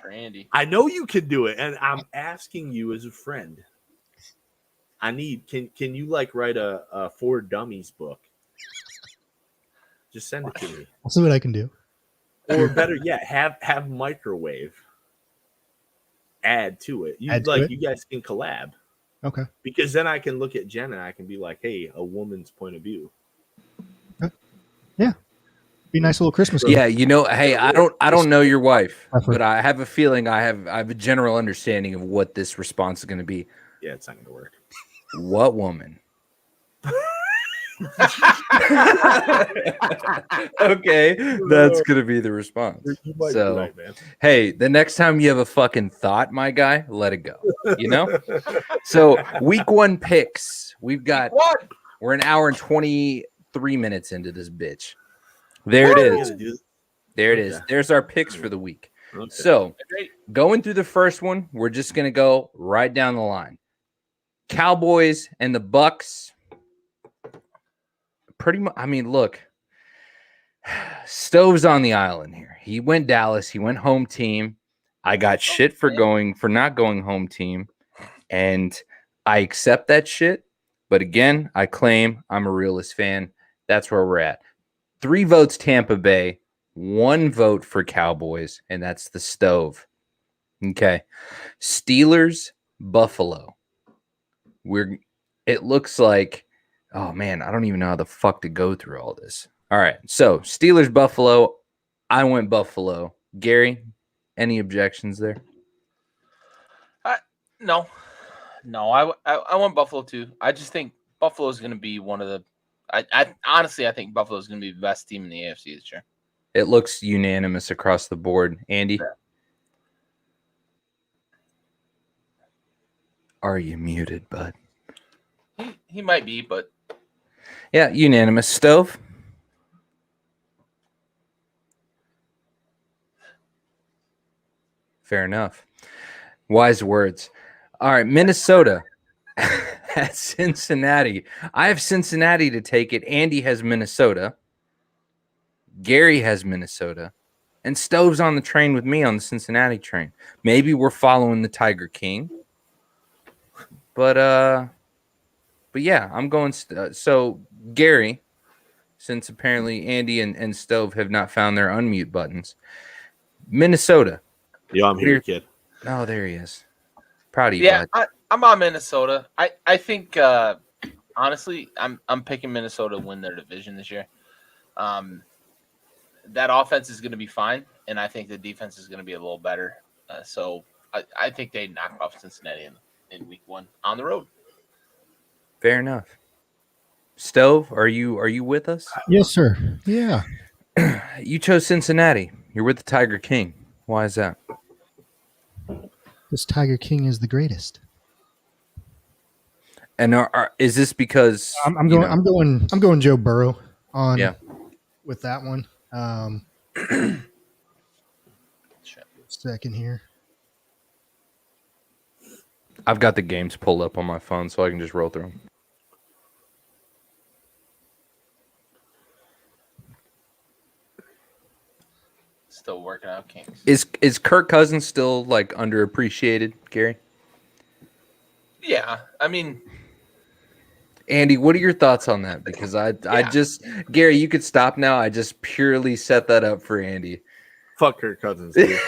Randy. I know you can do it, and I'm asking you as a friend. I need can you like write a For Dummies book? Just send it to me. I'll see what I can do. Or better yet, have microwave add to it. You Add to like it? you guys can collab. Okay. Because then I can look at Jen and I can be like, hey, a woman's point of view. Yeah. Be a nice little Christmas. Yeah, you know, hey, I don't know your wife, Effort. but I have a feeling I have a general understanding of what this response is going to be. Yeah, it's not going to work. What woman? Okay, that's going to be the response. You might be So, right, man. hey, the next time you have a fucking thought, my guy, let it go. You know? So, week 1 picks. What? We're an hour and 23 minutes into this bitch. There it is. There it is. Okay. There's our picks for the week. Okay. So, going through the first one, we're just going to go right down the line. Cowboys and the Bucks. Pretty much, I mean, look, Stove's on the island here. He went Dallas. He went home team. I got shit for not going home team, and I accept that shit. But again, I claim I'm a realist fan. That's where we're at. 3 votes Tampa Bay, 1 vote for Cowboys, and that's the Stove. Okay, Steelers, Buffalo. It looks like, oh man, I don't even know how the fuck to go through all this. All right, so Steelers, Buffalo. I went Buffalo. Gary, any objections there? No, I want Buffalo too. I just think Buffalo is going to be one of the. I honestly, I think Buffalo is going to be the best team in the AFC this year. It looks unanimous across the board. Andy, are you muted, bud? He might be, but Yeah, unanimous. Stove. Fair enough. Wise words. All right, Minnesota at Cincinnati. I have Cincinnati to take it. Andy has Minnesota. Gary has Minnesota. And Stove's on the train with me on the Cincinnati train. Maybe we're following the Tiger King. But yeah, I'm going. So, Gary, since apparently Andy and Stove have not found their unmute buttons, Minnesota. Yo, I'm here, kid. Oh, there he is. Proud of you, yeah, bud. I'm on Minnesota. I think honestly, I'm picking Minnesota to win their division this year. That offense is going to be fine, and I think the defense is going to be a little better. So I think they knock off Cincinnati in week 1 on the road. Fair enough. Stove, are you with us? Yes, sir. Yeah. You chose Cincinnati. You're with the Tiger King. Why is that? This Tiger King is the greatest. And is this because I'm going Joe Burrow on Yeah. with that one. Second here. I've got the games pulled up on my phone so I can just roll through them. Still working out Kings. Is Kirk Cousins still like underappreciated, Gary? Yeah, I mean, Andy, what are your thoughts on that? Because I just Gary, you could stop now. I just purely set that up for Andy. Fuck Kirk Cousins, dude.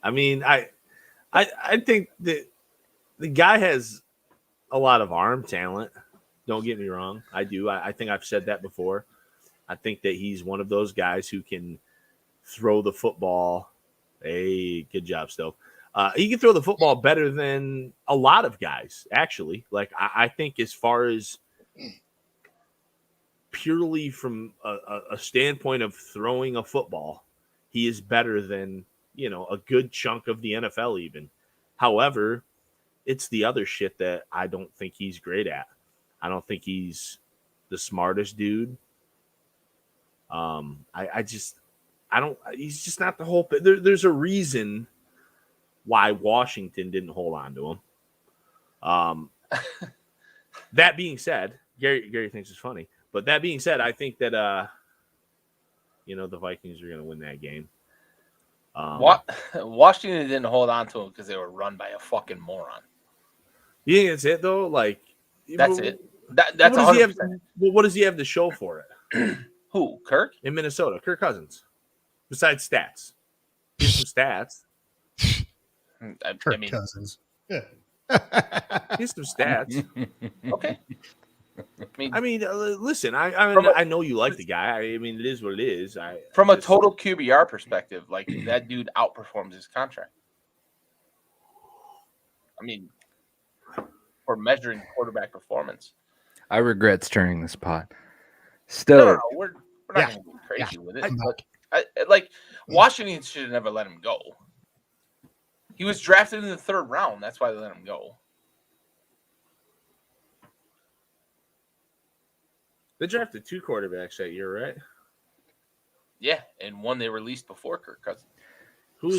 I mean, I think that the guy has a lot of arm talent. Don't get me wrong. I do. I think I've said that before. I think that he's one of those guys who can throw the football. Hey, good job, Stowe. He can throw the football better than a lot of guys, actually. Like, I think as far as purely from a standpoint of throwing a football, he is better than, a good chunk of the NFL even. However, it's the other shit that I don't think he's great at. I don't think he's the smartest dude. He's just not the whole. There's a reason why Washington didn't hold on to him. That being said, Gary thinks it's funny, but that being said, I think that the Vikings are going to win that game. Washington didn't hold on to him because they were run by a fucking moron. You think that's it though? Like that's it. That's what does he have to show for it? Who? Kirk? In Minnesota, Kirk Cousins. Besides stats, here's some stats. Kirk Cousins. Yeah. Here's some stats. Okay. Listen. I know you like the guy. I mean, it is what it is. From a total QBR perspective, like that dude outperforms his contract. I mean, for measuring quarterback performance. I regret stirring this pot. Still, no, we're not going to be crazy with it. But Washington should have never let him go. He was drafted in the 3rd round. That's why they let him go. They drafted 2 quarterbacks that year, right? Yeah, and one they released before Kirk Cousins.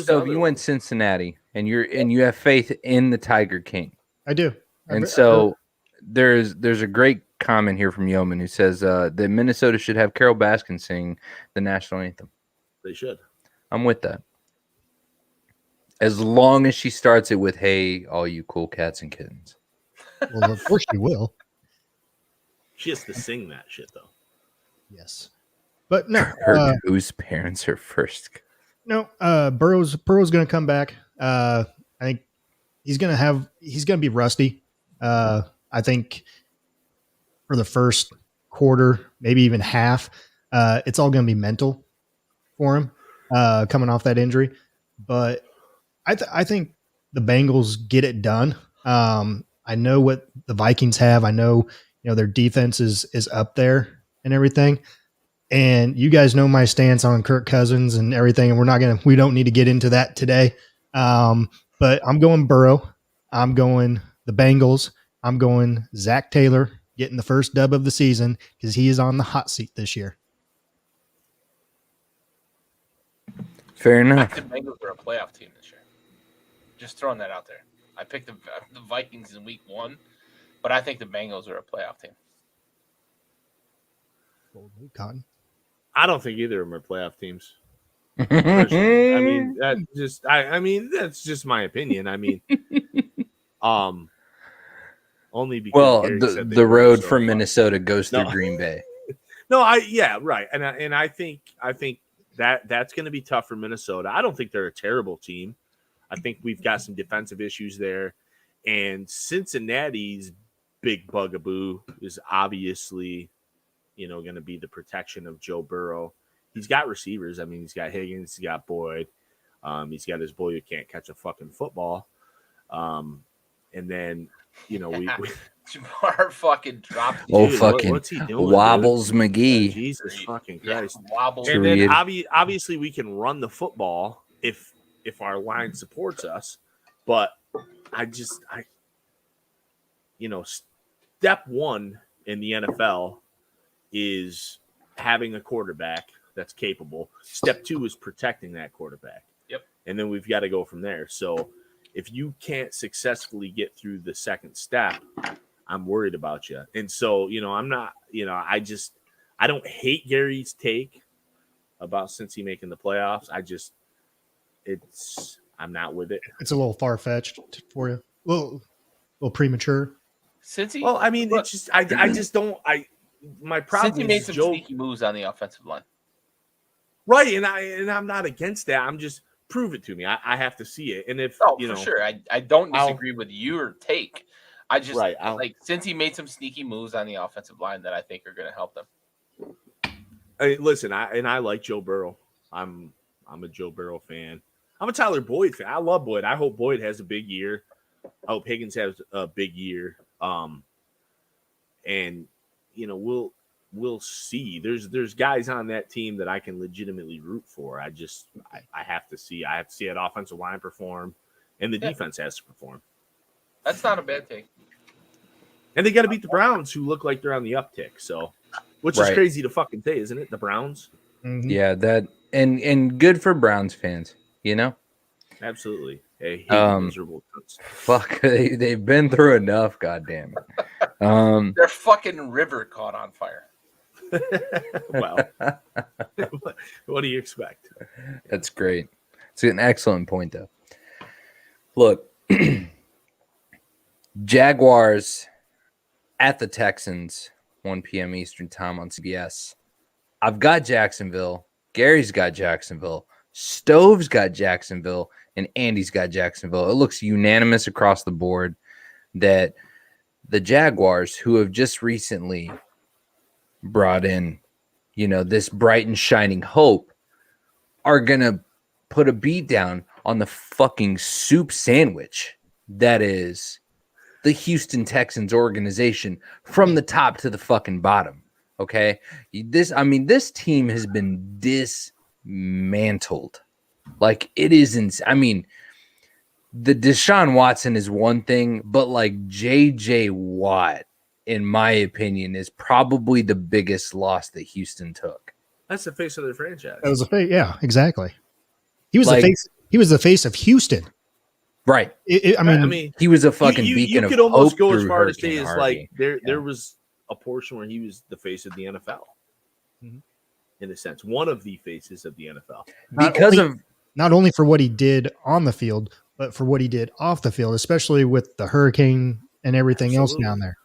So you went Cincinnati, and you have faith in the Tiger King. I do. And so there's a great comment here from Yeoman who says that Minnesota should have Carol Baskin sing the national anthem. They should. I'm with that. As long as she starts it with, "Hey, all you cool cats and kittens." Well, of course she will. She has to sing that shit, though. Yes. But no. Whose parents are first? No, Burrow's going to come back. I think he's going to be rusty. I think for the first quarter, maybe even half, it's all going to be mental for him coming off that injury. But I think the Bengals get it done. I know what the Vikings have. I know, their defense is up there and everything. And you guys know my stance on Kirk Cousins and everything. And we don't need to get into that today. But I'm going Burrow. I'm going the Bengals. I'm going Zach Taylor getting the first dub of the season because he is on the hot seat this year. Fair enough. I think the Bengals are a playoff team this year. Just throwing that out there. I picked the Vikings in week 1, but I think the Bengals are a playoff team. Cotton. I don't think either of them are playoff teams. I mean, that's just my opinion. I mean, only because the road from Minnesota goes through Green Bay. No, right, and I think that's going to be tough for Minnesota. I don't think they're a terrible team. I think we've got some defensive issues there, and Cincinnati's big bugaboo is obviously, going to be the protection of Joe Burrow. He's got receivers. I mean, he's got Higgins, he's got Boyd, he's got his boy who can't catch a fucking football, and then we Jamar fucking dropped. What's he doing? Wobbles dude? McGee. Jesus fucking Christ! Wobbles. And then obviously we can run the football if our line supports us, but step one in the NFL is having a quarterback that's capable. Step 2 is protecting that quarterback. Yep. And then we've got to go from there. So if you can't successfully get through the second step, I'm worried about you. And so, I'm not, I don't hate Gary's take about Cincy making the playoffs. I'm not with it. It's a little far-fetched for you. A little premature. Cincy? Well, I mean, it's just, I just don't, my problem Cincy made some sneaky moves on the offensive line. Right. And I'm not against that. I'm just, prove it to me. I have to see it. And if, for sure. I don't disagree with your take. I just, Cincy made some sneaky moves on the offensive line that I think are going to help them. Listen, I like Joe Burrow. I'm a Joe Burrow fan. I'm a Tyler Boyd fan. I love Boyd. I hope Boyd has a big year. I hope Higgins has a big year. And we'll see. There's guys on that team that I can legitimately root for. I have to see. I have to see that offensive line perform, and the defense has to perform. That's not a bad take. And they got to beat the Browns, who look like they're on the uptick. So, which is crazy to fucking say, isn't it? The Browns. Mm-hmm. Yeah, that and good for Browns fans, you know. Absolutely. Hey, miserable cunts. Fuck, they've been through enough. Goddamn it. Their fucking river caught on fire. Well, what do you expect? That's great. It's an excellent point, though. Look, Jaguars at the Texans, 1 p.m. Eastern time on CBS. I've got Jacksonville. Gary's got Jacksonville. Stove's got Jacksonville. And Andy's got Jacksonville. It looks unanimous across the board that the Jaguars, who have just recently brought in, this bright and shining hope, are going to put a beat down on the fucking soup sandwich that is the Houston Texans organization from the top to the fucking bottom. Okay. This team has been dismantled. Like it isn't. The Deshaun Watson is one thing, but like JJ Watt, in my opinion, is probably the biggest loss that Houston took. That's the face of their franchise. That was the face. Yeah, exactly. He was the face. He was the face of Houston. Right. He was a fucking beacon of hope. You could almost go as far to say is like there was a portion where he was the face of the NFL. Mm-hmm. In a sense, one of the faces of the NFL. Not only for what he did on the field, but for what he did off the field, especially with the hurricane and everything else down there.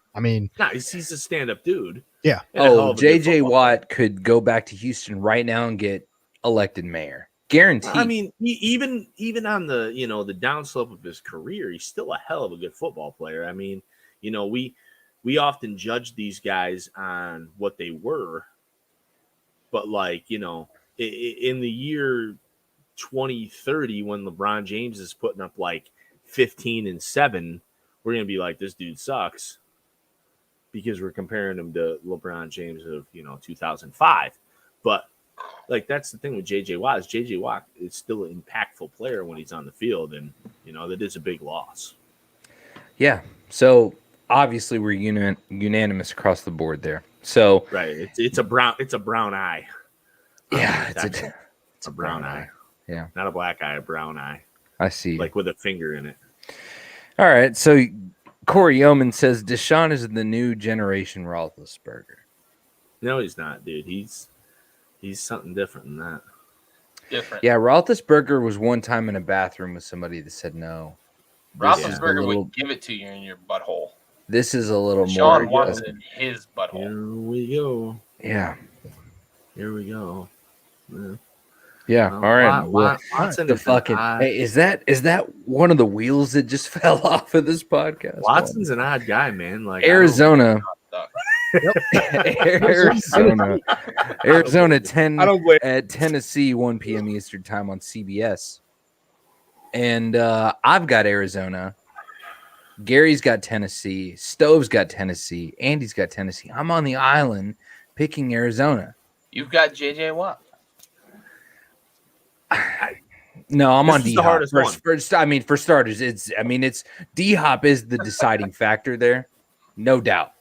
He's a stand-up dude. Yeah. Oh, JJ Watt could go back to Houston right now and get elected mayor. Guaranteed. Even on the the downslope of his career, he's still a hell of a good football player. We often judge these guys on what they were, but in the year 2030, when LeBron James is putting up like 15-7, we're gonna be like, this dude sucks, because we're comparing him to LeBron James of 2005. But like that's the thing with JJ Watt is JJ Watt is still an impactful player when he's on the field, and that is a big loss. Yeah. So obviously we're unanimous across the board there. So right, it's a brown eye. Yeah, it's a brown eye. Yeah, not a black eye, a brown eye. I see. Like with a finger in it. All right. So Corey Yeoman says Deshaun is the new generation Roethlisberger. No, he's not, dude. He's something different than that. Different. Yeah, Roethlisberger was one time in a bathroom with somebody that said no. Roethlisberger would give it to you in your butthole. This is a little Deshaun more. wants it in his butthole. Here we go. Yeah. Here we go. Yeah. All right. Watson the fucking. Hey, is that one of the wheels that just fell off of this podcast? Watson's an odd guy, man. Like Arizona. Arizona 10 at Tennessee, 1 p.m. Eastern time on CBS. And I've got Arizona. Gary's got Tennessee. Stove's got Tennessee. Andy's got Tennessee. I'm on the island picking Arizona. You've got JJ Watt. No, I'm on D-Hop. For starters, it's D-Hop is the deciding factor there. No doubt.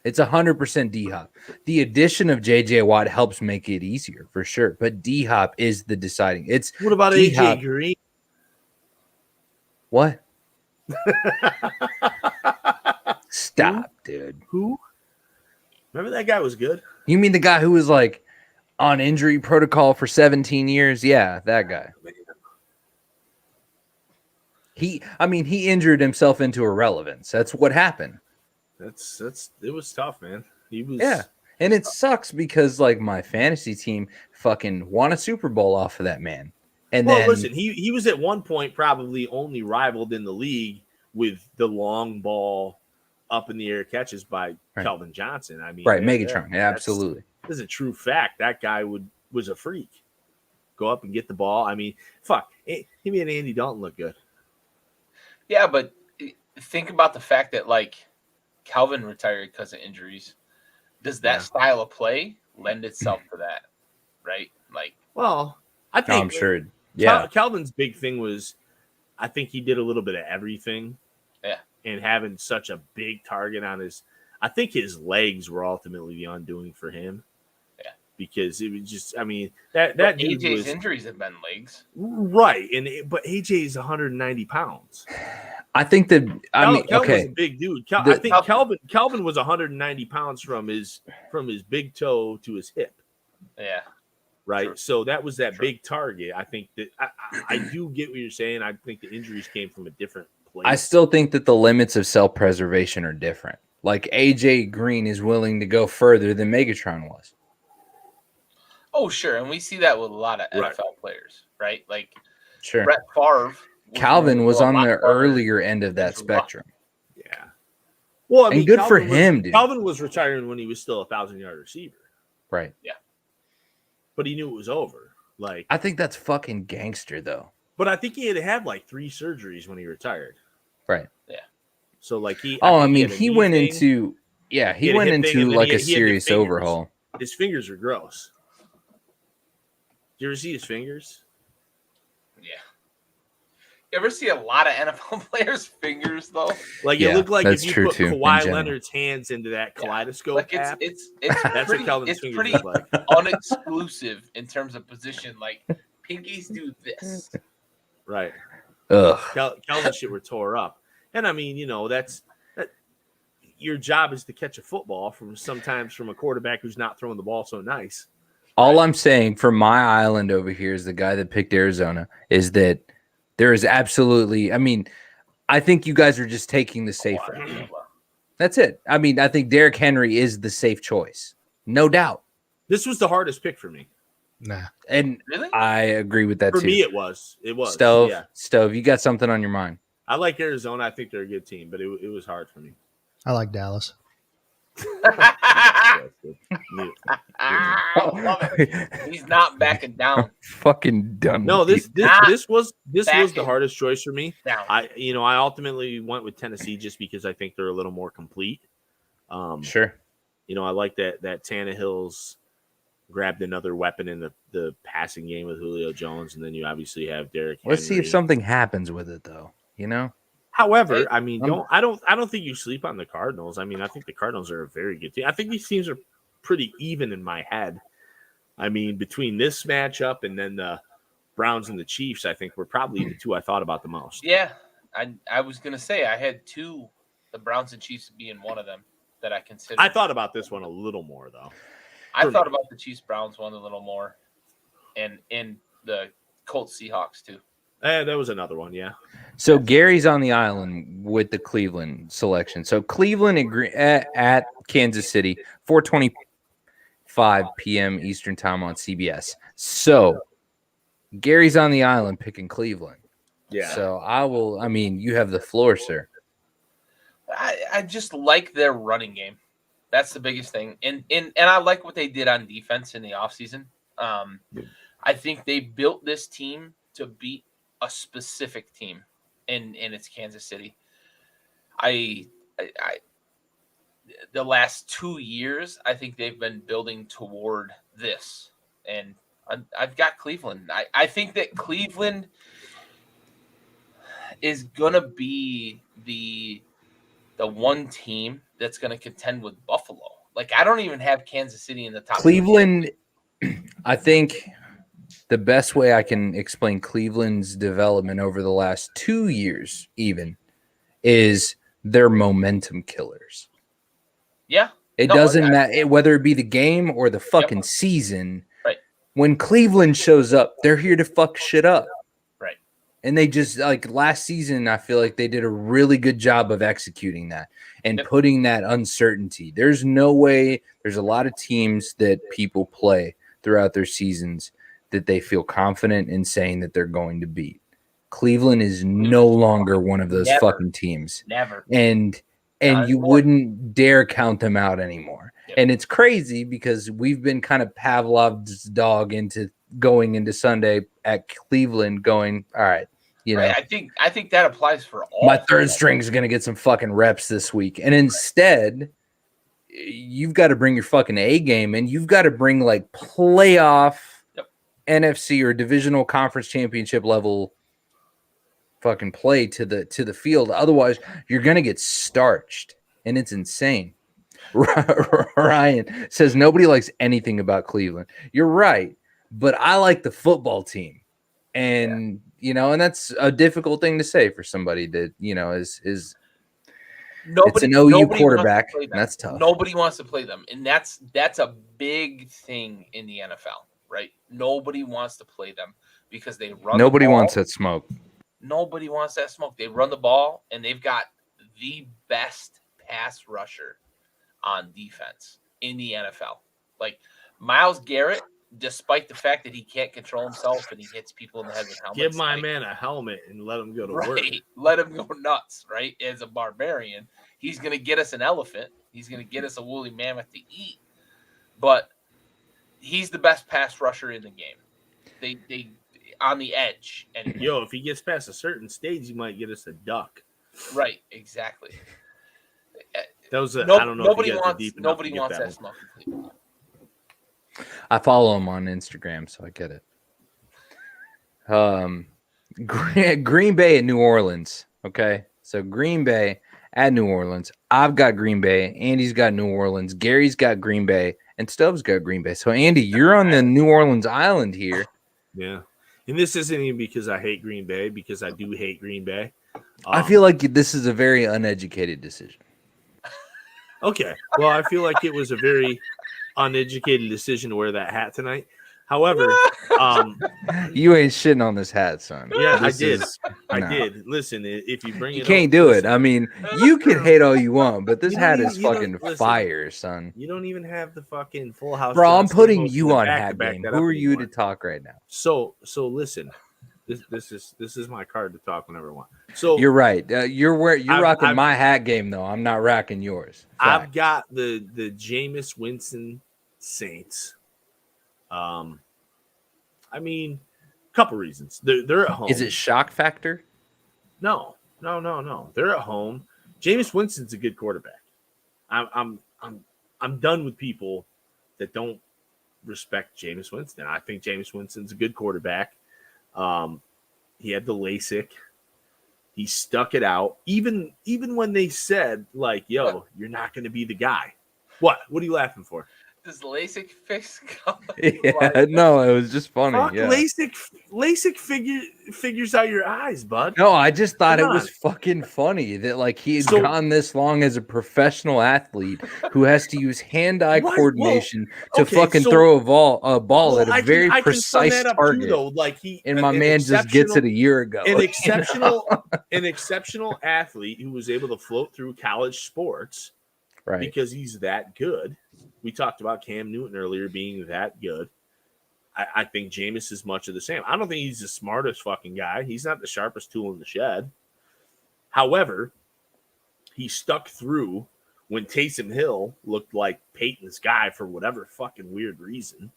It's 100% D-Hop. The addition of JJ Watt helps make it easier for sure, but D-Hop is the deciding. What about D-Hop. AJ Green? What? Stop, dude. Who? Remember that guy was good? You mean the guy who was like on injury protocol for 17 years? Yeah, that guy. He injured himself into irrelevance. That's what happened. It was tough, man. And it sucks because like my fantasy team fucking won a Super Bowl off of that man. And then listen, he was at one point probably only rivaled in the league with the long ball up in the air catches by Calvin Johnson. Megatron. Yeah, absolutely. This is a true fact. That guy was a freak. Go up and get the ball. Fuck. He made Andy Dalton look good. Yeah, but think about the fact that like Calvin retired because of injuries. does that style of play lend itself to that? Right? Like, well, I think I'm sure. Yeah. Calvin's big thing was, I think he did a little bit of everything. Yeah. And having such a big target on I think his legs were ultimately the undoing for him. Yeah. Because it was just, I mean, that dude AJ's injuries have been legs. Right. But AJ is 190 pounds. I think that Calvin okay. was a big dude. I think Calvin was 190 pounds from his big toe to his hip. Yeah. Right. True. So that was that big target. I think that I do get what you're saying. I think the injuries came from a different place. I still think that the limits of self-preservation are different. Like AJ Green is willing to go further than Megatron was. Oh, sure. And we see that with a lot of NFL players, right? Like Sure. Brett Favre. Calvin was on the earlier end of that spectrum. Yeah. Well, I mean, and good for him, dude. Calvin was retiring when he was still a 1,000-yard receiver. Right. Yeah. But he knew it was over. Like, I think that's fucking gangster, though. But I think he had to have like 3 surgeries when he retired. Right. Yeah. So like he. He went into like a serious overhaul. His fingers are gross. Do you ever see his fingers? Yeah. You ever see a lot of NFL players' fingers though? Like it looked like if you put too, Kawhi Leonard's hands into that kaleidoscope like app. It's that's pretty, what Calvin's it's fingers pretty look like. unexclusive in terms of position. Like pinkies do this. Right. Ugh. Calvin's shit were tore up. And I mean, you know, that your job is to catch a football sometimes from a quarterback who's not throwing the ball so nice. All I'm saying for my island over here is the guy that picked Arizona is that there is absolutely, I mean, I think you guys are just taking the safe route. That's it. I mean, I think Derrick Henry is the safe choice. No doubt. This was the hardest pick for me. Nah. And really? I agree with that for too. For me, it was. Stove, you got something on your mind. I like Arizona. I think they're a good team, but it was hard for me. I like Dallas. Love it. He's not backing down. Fucking done. No, this was the hardest choice for me. Down. I ultimately went with Tennessee just because I think they're a little more complete. Sure. You know, I like that Tannehill's grabbed another weapon in the passing game with Julio Jones, and then you obviously have Derrick Henry. Let's see if something happens with it, though. You know. However, I mean, I don't think you sleep on the Cardinals. I mean, I think the Cardinals are a very good team. I think these teams are pretty even in my head. I mean, between this matchup and then the Browns and the Chiefs, I think were probably the two I thought about the most. Yeah, I was gonna say I had two, the Browns and Chiefs being one of them that I considered. I thought about this one a little more though. I thought about the Chiefs Browns one a little more, and the Colts Seahawks too. That was another one, yeah. So Gary's on the island with the Cleveland selection. So Cleveland at Kansas City, 4:25 p.m. Eastern time on CBS. So Gary's on the island picking Cleveland. Yeah. So I mean, you have the floor, sir. I just like their running game. That's the biggest thing. And I like what they did on defense in the offseason. I think they built this team to beat a specific team, and it's Kansas City. I the last 2 years, I think they've been building toward this, and I've got Cleveland. I think that Cleveland is gonna be the one team that's gonna contend with Buffalo. Like, I don't even have Kansas City in the top. Cleveland, I think the best way I can explain Cleveland's development over the last 2 years even is they're momentum killers. Yeah. It doesn't matter whether it be the game or the fucking season. Right. When Cleveland shows up, they're here to fuck shit up. Right. And they just, like last season, I feel like they did a really good job of executing that and putting that uncertainty. There's no way, there's a lot of teams that people play throughout their seasons that they feel confident in saying that they're going to beat. Cleveland is no longer one of those fucking teams. Never. And you wouldn't dare count them out anymore. Yep. And it's crazy because we've been kind of Pavlov's dog into going into Sunday at Cleveland going, all right, you know. I think that applies for all. My third string is going to get some fucking reps this week. And instead, you've got to bring your fucking A game, and you've got to bring like playoff NFC or divisional conference championship level fucking play to the field. Otherwise, you're gonna get starched, and it's insane. Ryan says nobody likes anything about Cleveland. You're right, but I like the football team, and and that's a difficult thing to say for somebody that is it's an OU quarterback. To that's tough. Nobody wants to play them, and that's a big thing in the NFL, right? Nobody wants to play them because they run. Nobody wants that smoke. Nobody wants that smoke. They run the ball, and they've got the best pass rusher on defense in the NFL. Like Myles Garrett, despite the fact that he can't control himself and he hits people in the head with helmets. Give my man a helmet and let him go to work. Let him go nuts, right? As a barbarian, he's going to get us an elephant. He's going to get us a woolly mammoth to eat. But he's the best pass rusher in the game. They on the edge. And if he gets past a certain stage, he might get us a duck. Right, exactly. That was I don't know. Nobody wants that smoke. I follow him on Instagram, so I get it. Green Bay at New Orleans. Okay, so Green Bay at New Orleans. I've got Green Bay. Andy's got New Orleans. Gary's got Green Bay, and Stubbs got Green Bay. So Andy, you're on the New Orleans island here. Yeah, and this isn't even because I hate Green Bay, because I do hate Green Bay. I feel like this is a very uneducated decision. Okay, well, I feel like it was a very uneducated decision to wear that hat tonight. However, you ain't shitting on this hat, son. Yeah, I did. I did. Listen, if you bring it, you can't do it. I mean, you can hate all you want, but this hat is fucking fire, son. You don't even have the fucking Full House. Bro, I'm putting you on hat game. Who are you to talk right now? So listen. This is my card to talk whenever I want. So you're right. You're rocking my hat game though. I'm not rocking yours. I've got the Jameis Winston Saints. I mean, a couple reasons. They're at home. Is it shock factor? No. They're at home. Jameis Winston's a good quarterback. I'm done with people that don't respect Jameis Winston. I think Jameis Winston's a good quarterback. He had the LASIK. He stuck it out. Even when they said, like, yo, you're not going to be the guy. What are you laughing for? Does LASIK fix color? Yeah, no, it was just funny. Yeah. LASIK figures out your eyes, bud. No, I just thought it was fucking funny that like he had gone this long as a professional athlete who has to use hand-eye coordination to throw a ball at a very precise target. Too, like and my man just gets it a year ago. An exceptional athlete who was able to float through college sports, right? Because he's that good. We talked about Cam Newton earlier being that good. I think Jameis is much of the same. I don't think he's the smartest fucking guy. He's not the sharpest tool in the shed. However, he stuck through when Taysom Hill looked like Peyton's guy for whatever fucking weird reason.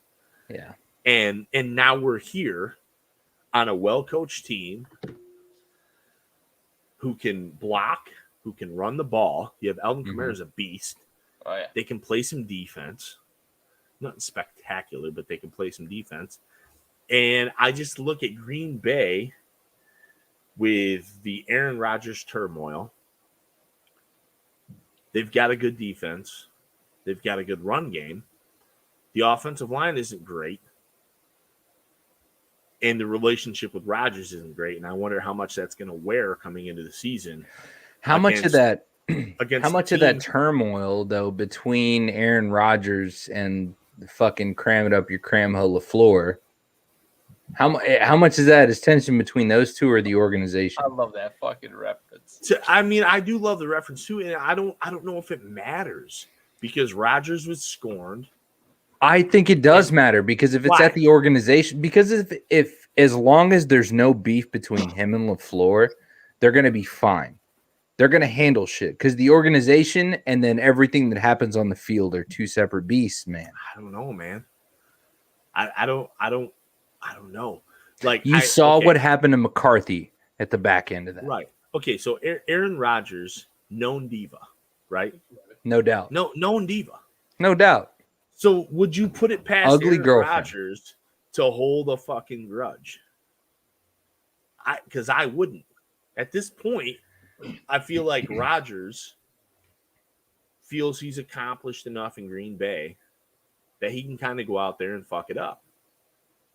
Yeah. And now we're here on a well-coached team who can block, who can run the ball. You have Alvin Kamara's a beast. Oh, yeah. They can play some defense. Nothing spectacular, but they can play some defense. And I just look at Green Bay with the Aaron Rodgers turmoil. They've got a good defense. They've got a good run game. The offensive line isn't great. And the relationship with Rodgers isn't great. And I wonder how much that's going to wear coming into the season. How much of that turmoil though between Aaron Rodgers and fucking cram it up your cram hole LaFleur? How much of that is tension between those two or the organization? I love that fucking reference. I mean, I do love the reference too, and I don't know if it matters because Rodgers was scorned. I think it does matter because if it's at the organization, because if as long as there's no beef between him and LaFleur, they're going to be fine. They're going to handle shit because the organization and then everything that happens on the field are two separate beasts, man. I don't know, man. I don't know. Like you saw what happened to McCarthy at the back end of that. Right. Okay. So Aaron Rodgers, known diva, right? No doubt. No, known diva. No doubt. So would you put it past Ugly Aaron girlfriend. Rodgers to hold a fucking grudge? Because I wouldn't. At this point, I feel like Rodgers feels he's accomplished enough in Green Bay that he can kind of go out there and fuck it up.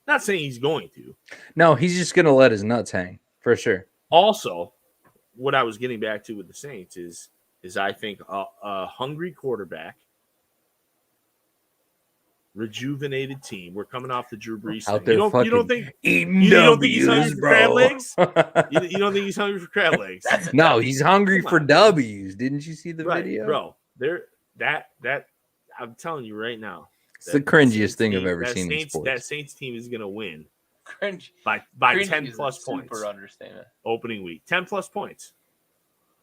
Not saying he's going to. No, he's just going to let his nuts hang for sure. Also, what I was getting back to with the Saints is I think a hungry quarterback, rejuvenated team. We're coming off the Drew Brees Out thing. there You don't think eating you don't think he's hungry W's, for crab bro. legs? You don't think he's hungry for crab legs? No, he's hungry Come for on, W's. Didn't you see the right, video? bro. That I'm telling you right now. It's the cringiest thing I've ever seen in Saints, sports. that Saints team is gonna win Cringe. by Cringe 10 is plus a super points. understatement. Opening week, 10 plus points.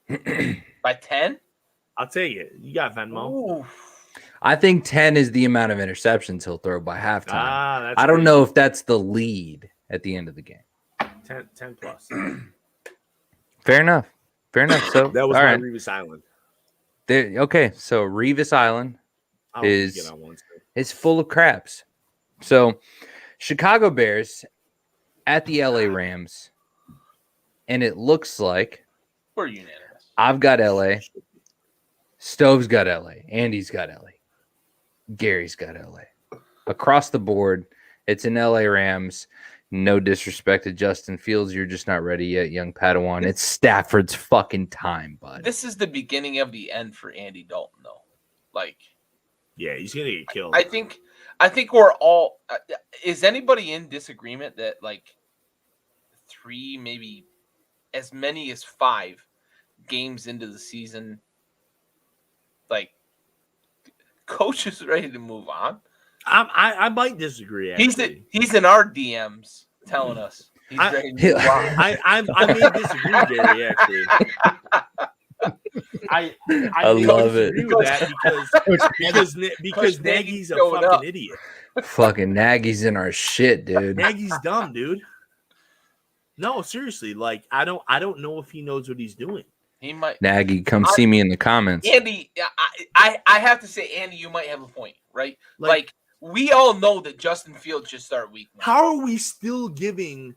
By 10? I'll tell you, you got Venmo. Ooh. I think 10 is the amount of interceptions he'll throw by halftime. That's I don't crazy. know if that's the lead at the end of the game. 10 plus. Fair enough. So That was all my right. Revis Island. Okay, so Revis Island I don't is get on one. is full of craps. So Chicago Bears at the LA Rams, and it looks like We're unanimous. I've got LA, Stove's got LA, Andy's got LA, Gary's got LA. Across the board, it's an LA Rams. No disrespect to Justin Fields. You're just not ready yet, young Padawan. It's Stafford's fucking time, bud. This is the beginning of the end for Andy Dalton, though. Like, Yeah, he's gonna get killed. I think we're all. Is anybody in disagreement that like 3, maybe as many as 5 games into the season, like coach is ready to move on? I might disagree. Actually. He's in our DMs telling us he's ready to move on. I may disagree, Gary. Actually, I may love it. disagree with that because Coach Nagy's a showed fucking up. idiot. Fucking Nagy's in our shit, dude. Nagy's dumb, dude. No, seriously. Like I don't know if he knows what he's doing. He might. Nagy, come see me in the comments. Andy, I have to say, Andy, you might have a point, right? Like we all know that Justin Fields should start week 1. How are we still giving?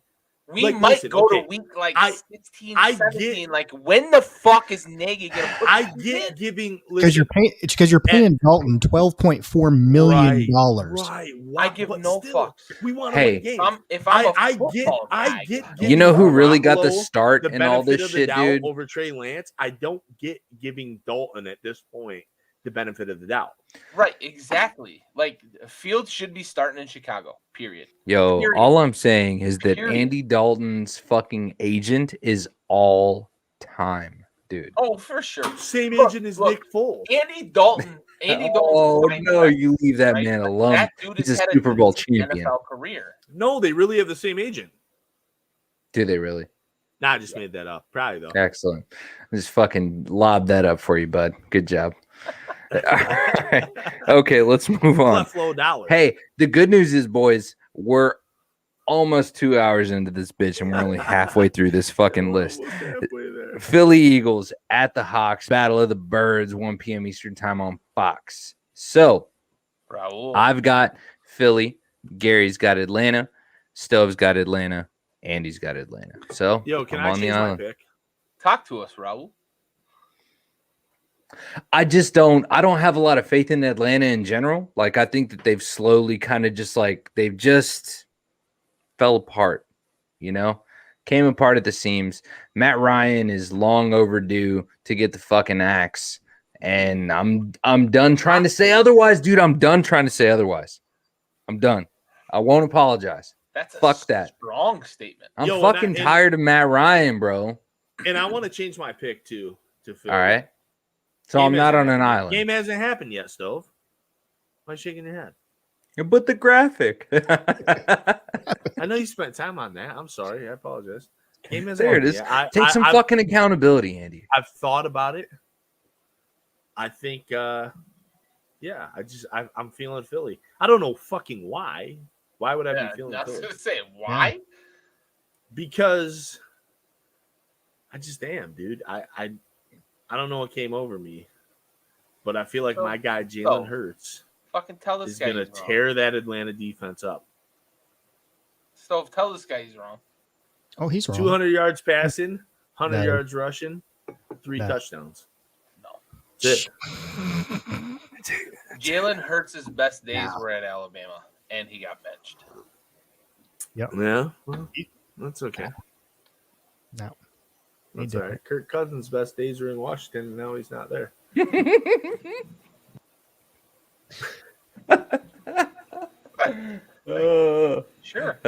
We like, might listen, go okay, to week like I- 16, I 17. get- Like when the fuck is Nagy gonna put I this get in? giving. Because you're paying. It's because you're paying Dalton $12.4 million. Right. I give but no still, fucks. We want to Hey. win games. If I'm a I football guy, get. You know who giving really got the Garoppolo start the in all benefit this of the shit, doubt dude? over Trey Lance. I don't get giving Dalton at this point the benefit of the doubt. right? Exactly. Like Fields should be starting in Chicago. Period. Yo, Period. all I'm saying is that Period. Andy Dalton's fucking agent is all time, dude. Oh, for sure. Same Look, agent as look. Nick Foles. Andy Dalton. Oh fine no, guy, you leave that right? man Like, alone. that dude He's has a had Super Bowl decent champion. NFL career. No, they really have the same agent. Do they really? Nah, I just made that up. Probably though. Excellent. I just fucking lobbed that up for you, bud. Good job. All right. Okay, let's move on. Left low dollars. Hey, the good news is, boys, we're almost 2 hours into this bitch, and we're only halfway through this fucking list. Almost halfway there. Philly Eagles at the Hawks, Battle of the Birds, 1 p.m. Eastern time on Fox. So Raul. I've got Philly, Gary's got Atlanta, Stove's got Atlanta, Andy's got Atlanta. So Yo, can I'm I on the change my island. pick? Talk to us, Raul. I don't have a lot of faith in Atlanta in general. Like, I think that they've slowly kind of they've just fell apart, came apart at the seams. Matt Ryan is long overdue to get the fucking axe. And I'm done trying to say otherwise, dude. I'm done trying to say otherwise. I'm done. I won't apologize. That's a Fuck that. strong statement. I'm Yo, fucking tired of Matt Ryan, bro. And I want to change my pick to Philly. All right. So Game I'm not on hasn't an happened yet. island. Game hasn't happened yet, Stove. Why are you shaking your head? But the graphic. I know you spent time on that. I'm sorry. I apologize. Game hasn't There it happened is. yet. Take some I've- fucking accountability, Andy. I've thought about it. I think, I'm feeling Philly. I don't know fucking why. Why would I Yeah, be feeling I was Philly? gonna say why. Because I just am, dude. I don't know what came over me. but I feel like my guy Jalen Hurts fucking tell this is guy going to he's wrong. tear that Atlanta defense up. So tell this guy he's wrong. Oh, he's wrong. 200 yards passing, 100 No. yards rushing, 3 No. touchdowns. No. That's it. Jalen Hurts' best days were at Alabama, and he got benched. Yeah, well, that's okay. No. That's all right. Kirk Cousins' best days were in Washington, and now he's not there. Sure.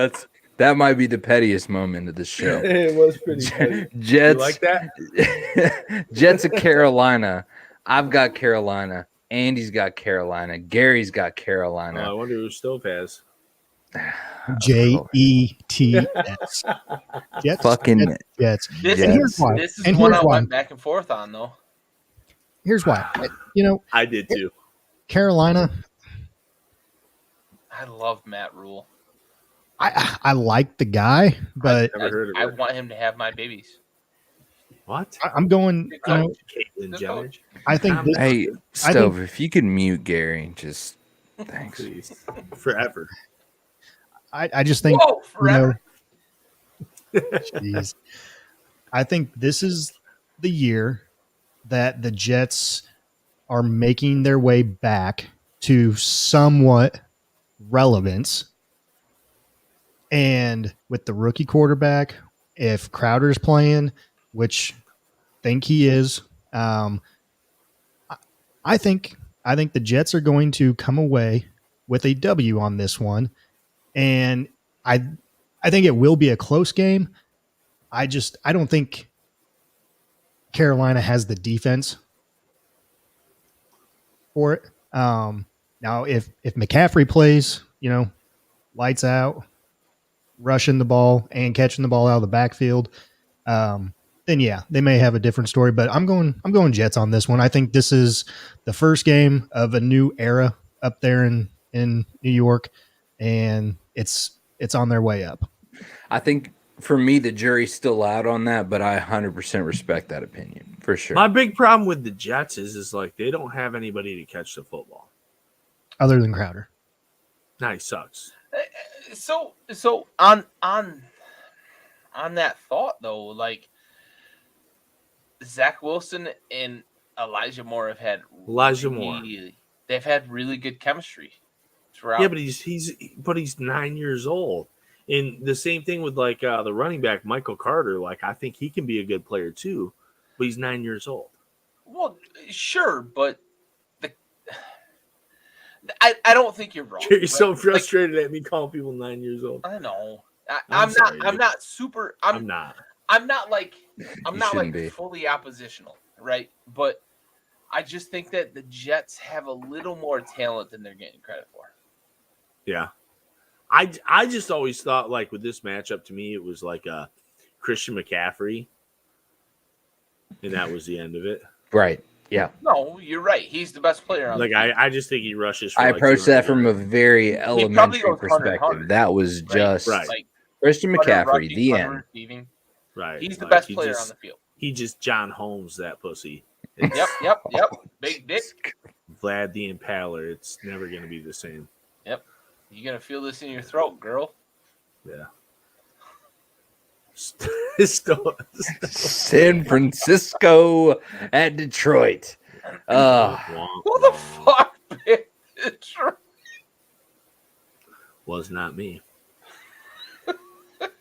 That might be the pettiest moment of the show. It was pretty funny. Jets, You like that? Jets of Carolina. I've got Carolina. Andy's got Carolina. Gary's got Oh, I Carolina. wonder who Stove has. Jets. Jets. Fucking Jets. This Jets. Here's why. is And one here's I why. went back and forth on, though. Here's why. You know, I did too. Carolina. I love Matt Rule. I like the guy, but Never heard of I her. want him to have my babies. What? I'm going. Good You know, coach. Caitlyn Good Jenner. coach. I think. This, hey, I Stove, if you could mute Gary, just thanks. Please. Forever. I just think. Whoa, forever. Jeez. I think this is the year that the Jets are making their way back to somewhat relevance. And with the rookie quarterback, if Crowder's playing, which I think he is, I think the Jets are going to come away with a W on this one. And I think it will be a close game. I don't think Carolina has the defense for it. Now, if McCaffrey plays, lights out, rushing the ball and catching the ball out of the backfield, then yeah, they may have a different story. But I'm going Jets on this one. I think this is the first game of a new era up there in New York, and it's on their way up. I think for me, the jury's still out on that, but I 100% respect that opinion for sure. My big problem with the Jets is like they don't have anybody to catch the football. Other than Crowder. Now he sucks. So on that thought though, like Zach Wilson and Elijah Moore have had they've had really good chemistry throughout. Yeah, but he's 9 years old. And the same thing with like the running back Michael Carter. Like I think he can be a good player too, but he's 9 years old. Well, sure, but I don't think you're wrong. You're so frustrated at me calling people 9 years old. I know. I'm sorry, I'm dude. not super. I'm not. I'm not like shouldn't be. fully oppositional, right? But I just think that the Jets have a little more talent than they're getting credit for. Yeah. I just always thought like with this matchup to me it was like Christian McCaffrey, and that was the end of it. Right. Yeah. No, you're right. He's the best player on Like the team. I just think he rushes. For I like approached that 200 from a yards. very elementary goes 100, perspective. 100. That was just Right. Like Christian 100 McCaffrey, rushing, the 100 end. receiving. Right. He's the Like, best he player just- on the field. He just John Holmes that pussy. Yep. Big dick. Vlad the Impaler. It's never going to be the same. Yep. You're gonna feel this in your throat, girl. Yeah. San Francisco at Detroit. Who the fuck picked Detroit? Was not me.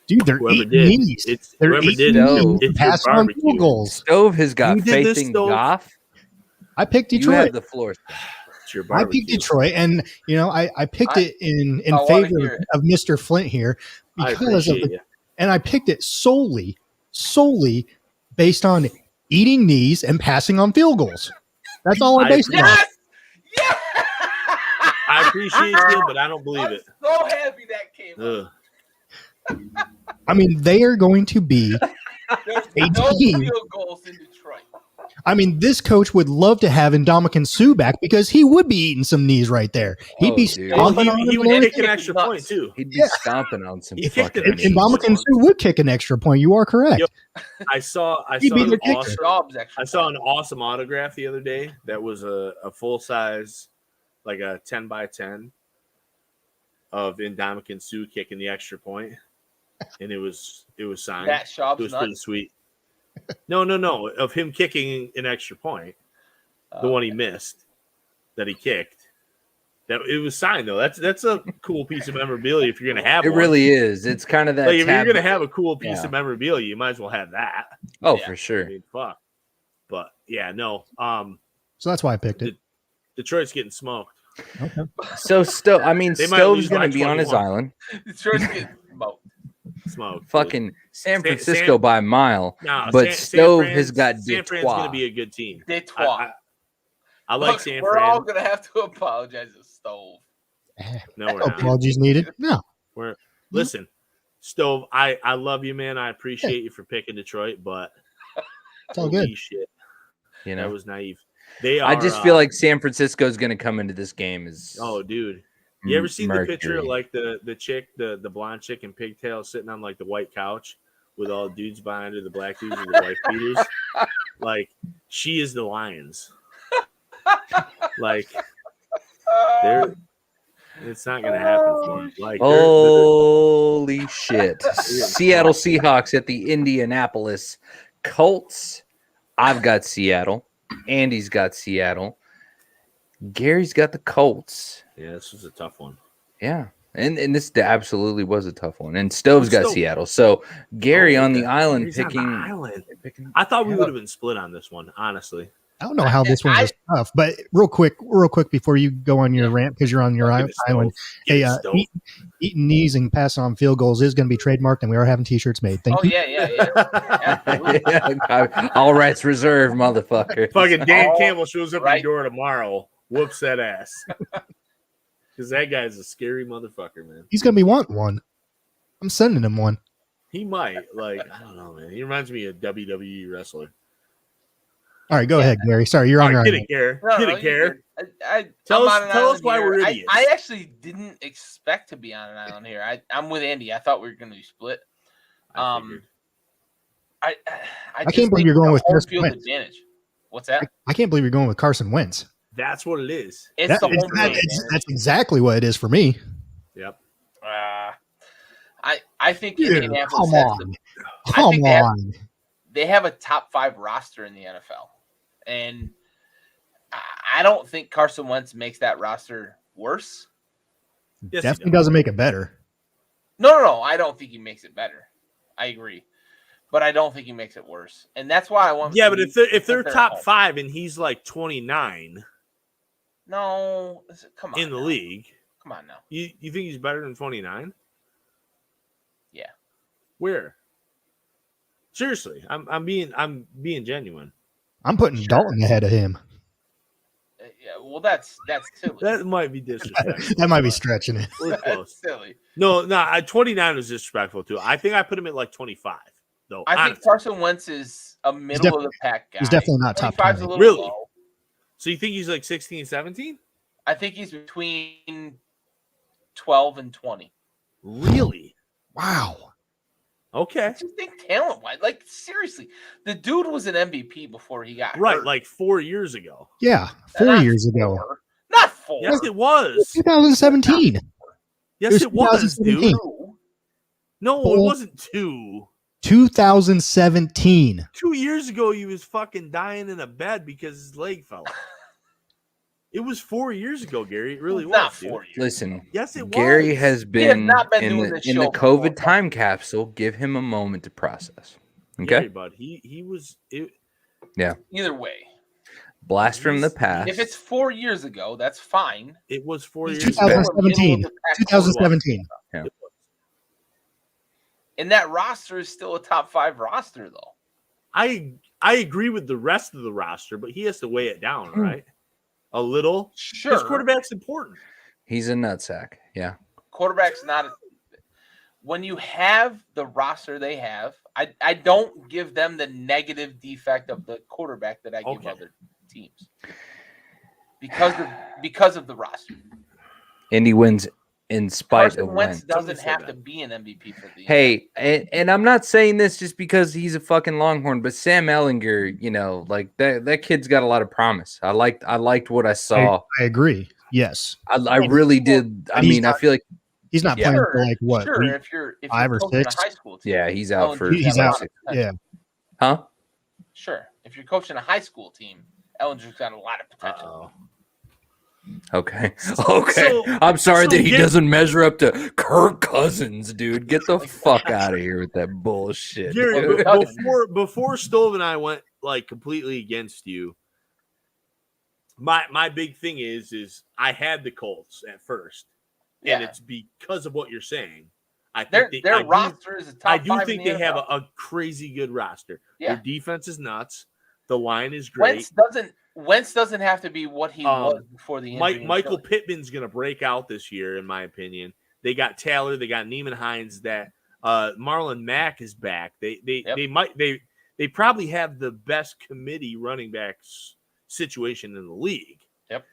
Dude, they're Whoever eating did. knees. It's They're whoever eating did. No. knees, It's your passing on barbecue. field goals. Stove has got You did faith this, in Stove? Goff. I picked You Detroit. have the floor. It's your I barbecue. picked Detroit, and I picked it in I wanna favor hear it. of Mr. Flint here I because of appreciate you. and I picked it solely based on eating knees and passing on field goals. That's all I I based it on. Yes! Yes! I appreciate you, but I don't believe I'm it. so happy that came up. Ugh. I mean, they are going to be There's A no team. field goals in Detroit. I mean, this coach would love to have Ndamukong Suh back because he would be eating some knees right there. He'd be dude. stomping on he him would and kick everything. an extra point too. He'd be Yeah. stomping on some He kicked fucking it. knees. And Ndamukong Suh would kick an extra point. You are correct. Yep. I saw He'd be an their kicker. awesome. Jobs extra I saw point. an awesome autograph the other day. That was a full size, like a 10x10 of Ndamukong Suh kicking the extra point, and it was signed. That Schaub's It was pretty nuts. sweet. No, of him kicking an extra point, the one he missed, that he kicked. That it was signed though. That's a cool piece of memorabilia if you're gonna have It one. really is. It's kind of that. Like if you're taboo- gonna have a cool piece Yeah. of memorabilia, you might as well have that. Oh, Yeah. for I sure. mean, fuck. But yeah, no. So that's why I picked it. Detroit's getting smoked. Okay. So I mean, They might Stove's lose by going to be on his 21. island. Detroit's getting smoked. Smoked. Fucking San San- Francisco by a mile. No, But Stove Fran's- has got San Fran's going to Detroit. be a good team. Detroit. I like Look, San we're Fran. all gonna have to apologize to Stove. No, we're No not. apologies needed. No. Listen, Stove, I love you, man. I appreciate you for picking Detroit, but It's all holy good. shit, You that know, was naive. They are. I just feel like San Francisco is going to come into this game as oh, dude, you ever seen Mercury. the picture of like the chick, the blonde chick in pigtails sitting on like the white couch with all the dudes behind her, the black dudes with the white beaters? Like she is the Lions. Like it's not gonna happen for them. Like Holy shit. Seattle Seahawks at the Indianapolis Colts. I've got Seattle. Andy's got Seattle. Gary's got the Colts. yeah, this was a tough one. Yeah. And this absolutely was a tough one. And Stove's got Stove. Seattle. So Gary Oh, on the okay. island He's on the picking. island. I thought we would have been split on this one, honestly. I don't know how this one was tough, but real quick before you go on your rant because you're on your Give it island. Stove. Give Hey, it Stove. eating knees and passing on field goals is going to be trademarked, and we are having T-shirts made. Thank Oh you. yeah. Absolutely. All rights reserved, motherfucker. Fucking Dan All Campbell shows up at right. your door tomorrow. Whoops that ass. Because that guy's a scary motherfucker, man. He's going to be wanting one. I'm sending him one. He might. Like, I don't know, man. He reminds me of a WWE wrestler. All right, go ahead, Gary. Sorry, you're All on your right, get island. it, Gare. No, Get no, it, Gare. Tell Tell us why we're idiots. I actually didn't expect to be on an island here. I'm with Andy. I thought we were going to be split. I figured. I can't just believe think you're going the with home Carson field Wentz. advantage. What's that? I can't believe you're going with Carson Wentz. That's what it is. It's the home field That's advantage. exactly what it is for me. Yep. I think Dude, Indianapolis come has on. I Come think they have- on. they have a top 5 roster in the NFL, and I don't think Carson Wentz makes that roster worse. Yes, he Definitely does. doesn't make it better. No. I don't think he makes it better. I agree, but I don't think he makes it worse, and that's why I want. Yeah, but if they're at top home. 5 and he's like 29 No, come on. in the now. league, Come on now. you think he's better than 29? Yeah. Where? Seriously, I'm being genuine. I'm putting Dalton ahead of him. Yeah, well, that's silly. That might be disrespectful. That might be but stretching it. we're That's close. silly. No, 29 was disrespectful too. I think I put him at like 25 though. I think honestly. Carson Wentz is a middle of the pack guy. he's definitely not top 25 's a 20. little Really? low. So you think he's like 16, 17? I think he's between 12 and 20. Really? Wow. Okay. I just think talent wise, like seriously, the dude was an MVP before he got Right, hurt. like 4 years ago. Yeah, 4 Not years ago. 4. Not 4. Yes, it was. 2017. Yes, it was, 2017. dude. No, it Four. wasn't 2. 2017. 2 years ago, he was fucking dying in a bed because his leg fell off. It was 4 years ago, Gary. It really was. Not dude. 4 years. Listen, Yes, it was. Gary has have been, not been in doing the this in the show COVID before. time capsule. Give him a moment to process. Okay, Gary, bud. He was. Either way, blast from the past. if it's 4 years ago, that's fine. It was 4 He's years ago. 2017. Middle of the pack 2017. And that roster is still a top 5 roster, though. I agree with the rest of the roster, but he has to weigh it down, right? A little. Sure. His quarterback's important. He's a nutsack. Yeah, Quarterback's not. when you have the roster they have, I don't give them the negative defect of the quarterback that I give other teams because of the roster. Indy wins in spite Carson of Wentz Wentz. doesn't have to be an MVP for the Hey, and I'm not saying this just because he's a fucking Longhorn, but Sam Ellinger, you know, like that kid's got a lot of promise. I liked what I saw. I agree. Yes, I really did. I But he's mean, I not- feel like he's not Yeah. playing for like what? Sure, week? if you're 5 or coaching a 6? high school team, yeah, he's out for He's like out. 6. Yeah, Huh? Sure, if you're coaching a high school team, Ellinger's got a lot of potential. Okay. Okay. So- I'm sorry that he get- doesn't measure up to Kirk Cousins, dude. Get the fuck out of here with that bullshit. Gary, dude. before Stove and I went like completely against you, my big thing is I had the Colts at first, and it's because of what you're saying. I think Their roster is a top I do 5 think in the they have NFL. a crazy good roster. Yeah. Their defense is nuts. The line is great. Wentz doesn't have to be what he was before the injury. Michael Pittman's going to break out this year, in my opinion. They got Taylor, they got Neiman Hines. That Marlon Mack is back. They probably have the best committee running backs situation in the league. Yep.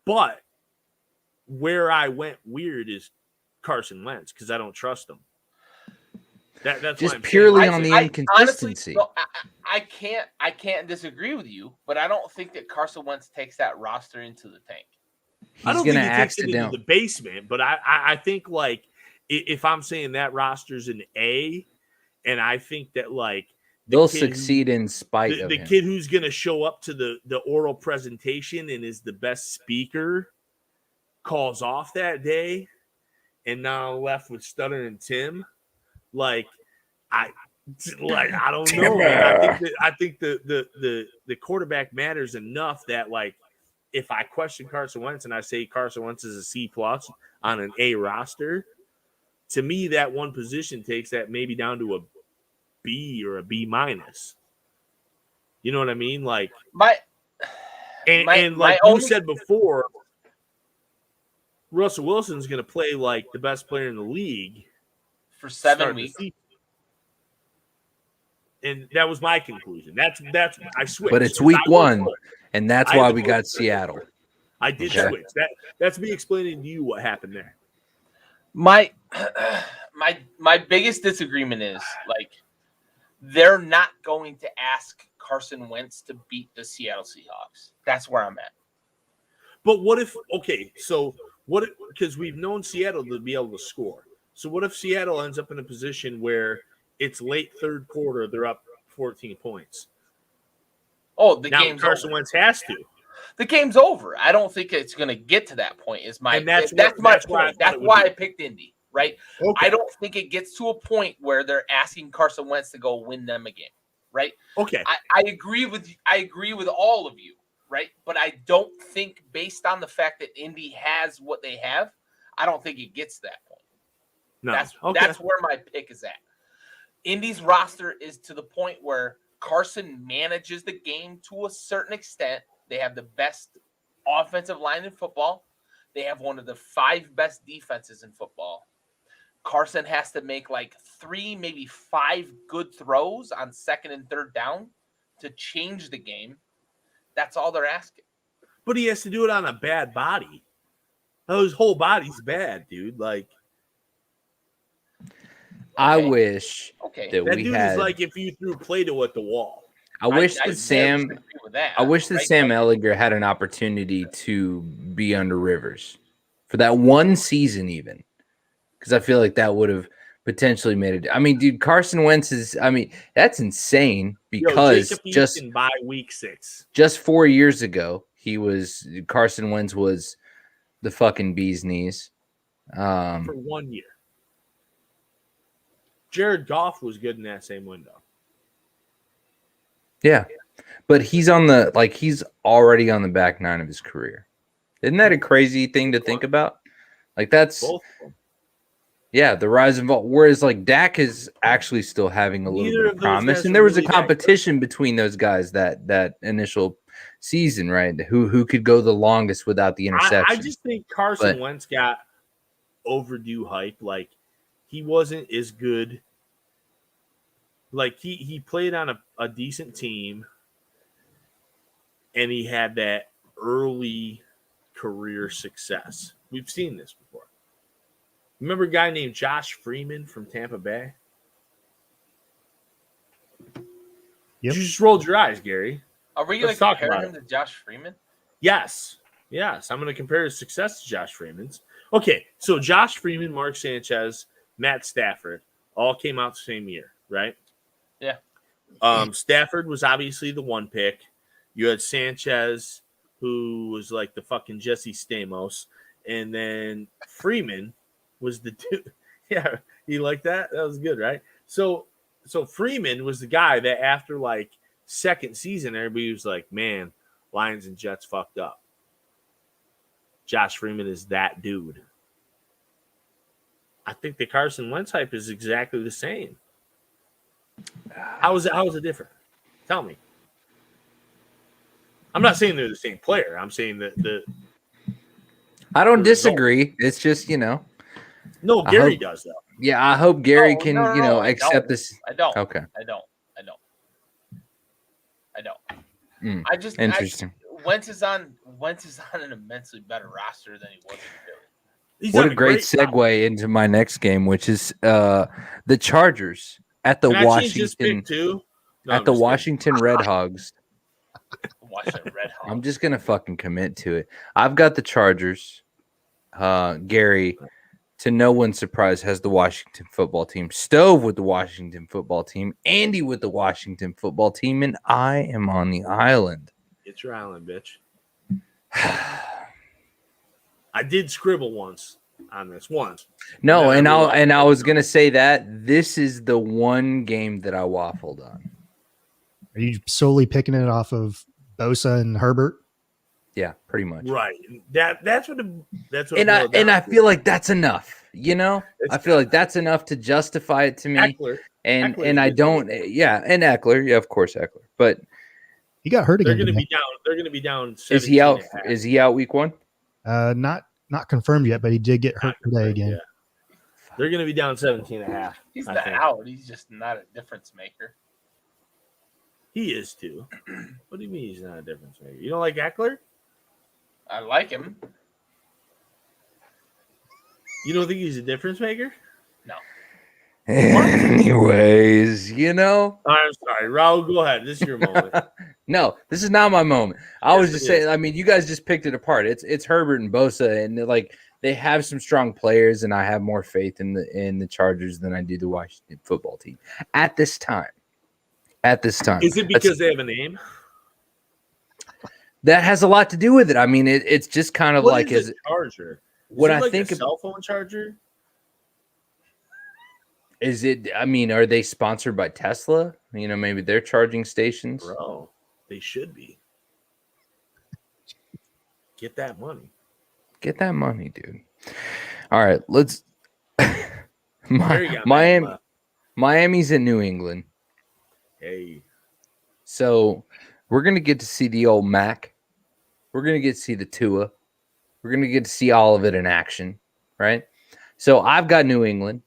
But where I went weird is Carson Wentz because I don't trust him. That's just what I'm purely saying. on the inconsistency. Honestly, I can't disagree with you, but I don't think that Carson Wentz takes that roster into the tank. I don't think he takes it into the basement, but I think like if I'm saying that roster's an A, and I think that like they'll succeed in spite of the him. kid who's going to show up to the oral presentation and is the best speaker calls off that day, and now I'm left with Stutter and Tim. I don't know, man. I think the quarterback matters enough that like if I question Carson Wentz and I say Carson Wentz is a C+ on an A roster, to me that one position takes that maybe down to a B or a B-. You know what I mean? Like like you said before, Russell Wilson's going to play like the best player in the league for 7 weeks. And that was my conclusion. That's I switched. But it's week 1, and that's why we got Seattle. I did switch. That's me explaining to you what happened there. My biggest disagreement is like they're not going to ask Carson Wentz to beat the Seattle Seahawks. That's where I'm at. But what if because we've known Seattle to be able to score. So what if Seattle ends up in a position where it's late third quarter, they're up 14 points? Oh, now game's Carson over. Wentz has to. The game's over. I don't think it's going to get to that point. That's my point. That's why I picked Indy, right? Okay. I don't think it gets to a point where they're asking Carson Wentz to go win them a game, right? Okay. I agree with all of you, right? But I don't think based on the fact that Indy has what they have, I don't think it gets to that point. No. That's where my pick is at. Indy's roster is to the point where Carson manages the game to a certain extent. They have the best offensive line in football. They have one of the 5 best defenses in football. Carson has to make like 3, maybe 5 good throws on 2nd and 3rd down to change the game. That's all they're asking. But he has to do it on a bad body. His whole body's bad, dude. Like, I wish that we dude had. Is like if you threw Play-Doh at the wall. I wish that Sam Ellinger had an opportunity to be under Rivers for that one season, even because I feel like that would have potentially made it. I mean, dude, Carson Wentz is. I mean, that's insane because just by week 6, just 4 years ago, Carson Wentz was the fucking bee's knees for 1 year. Jared Goff was good in that same window. Yeah, but he's already on the back 9 of his career. Isn't that a crazy thing to think about? Like that's both of them. Yeah, the rise and fall. Whereas like Dak is actually still having a little bit of promise, and there was a competition between those guys that initial season, right? Who could go the longest without the interception? I just think Carson Wentz got overdue hype. Like he wasn't as good. Like he played on a decent team, and he had that early career success. We've seen this before. Remember a guy named Josh Freeman from Tampa Bay? Yep. You just rolled your eyes, Gary. Are we going to compare him to Josh Freeman? Yes. I'm going to compare his success to Josh Freeman's. Okay, so Josh Freeman, Mark Sanchez, Matt Stafford all came out the same year, right? Yeah. Stafford was obviously the one pick. You had Sanchez, who was like the fucking Jesse Stamos, and then Freeman was the dude. Yeah, you like that? That was good, right? So Freeman was the guy that after like second season, everybody was like, man, Lions and Jets fucked up. Josh Freeman is that dude. I think the Carson Wentz hype is exactly the same. How is it different? Tell me. I'm not saying they're the same player. I'm saying that I don't disagree. It's just, No, Gary does though. Yeah, I hope Gary can, accept this. I don't. Okay. I don't. I just interesting. Wentz is on an immensely better roster than he was in Philly. What a great segue into my next game, which is the Chargers at the Washington Red Hogs. Washington Red Hogs. I'm just gonna fucking commit to it. I've got the Chargers. Gary, to no one's surprise, has the Washington football team. Stove with the Washington football team. Andy with the Washington football team, and I am on the island. Get your island, bitch. I did scribble once on this once. No, and I was gonna say that this is the one game that I waffled on. Are you solely picking it off of Bosa and Herbert? Yeah, pretty much. Right. That's what. And I feel like that's enough. I feel like that's enough to justify it to me. Eckler. And I don't. Yeah, and Eckler. Yeah, of course, Eckler. But he got hurt again. They're going to be down. Is he out? Is he out week 1? Not confirmed yet, but he did get hurt today again. Yeah. They're going to be down 17.5. He's not out. He's just not a difference maker. He is too. What do you mean he's not a difference maker? You don't like Eckler? I like him. You don't think he's a difference maker? No. Anyways, I'm sorry, Raul. Go ahead. This is your moment. No, this is not my moment. I was just saying. I mean, you guys just picked it apart. It's Herbert and Bosa, and they have some strong players, and I have more faith in the Chargers than I do the Washington football team at this time. Is it because they have a name? That has a lot to do with it. I mean, it's just kind of like is a charger. What I think a cell phone charger. Is it? I mean, are they sponsored by Tesla? Maybe they're charging stations. Bro, they should be. Get that money. Get that money, dude. All right, let's. Miami's in New England. Hey. So we're gonna get to see the old Mac. We're gonna get to see the Tua. We're gonna get to see all of it in action, right? So I've got New England.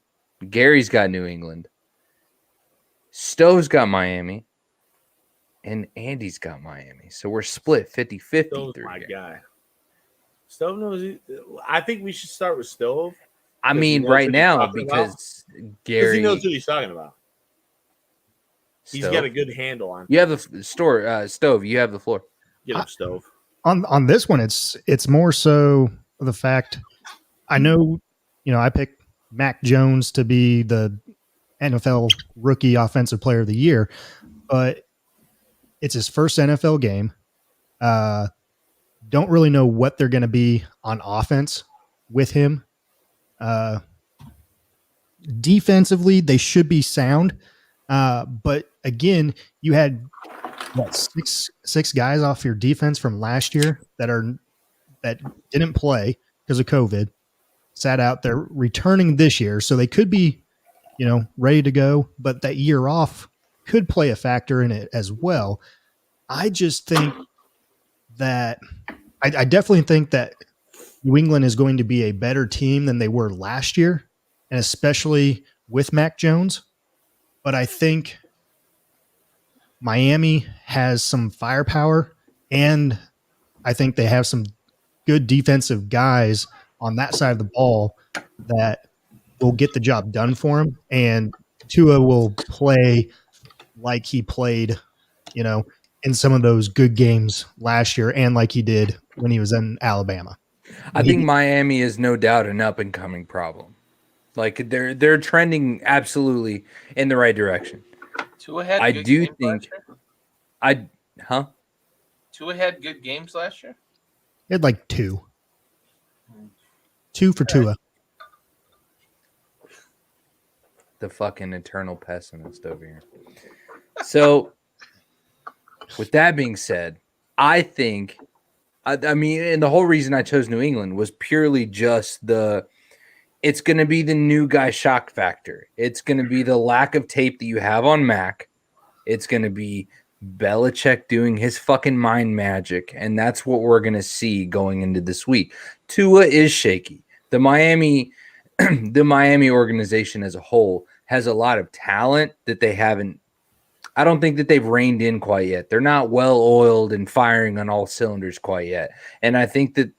Gary's got New England. Stove's got Miami. And Andy's got Miami. So we're split 50-50. Stove's my guy. Stove knows. I think we should start with Stove. I mean, right now, because Gary. He knows what he's talking about. He's got a good handle on. You have the Stove. You have the floor. Get him, Stove. On this one, it's more so the fact I know, I picked Mac Jones to be the NFL Rookie Offensive Player of the Year, but it's his first NFL game. Don't really know what they're going to be on offense with him. Defensively, they should be sound. But again, you had six guys off your defense from last year that didn't play because of COVID, sat out. They're returning this year, so they could be, ready to go. But that year off could play a factor in it as well. I just think that I definitely think that New England is going to be a better team than they were last year, and especially with Mac Jones. But I think Miami has some firepower, and I think they have some good defensive guys on that side of the ball that will get the job done for him. And Tua will play like he played, in some of those good games last year and like he did when he was in Alabama. I think Miami is no doubt an up and coming problem. Like they're trending absolutely in the right direction. Tua had I good do games think last year? Tua had good games last year. He had like two for Tua. The fucking eternal pessimist over here. So, with that being said, I think, I mean, and the whole reason I chose New England was purely just it's going to be the new guy shock factor. It's going to be the lack of tape that you have on Mac. It's going to be Belichick doing his fucking mind magic, and that's what we're going to see going into this week. Tua is shaky. The Miami organization as a whole has a lot of talent that they haven't. I don't think that they've reined in quite yet. They're not well oiled and firing on all cylinders quite yet. And I think that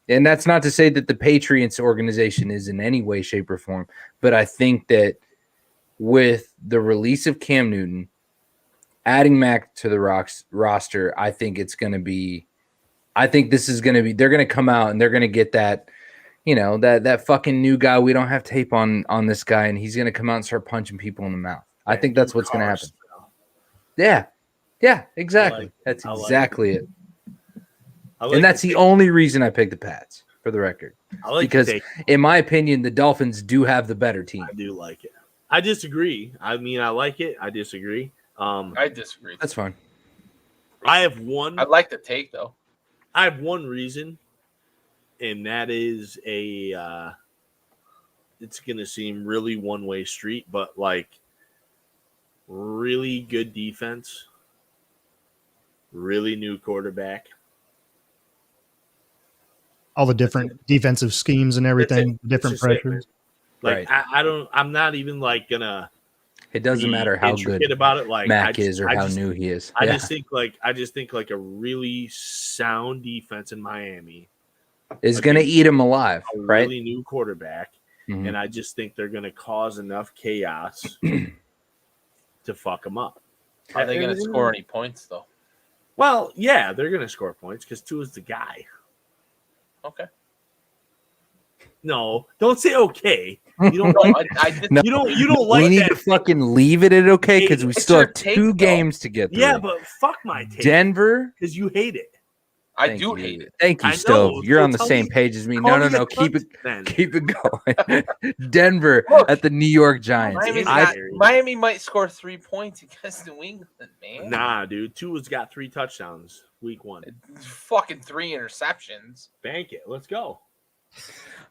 and that's not to say that the Patriots organization is in any way, shape, or form, but I think that with the release of Cam Newton, adding Mac to the roster, I think this is going to be, they're going to come out and they're going to get that, that fucking new guy. We don't have tape on this guy, and he's going to come out and start punching people in the mouth. I think that's what's going to happen. Yeah, exactly. That's exactly it. And that's the only reason I picked the Pats, for the record. Because, in my opinion, the Dolphins do have the better team. I do like it. I disagree. I mean, I like it. I disagree. I disagree. That's fine. I have one. I'd like the take, though. I have one reason, and that is it's going to seem really one-way street, but like really good defense, really new quarterback. All the different defensive schemes and everything, different pressures. Like right. I'm not even like gonna. It doesn't matter how good about it, like Mac is or how new he is. I just think like a really sound defense in Miami is going to eat him alive. A right? Really new quarterback, and I just think they're going to cause enough chaos to fuck them up. Are they going to score any points though? Well, yeah, they're going to score points because Tua's the guy. Okay. No, don't say okay. You don't like no, you don't like we need that. To fucking leave it at okay because we still have two games to get through. Yeah, but fuck my take. Denver, because you hate it. I do hate it. Thank you, Stove. You're on the same page as me. No. Keep it going. Denver at the New York Giants. Miami might score 3 points against New England, man. Nah, dude. Tua's got 3 touchdowns week 1. Fucking 3 interceptions. Bank it. Let's go.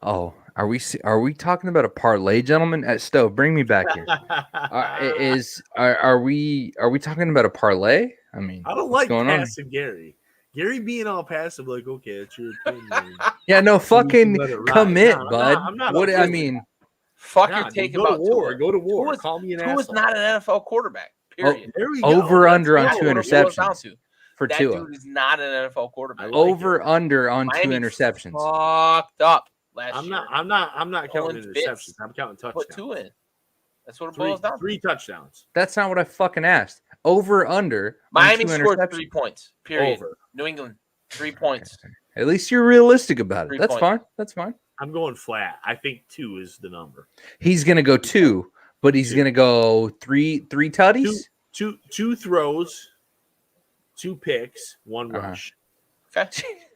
Oh, are we talking about a parlay, gentlemen? Stove, bring me back here. Are we talking about a parlay? I mean, I don't like passive Gary. Gary being all passive, like, okay, that's your opinion. Yeah, no, fucking commit, bud. I'm not what I mean, fuck your take about war. Go to war. Call me an asshole. Tua's not an NFL quarterback. Period. Over under on 2 interceptions for that Tua. That dude is not an NFL quarterback. Over under on Miami 2 interceptions. Fucked up last year. I'm not counting interceptions. I'm counting touchdowns. Put 2 in. That's what it boils down to. 3 touchdowns. That's not what I fucking asked. Over under. Miami scored 3 points. Period. Over. New England 3 points. Okay. At least you're realistic about it. 3 That's points. fine. That's fine. I'm going flat. I think 2 is the number. He's gonna go 2, but he's gonna go three tutties. Two throws, 2 picks, 1 rush. Okay.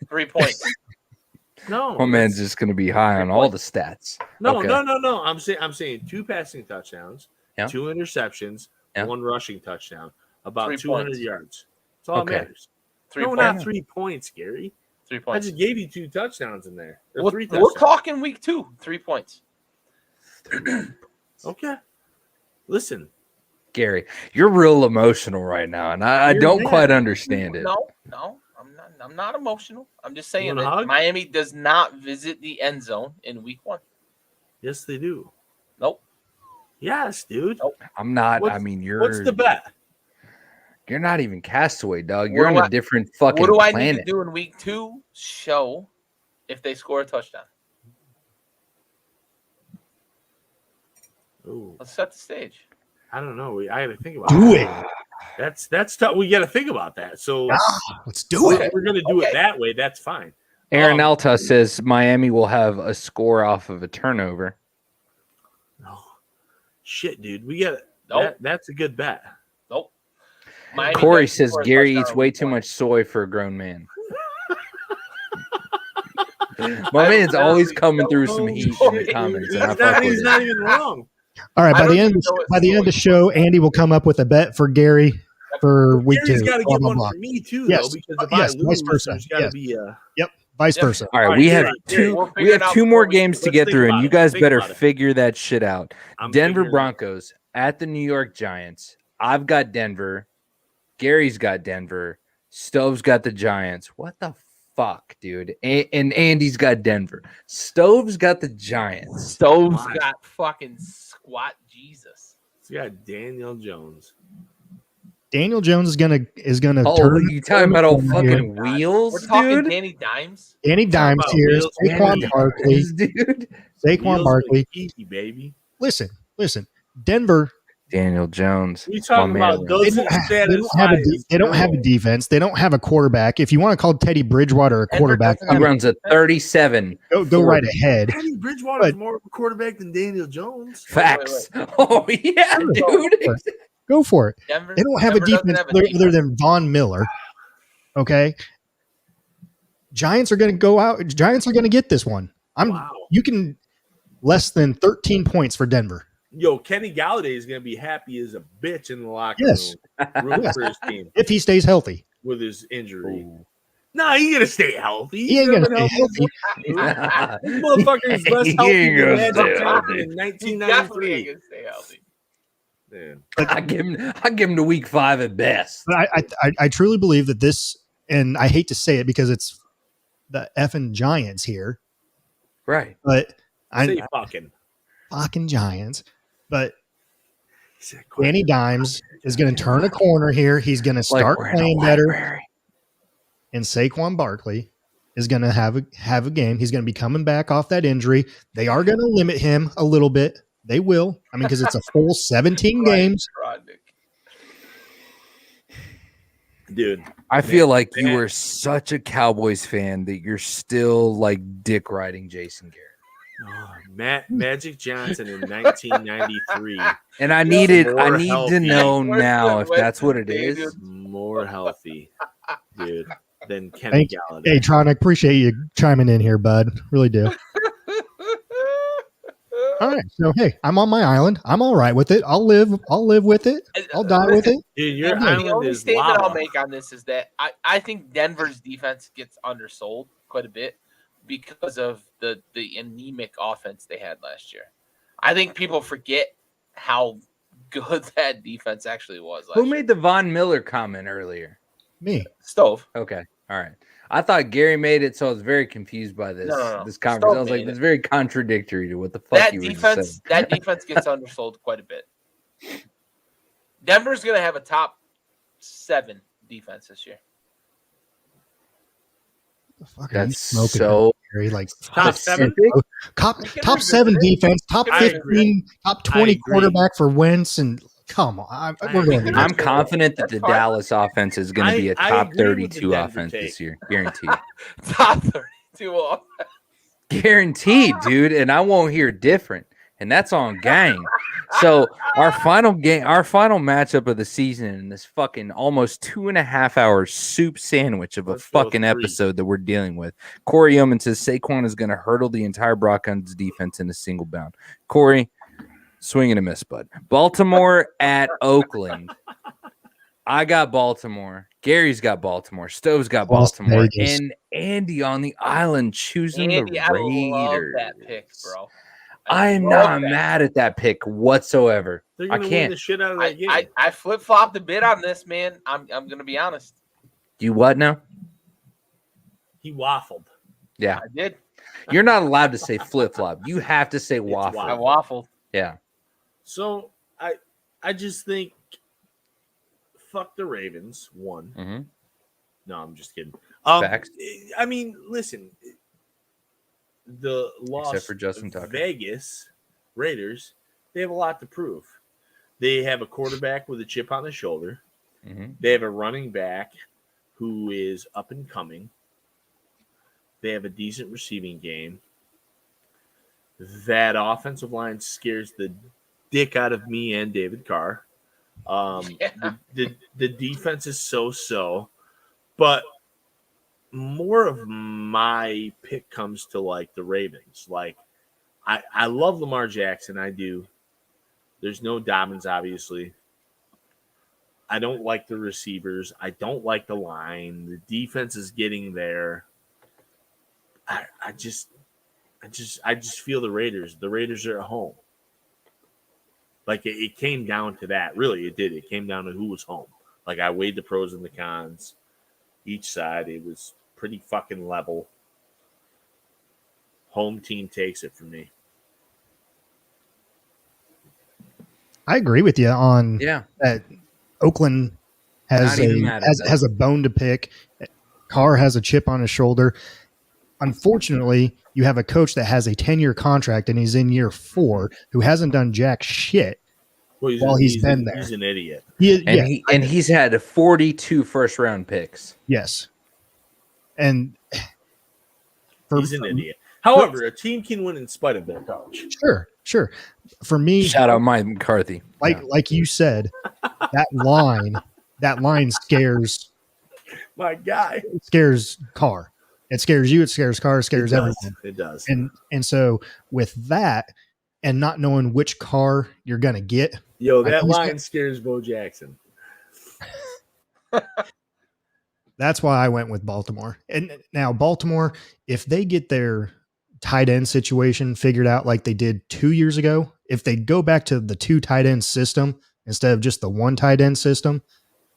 3 points. No, my man's just gonna be high on all the stats. No, okay. no. I'm saying 2 passing touchdowns, yeah. 2 interceptions, yeah. 1 rushing touchdown, about 3 200 points. yards. That's all that matters. 3 points. Not 3 points, Gary. 3 points. I just gave you 2 touchdowns in there. We're talking week 2. 3 points. Okay. Listen, Gary, you're real emotional right now, and I don't quite understand it. No, I'm not emotional. I'm just saying wanna that hug? Miami does not visit the end zone in week 1. Yes, they do. Nope. Yes, dude. Nope. I'm not. What's- I mean, What's the bet? You're not even Castaway, dog. What You're do on a I- different fucking What do I planet. need to do in week 2? Show if they score a touchdown. Ooh, Let's set the stage. I don't know. I got to think about Do that. That's tough. We got to think about that. So Let's do it. if we're gonna do Okay. it that way, that's fine. Aaron Alta says Miami will have a score off of a turnover. No, shit, dude. We got Nope. that's a good bet. Nope. Miami Corey doesn't says score a Gary touchdown eats in way week too 1. much soy for a grown man. My I man's always literally coming through don't some know heat in the soy. comments, He's and I fuck with he's it. not even wrong. All right. I By the don't end even know what by the end of the soy show, Andy will come up with a bet for Gary for week Gary's 2. got to Blah, get blah, one blah. for me too, Yes. though, because if Yes, I vice lose, versa. there's got to Yes. be a. Vice Yep. versa. All right, All right, we Gary, have Gary, two. we'll We figure have it out 2 more before we games do to it. get Let's through, think and you about it. guys Think better about it. figure that shit out. I'm Denver figuring it. Broncos at the New York Giants. I've got Denver. Gary's got Denver. Stove's got the Giants. What the fuck, dude? And Andy's got Denver. Stove's got the Giants. Stove's Why? got fucking squat Jesus. It's got Daniel Jones. Daniel Jones is gonna Oh, turn. you talking about old here. fucking We're wheels, talking dude? Danny Dimes. Danny Dimes about here. wheels, Saquon Danny Barkley. Dude. Saquon Wheels Barkley. McGee, baby. Listen. Denver. Daniel Jones. We talking My man about runs. doesn't They don't have satisfy. they don't have a defense. They don't have a quarterback. If you want to call Teddy Bridgewater a Denver quarterback, doesn't He have runs a 37. go right ahead. Teddy Bridgewater's But- more of a quarterback than Daniel Jones. Facts. Oh, yeah, Sure. dude. Go for it. Denver. They don't have Denver a doesn't defense have a other than Von Miller. Okay. Giants are going to go out. Giants are going to get this one. Wow. You can less than 13 points for Denver. Yo, Kenny Galladay is going to be happy as a bitch in the locker Yes. room for his team If he stays healthy. with his injury. No, he's going to stay healthy. He ain't He's going to never stay been healthy. This motherfucker is less He healthy ain't than gonna Magic stay Johnson healthy. in He definitely 1993. ain't gonna stay healthy. Man. I give him to week 5 at best. But I truly believe that this, and I hate to say it because it's the effing Giants here, Right. but Say I fucking. fucking Giants. But He said, Danny Dimes is going to turn a corner here. He's going to start we're in a playing better, library. and Saquon Barkley is going to have a game. He's going to be coming back off that injury. They are going to limit him a little bit. They will. I mean, because it's a full 17 games. Rodnick. Dude, I feel like man. you were such a Cowboys fan that you're still like dick riding Jason Garrett. Magic Johnson in 1993, And I More need to healthy. know Where's now the if that's what it Daniel? is. more healthy, dude, than Kenny Galladay. Hey, Tron, I appreciate you chiming in here, bud. Really do. All right. So, hey, I'm on my island. I'm all right with it. I'll live with it. I'll die with it. Dude, your The island The only is statement lava. I'll make on this is that I think Denver's defense gets undersold quite a bit because of the anemic offense they had last year. I think people forget how good that defense actually was last Who year. made the Von Miller comment earlier? Me. Stove? Okay. All right. I thought Gary made it, so I was very confused by this No. this conversation. I was Stone like, made it's very contradictory to what the fuck you were just saying. That defense gets undersold quite a bit. Denver's going to have a top 7 defense this year. The fuck are you That's smoking, so Gary? Like Top 7? top We can top revisit 7 it. defense, top I agree. 15, top I 20 agree. quarterback for Wentz, and come on, we're going. agree. to I'm confident that That's the fine. Dallas offense is going to be a I top agree with the 32 Denver offense take. this year. Guaranteed. Top 32 off. Guaranteed, dude. And I won't hear different. And that's on gang. So our final matchup of the season in this fucking almost 2.5 hour soup sandwich of a Let's go fucking 3. episode that we're dealing with. Corey Yeoman says Saquon is going to hurdle the entire Broncos defense in a single bound. Corey, swing and a miss, bud. Baltimore at Oakland. I got Baltimore. Gary's got Baltimore. Stove's got Las Baltimore. Vegas. And Andy on the island choosing Andy, the I love Raiders. that pick, bro. I am love not that. mad at that pick whatsoever. They're I going to win can't. the shit out of that game. I flip flopped a bit on this, man. I'm gonna be honest. You what now? He waffled. Yeah. I did. You're not allowed to say flip-flop. You have to say waffle. I waffled. Yeah. So I just think fuck the Ravens. One. Mm-hmm. No, I'm just kidding. Facts. I mean, listen, the loss Except for Justin Tucker. Vegas Raiders, they have a lot to prove. They have a quarterback with a chip on the shoulder. Mm-hmm. They have a running back who is up and coming. They have a decent receiving game. That offensive line scares the dick out of me and David Carr. The defense is so, but more of my pick comes to like the Ravens. Like I love Lamar Jackson. I do. There's no Dobbins, obviously. I don't like the receivers. I don't like the line. The defense is getting there. I just feel the Raiders. The Raiders are at home. Like it came down to that. Really, it did. It came down to who was home. Like I weighed the pros and the cons. Each side, it was pretty fucking level. Home team takes it for me. I agree with you on that. Oakland has a bone to pick. Carr has a chip on his shoulder. Unfortunately, you have a coach that has a 10-year contract and he's in year 4 who hasn't done jack shit while he's been there. He's an idiot. He's had 42 first-round picks. Yes. And he's an idiot. However, a team can win in spite of their coach. Sure. For me, shout out Mike McCarthy. Like you said, that line scares my guy. It scares Carr. It scares you. It scares Carr. It scares everyone. It does. And so with that, and not knowing which car you're gonna get, that line scares Bo Jackson. That's why I went with Baltimore. And now Baltimore, if they get their tight end situation figured out like they did 2 years ago, if they go back to the 2 tight end system instead of just the 1 tight end system,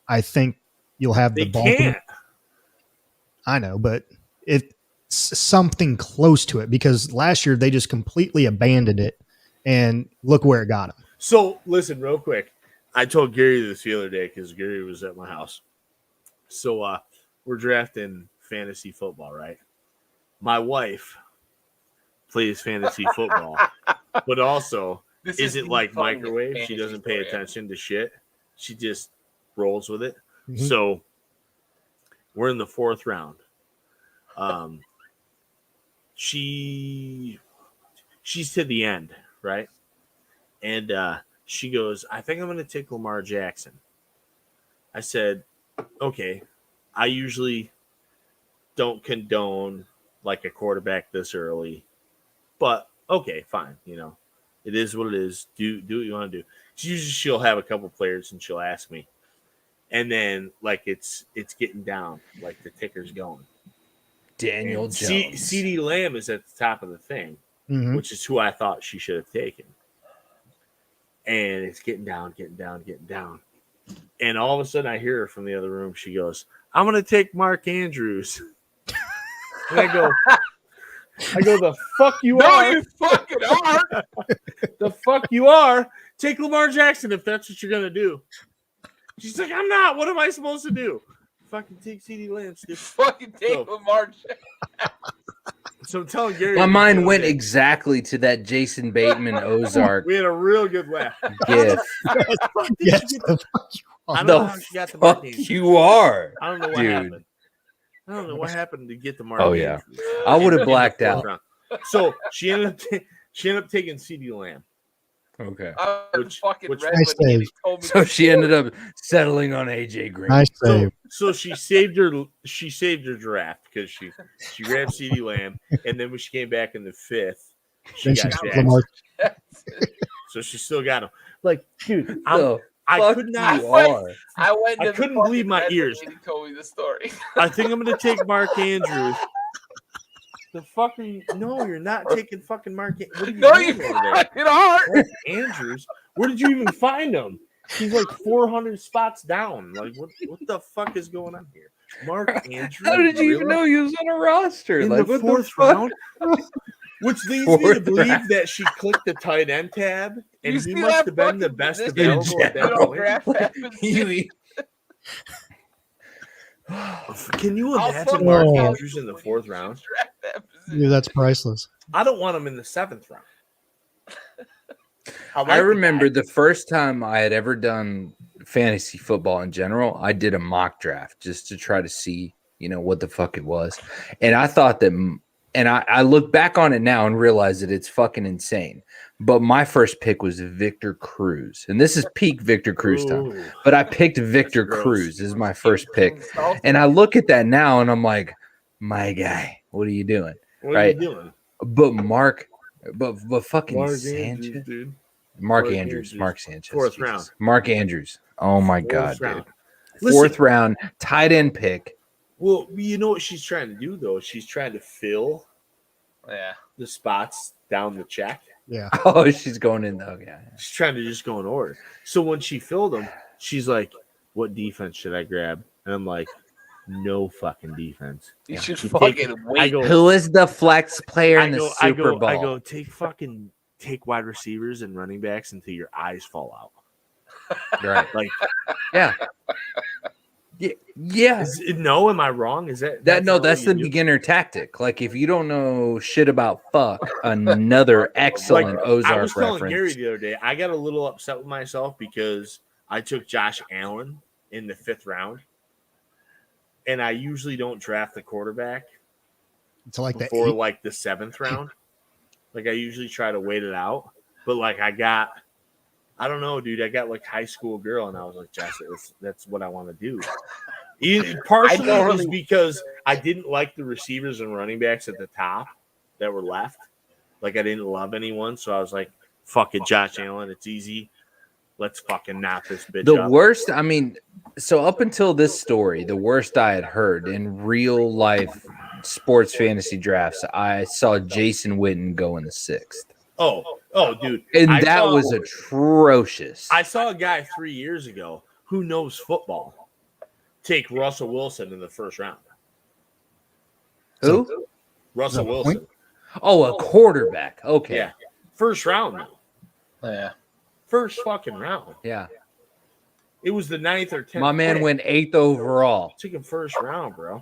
I think you'll have the Baltimore. Can't. I know, but it's something close to it because last year they just completely abandoned it, and look where it got them. So listen, real quick, I told Gary this the other day because Gary was at my house. So we're drafting fantasy football, right? My wife plays fantasy football, but also isn't like microwave. She doesn't pay attention to shit. She just rolls with it. Mm-hmm. So we're in the 4th round. She's to the end, right? And she goes, I think I'm going to take Lamar Jackson. I said, okay. I usually don't condone like a quarterback this early, but okay, fine. It is what it is. Do what you want to do. Usually she'll have a couple players and she'll ask me. And then like it's getting down, like the ticker's going. Daniel and Jones. CeeDee Lamb is at the top of the thing, which is who I thought she should have taken. And it's getting down. And all of a sudden I hear her from the other room. She goes, I'm going to take Mark Andrews. And I go, the fuck you are. No, you fucking are. The fuck you are. Take Lamar Jackson if that's what you're going to do. She's like, I'm not. What am I supposed to do? Fucking take CeeDee Lamb. Fucking take Lamar Jackson. So I'm telling Gary. My mind went exactly to that Jason Bateman Ozark. We had a real good laugh. GIF. I don't know how she got the fuck you are. I don't know what happened. I don't know what happened to get the mark. Oh yeah, I would have blacked out. So she ended up taking CeeDee Lamb. Okay. So she ended up settling on AJ Green. Nice save. So she saved her draft because she grabbed CeeDee Lamb, and then when she came back in the 5th, she got Jackson. So she still got him. Like, dude, I could not. I couldn't believe my ears. He told me the story. I think I'm going to take Mark Andrews. The fuck are you? No, you're not taking fucking Mark. No, you fucking are. Andrews. Where did you even find him? He's like 400 spots down. Like, what the fuck is going on here? Mark Andrews. How did you even really? know he was on a roster? In Like, the what fourth the fuck? round? Which leads me to Fourth believe round. that she clicked the tight end tab, and You he see must that have been the fucking best position? available at that general. point. Draft happens. Can you How imagine fucking Mark Oh. Andrews in the fourth round? Draft that position. Yeah, that's priceless. I don't want him in the seventh round. I like the remember guy. the first time I had ever done fantasy football in general, I did a mock draft just to try to see, what the fuck it was. And I thought that, and I look back on it now and realize that it's fucking insane. But my first pick was Victor Cruz. And this is peak Victor Cruz time. Ooh. But I picked Victor gross. Cruz as my first pick. And I look at that now and I'm like, my guy, what are you doing? What Right. are you doing? But fucking Mark Sanchez. Andrews, dude. Mark Mark Andrews. Andrews. Mark Sanchez. Fourth Jesus. round. Mark Andrews. Oh my God, Fourth round. dude. Fourth round, tight end pick. Well, you know what she's trying to do, though? She's trying to fill the spots down the check. Yeah. Oh, she's going in though. Yeah. She's trying to just go in order. So when she filled them, she's like, what defense should I grab? And I'm like, no fucking defense. You should You fucking take- wait. I go, Who is the flex player in the I Super go, Bowl? I go, take wide receivers and running backs until your eyes fall out. Right. Like, Yeah. Yeah. no, am I wrong? Is that That's not what the you do? beginner tactic. Like if you don't know shit about fuck, another excellent I Ozark was telling reference. Gary the other day, I got a little upset with myself because I took Josh Allen in the 5th round, and I usually don't draft the quarterback It's like before the like the 7th round. Like I usually try to wait it out, but like I don't know, dude. I got like high school girl, and I was like, Josh, that's what I want to do. Partially it was because I didn't like the receivers and running backs at the top that were left. Like I didn't love anyone, so I was like, "Fuck it, Josh Allen. It's easy. Let's fucking knock this bitch The up." worst, I mean, so up until this story, the worst I had heard in real life sports fantasy drafts, I saw Jason Witten go in the 6th. Oh, dude, And that was atrocious. I saw a guy 3 years ago who knows football take Russell Wilson in the 1st round. Who? Russell The Wilson. point? Oh, a quarterback. Okay. Yeah, 1st round though. Yeah. 1st fucking round. Yeah. It was the 9th or 10th. My man pick. went 8th overall. Took him 1st round, bro.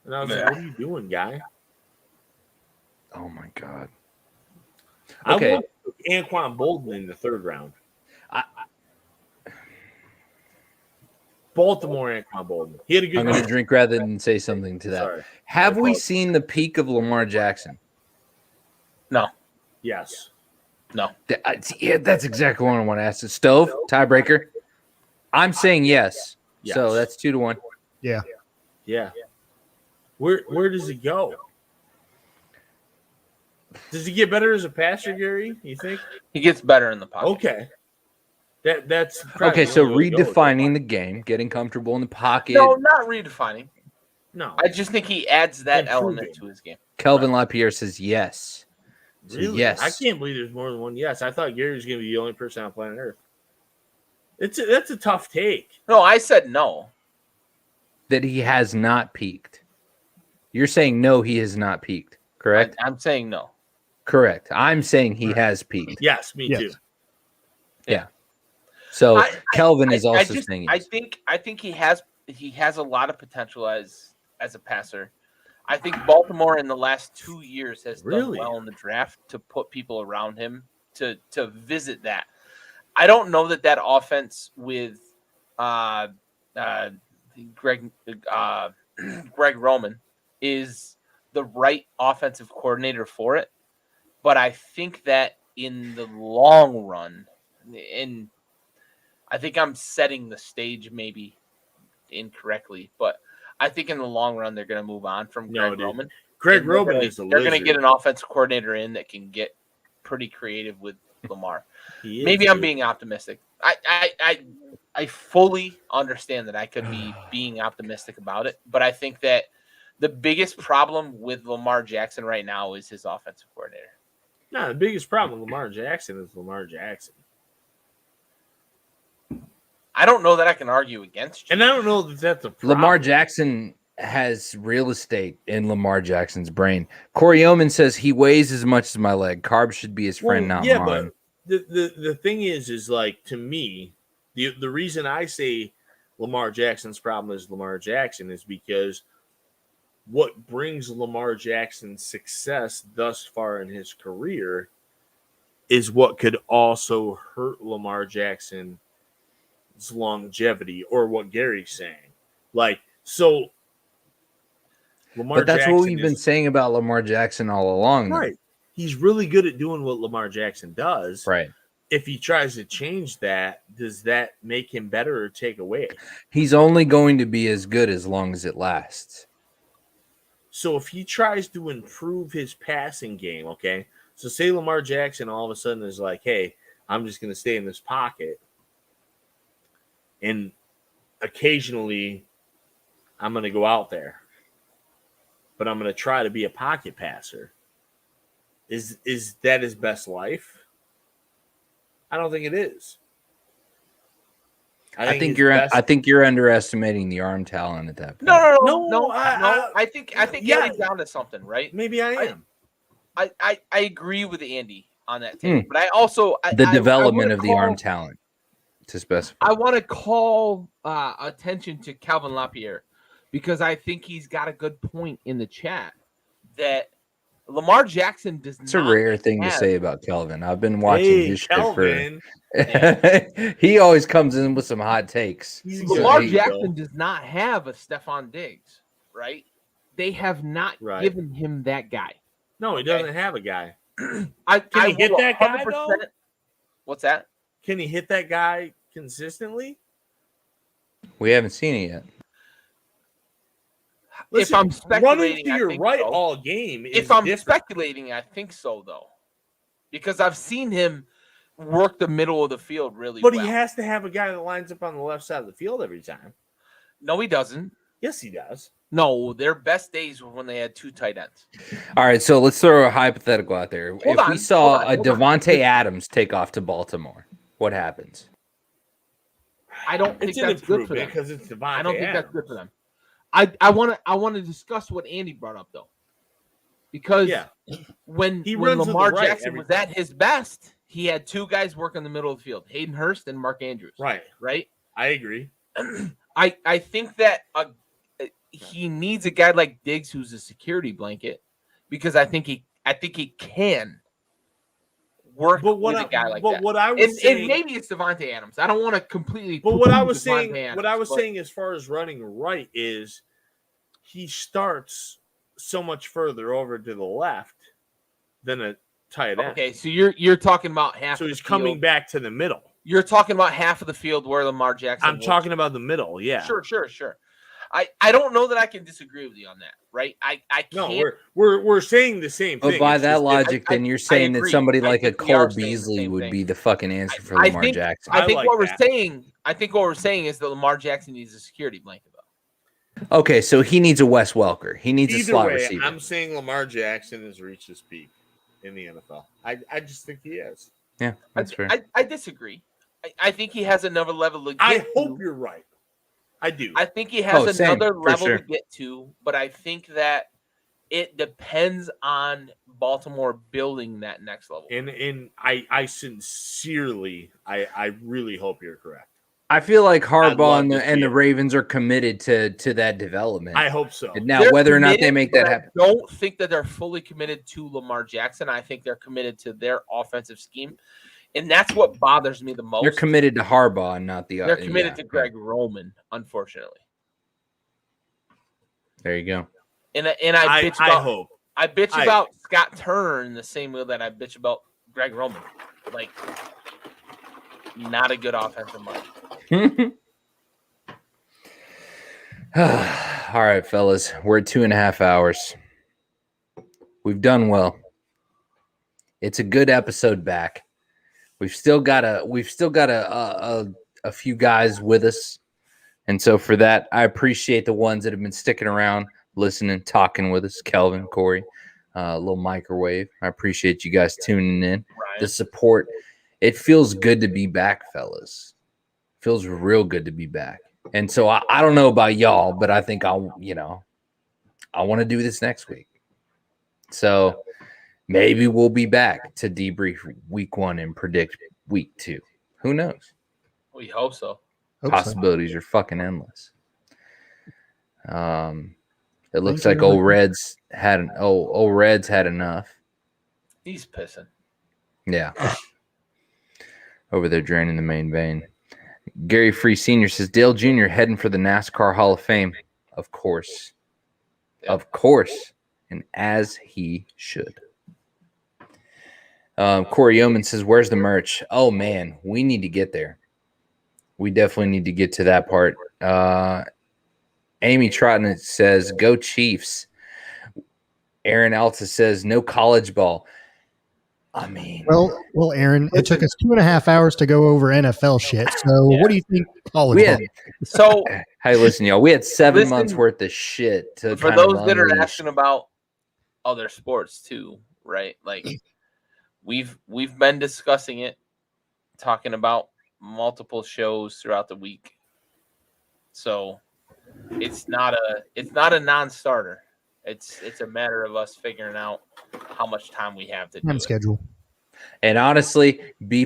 And I was Yeah. like, "What are you doing, guy?" Oh my God. I Okay. want Anquan Bolden in the 3rd round. Baltimore Anquan Bolden. He had a good I'm going to game. drink rather than say something to that. Sorry. Have My we apologies. seen the peak of Lamar Jackson? No. Yes. No. Yeah, that's exactly what I want to ask. Stove, tiebreaker. I'm saying yes. So Yes. that's 2-1. yeah. Yeah. Where does he go? Does he get better as a passer, Gary? You think? He gets better in the pocket. Okay. That's probably Okay, the so only way to go with redefining the game, getting comfortable in the pocket. No, not redefining. it. No. I just think he adds that Improving. element to his game. Kelvin LaPierre says yes. So Really? yes. I can't believe there's more than one yes. I thought Gary was going to be the only person on planet Earth. That's a tough take. No, I said no. That he has not peaked. You're saying no, he has not peaked. Correct? I'm saying no. Correct. I'm saying he has peaked. Yes, me Yes. too. So Kelvin I is also just- saying I yes. think he has a lot of potential as a passer. I think Baltimore in the last 2 years has Really? done well in the draft to put people around him to visit that. I don't know that offense with Greg Roman is the right offensive coordinator for it, but I think that in the long run, and I think I'm setting the stage maybe incorrectly, but I think in the long run they're going to move on from No, Greg dude. Roman. Greg And they're Roman gonna- is a They're going to lizard. get an offensive coordinator in that can get pretty creative with Lamar. He is, Maybe I'm dude. being optimistic. I fully understand that I could be being optimistic about it, but I think that the biggest problem with Lamar Jackson right now is his offensive coordinator. No, the biggest problem with Lamar Jackson is Lamar Jackson. I don't know that I can argue against you. And I don't know that that's a problem. Lamar Jackson has real estate in Lamar Jackson's brain. Corey Oman says he weighs as much as my leg. Carbs should be his friend, not mine. But the thing is like, to me, the reason I say Lamar Jackson's problem is Lamar Jackson is because what brings Lamar Jackson's success thus far in his career is what could also hurt Lamar Jackson's longevity, or what Gary's saying. Like, so Lamar But that's Jackson what we've been saying about Lamar Jackson all along. Right. Though. He's really good at doing what Lamar Jackson does. Right. If he tries to change that, does that make him better or take away? He's only going to be as good as long as it lasts. So if he tries to improve his passing game, okay, so say Lamar Jackson all of a sudden is like, hey, I'm just going to stay in this pocket, and occasionally I'm going to go out there, but I'm going to try to be a pocket passer. Is that his best life? I don't think it is. I think you're underestimating the arm talent at that point. No. I think Andy's down to something, right? Maybe I am. I agree with Andy on that take, but I also the development of the arm talent to specify. I want to call attention to Calvin LaPierre, because I think he's got a good point in the chat that Lamar Jackson does not. It's a rare thing to say about Kelvin. I've been watching his shit for. He always comes in with some hot takes. Lamar Jackson does not have a Stephon Diggs, right? They have not given him that guy. No, he doesn't have a guy. Can he hit that guy, though? What's that? Can he hit that guy consistently? We haven't seen it yet. Listen, if I'm speculating, running to your right all game is if I'm different. speculating, I think so, though, because I've seen him work the middle of the field really well. But he has to have a guy that lines up on the left side of the field every time. No, he doesn't. Yes, he does. No, their best days were when they had two tight ends. All right, so let's throw a hypothetical out there. If we saw a Devontae Adams take off to Baltimore, what happens? I don't think that's good for them because it's Devontae I don't think Adams. that's good for them. I want to discuss what Andy brought up, though, because when Lamar Jackson was at his best, he had two guys work in the middle of the field, Hayden Hurst and Mark Andrews. Right. I agree. I think that he needs a guy like Diggs who's a security blanket, because I think he can work with a guy like that. What I was saying, and maybe it's Devontae Adams. I don't want to completely. But what I was saying, saying as far as running right is, he starts so much further over to the left than a tight end. Okay, so you're talking about half. So he's coming back to the middle. You're talking about half of the field where Lamar Jackson. I'm talking about the middle. Yeah. Sure. I don't know that I can disagree with you on that, right? I can't. No, we're saying the same thing. But by that logic, then you're saying that somebody like a Cole Beasley would be the fucking answer for Lamar Jackson. I think what we're saying is that Lamar Jackson needs a security blanket, though. Okay, so he needs a Wes Welker. He needs a slot receiver. I'm saying Lamar Jackson has reached his peak in the NFL. I just think he is. Yeah, that's fair. I disagree. I think he has another level to get I hope you're right. I do. I think he has another level to get to, but I think that it depends on Baltimore building that next level. And I sincerely, I really hope you're correct. I feel like Harbaugh and the Ravens are committed to that development. I hope so. Now, whether or not they make that happen, I don't think that they're fully committed to Lamar Jackson. I think they're committed to their offensive scheme. And that's what bothers me the most. They're committed to Harbaugh and not the other. They're committed to Greg Roman, unfortunately. There you go. And I bitch about Scott Turner in the same way that I bitch about Greg Roman. Like, not a good offensive mind. All right, fellas. We're at 2.5 hours. We've done well. It's a good episode back. We've still got a few guys with us, and so for that, I appreciate the ones that have been sticking around, listening, talking with us. Kelvin, Corey, a little microwave. I appreciate you guys tuning in. Ryan. The support. It feels good to be back, fellas. Feels real good to be back. And so I don't know about y'all, but I think I want to do this next week. So maybe we'll be back to debrief week 1 and predict week 2. Who knows? We hope so. Possibilities are fucking endless. It looks like old Reds had enough. He's pissing. Yeah. Over there draining the main vein. Gary Free Sr. says Dale Jr. heading for the NASCAR Hall of Fame. Of course. Yeah. Of course. And as he should. Corey Yeoman says, where's the merch? Oh, man, we need to get there. We definitely need to get to that part. Amy Trotton says, go Chiefs. Aaron Alta says, no college ball. I mean, well, Aaron, it took us 2.5 hours to go over NFL shit. So what do you think college ball? So hey, listen, y'all, we had 7 months worth of shit to for those that are asking about other sports too, right? Like we've been discussing it, talking about multiple shows throughout the week. So it's not a non-starter. It's a matter of us figuring out how much time we have to do schedule. And honestly, be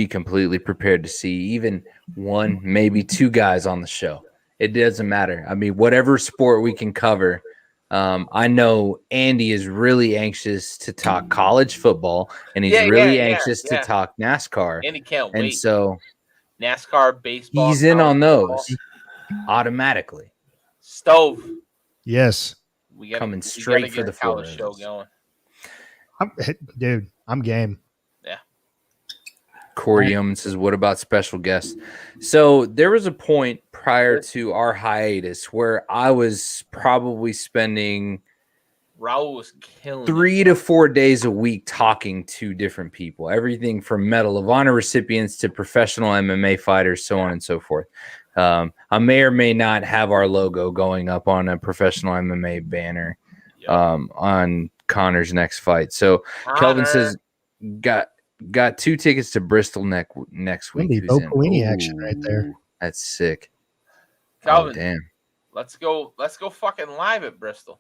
completely prepared to see even 1, maybe 2 guys on the show. It doesn't matter. I mean, whatever sport we can cover. I know Andy is really anxious to talk college football, and he's really anxious to talk NASCAR. And he can't wait. And so NASCAR, baseball. He's in on those automatically. Stove. Yes. Coming straight for the college show going. Dude, I'm game. Yeah. Corey Yeoman says, what about special guests? So there was a point prior to our hiatus where I was probably spending Raul was killing 3 to 4 days a week talking to different people, everything from Medal of Honor recipients to professional MMA fighters, so on and so forth. I may or may not have our logo going up on a professional MMA banner on Connor's next fight. So Kelvin says, got 2 tickets to Bristol next week. Action right there. That's sick. Calvin, damn. Let's go fucking live at Bristol.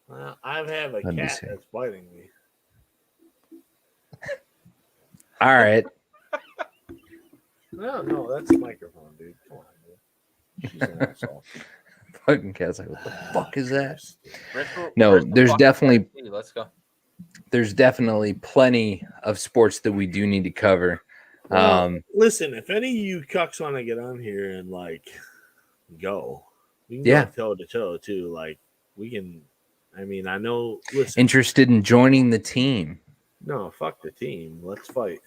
Well, I have a cat that's biting me. All right. No, that's the microphone, dude. Come on, dude. She's an asshole. Fucking cat's like, what the fuck is that? Bristol, there's definitely let's go. There's definitely plenty of sports that we do need to cover. Well, listen, if any of you cucks want to get on here and go, we can go toe to toe too. Like we can. I mean, I know. Listen, interested in joining the team? No, fuck the team. Let's fight.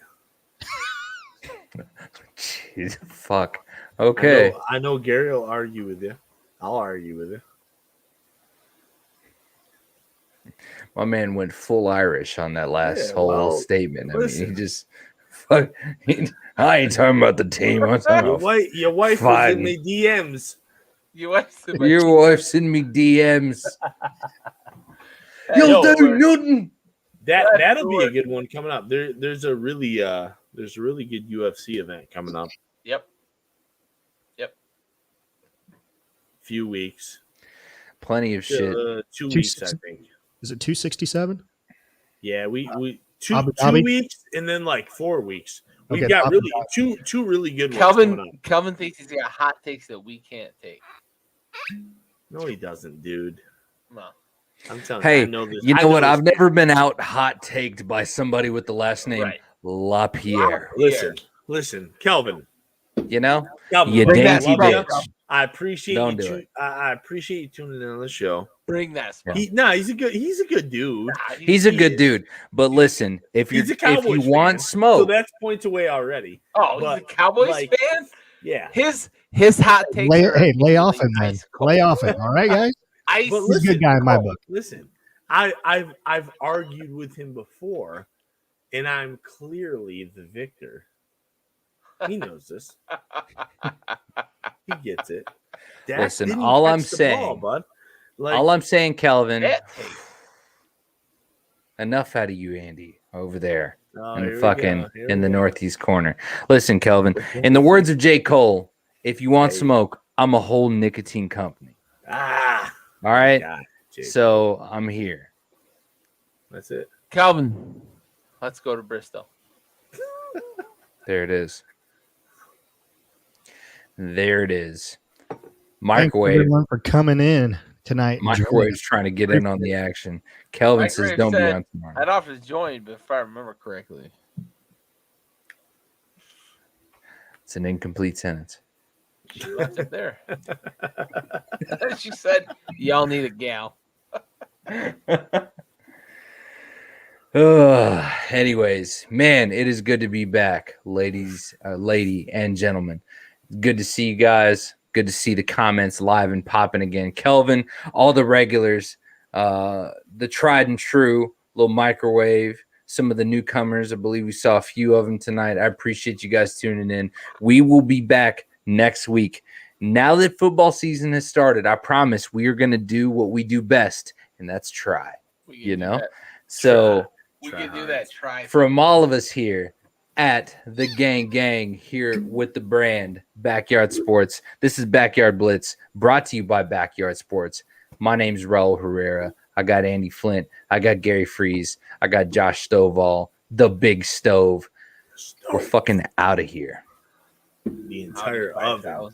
Jeez, fuck. Okay. I know Gary will argue with you. I'll argue with you. My man went full Irish on that last statement. Listen. I mean, he just fuck. I ain't talking about the team. I'm talking about your wife was in the DMs. Your wife's in me DMs. You'll do nothing. That'll be a good one coming up. There's a really good UFC event coming up. Yep. Few weeks. Plenty of shit. 2 weeks, I think. Is it 267? Yeah, we two weeks and then 4 weeks. We've got really two really good ones coming up. Kelvin thinks he's got hot takes that we can't take. No, he doesn't, dude. No. I'm telling you. Hey, I know this. You know what? I've never been out hot taked by somebody with the last name LaPierre. Listen, Kelvin. You know, Kelvin, you dainty bitch. I appreciate I appreciate you tuning in on the show. Bring that. He's a good dude. He's a good dude. But listen, if you want smoke, so that's points away already. Oh, he's a Cowboys fan. Yeah, his hot take. Lay off him, man. Lay off him. All right, guys. He's a good guy in my book. Listen, I've argued with him before, and I'm clearly the victor. He knows this. He gets it. Listen, all I'm saying, Kelvin, enough out of you, Andy, over there in the northeast corner. Listen, Kelvin, in the words of J. Cole, if you want smoke, I'm a whole nicotine company. All right. God, so I'm here. That's it. Calvin, let's go to Bristol. There it is. There it is. Microwave. Thanks everyone for coming in tonight. Microwave's trying to get in on the action. Kelvin says, "Don't be on tomorrow." I'd offer to join, but if I remember correctly, it's an incomplete sentence. She left it there. She said, "Y'all need a gal." Anyways, man, it is good to be back, lady and gentlemen. Good to see you guys. Good to see the comments live and popping again. Kelvin, all the regulars, the tried and true little microwave, some of the newcomers. I believe we saw a few of them tonight. I appreciate you guys tuning in. We will be back next week. Now that football season has started, I promise we are going to do what we do best, and that's try. You know? So we can do that. Try. From all of us here at the gang here with the brand Backyard Sports. This is Backyard Blitz, brought to you by Backyard Sports. My name's Raul Herrera. I got Andy Flint. I got Gary Freeze. I got Josh Stovall, the Big Stove. We're fucking out of here. The entire oven.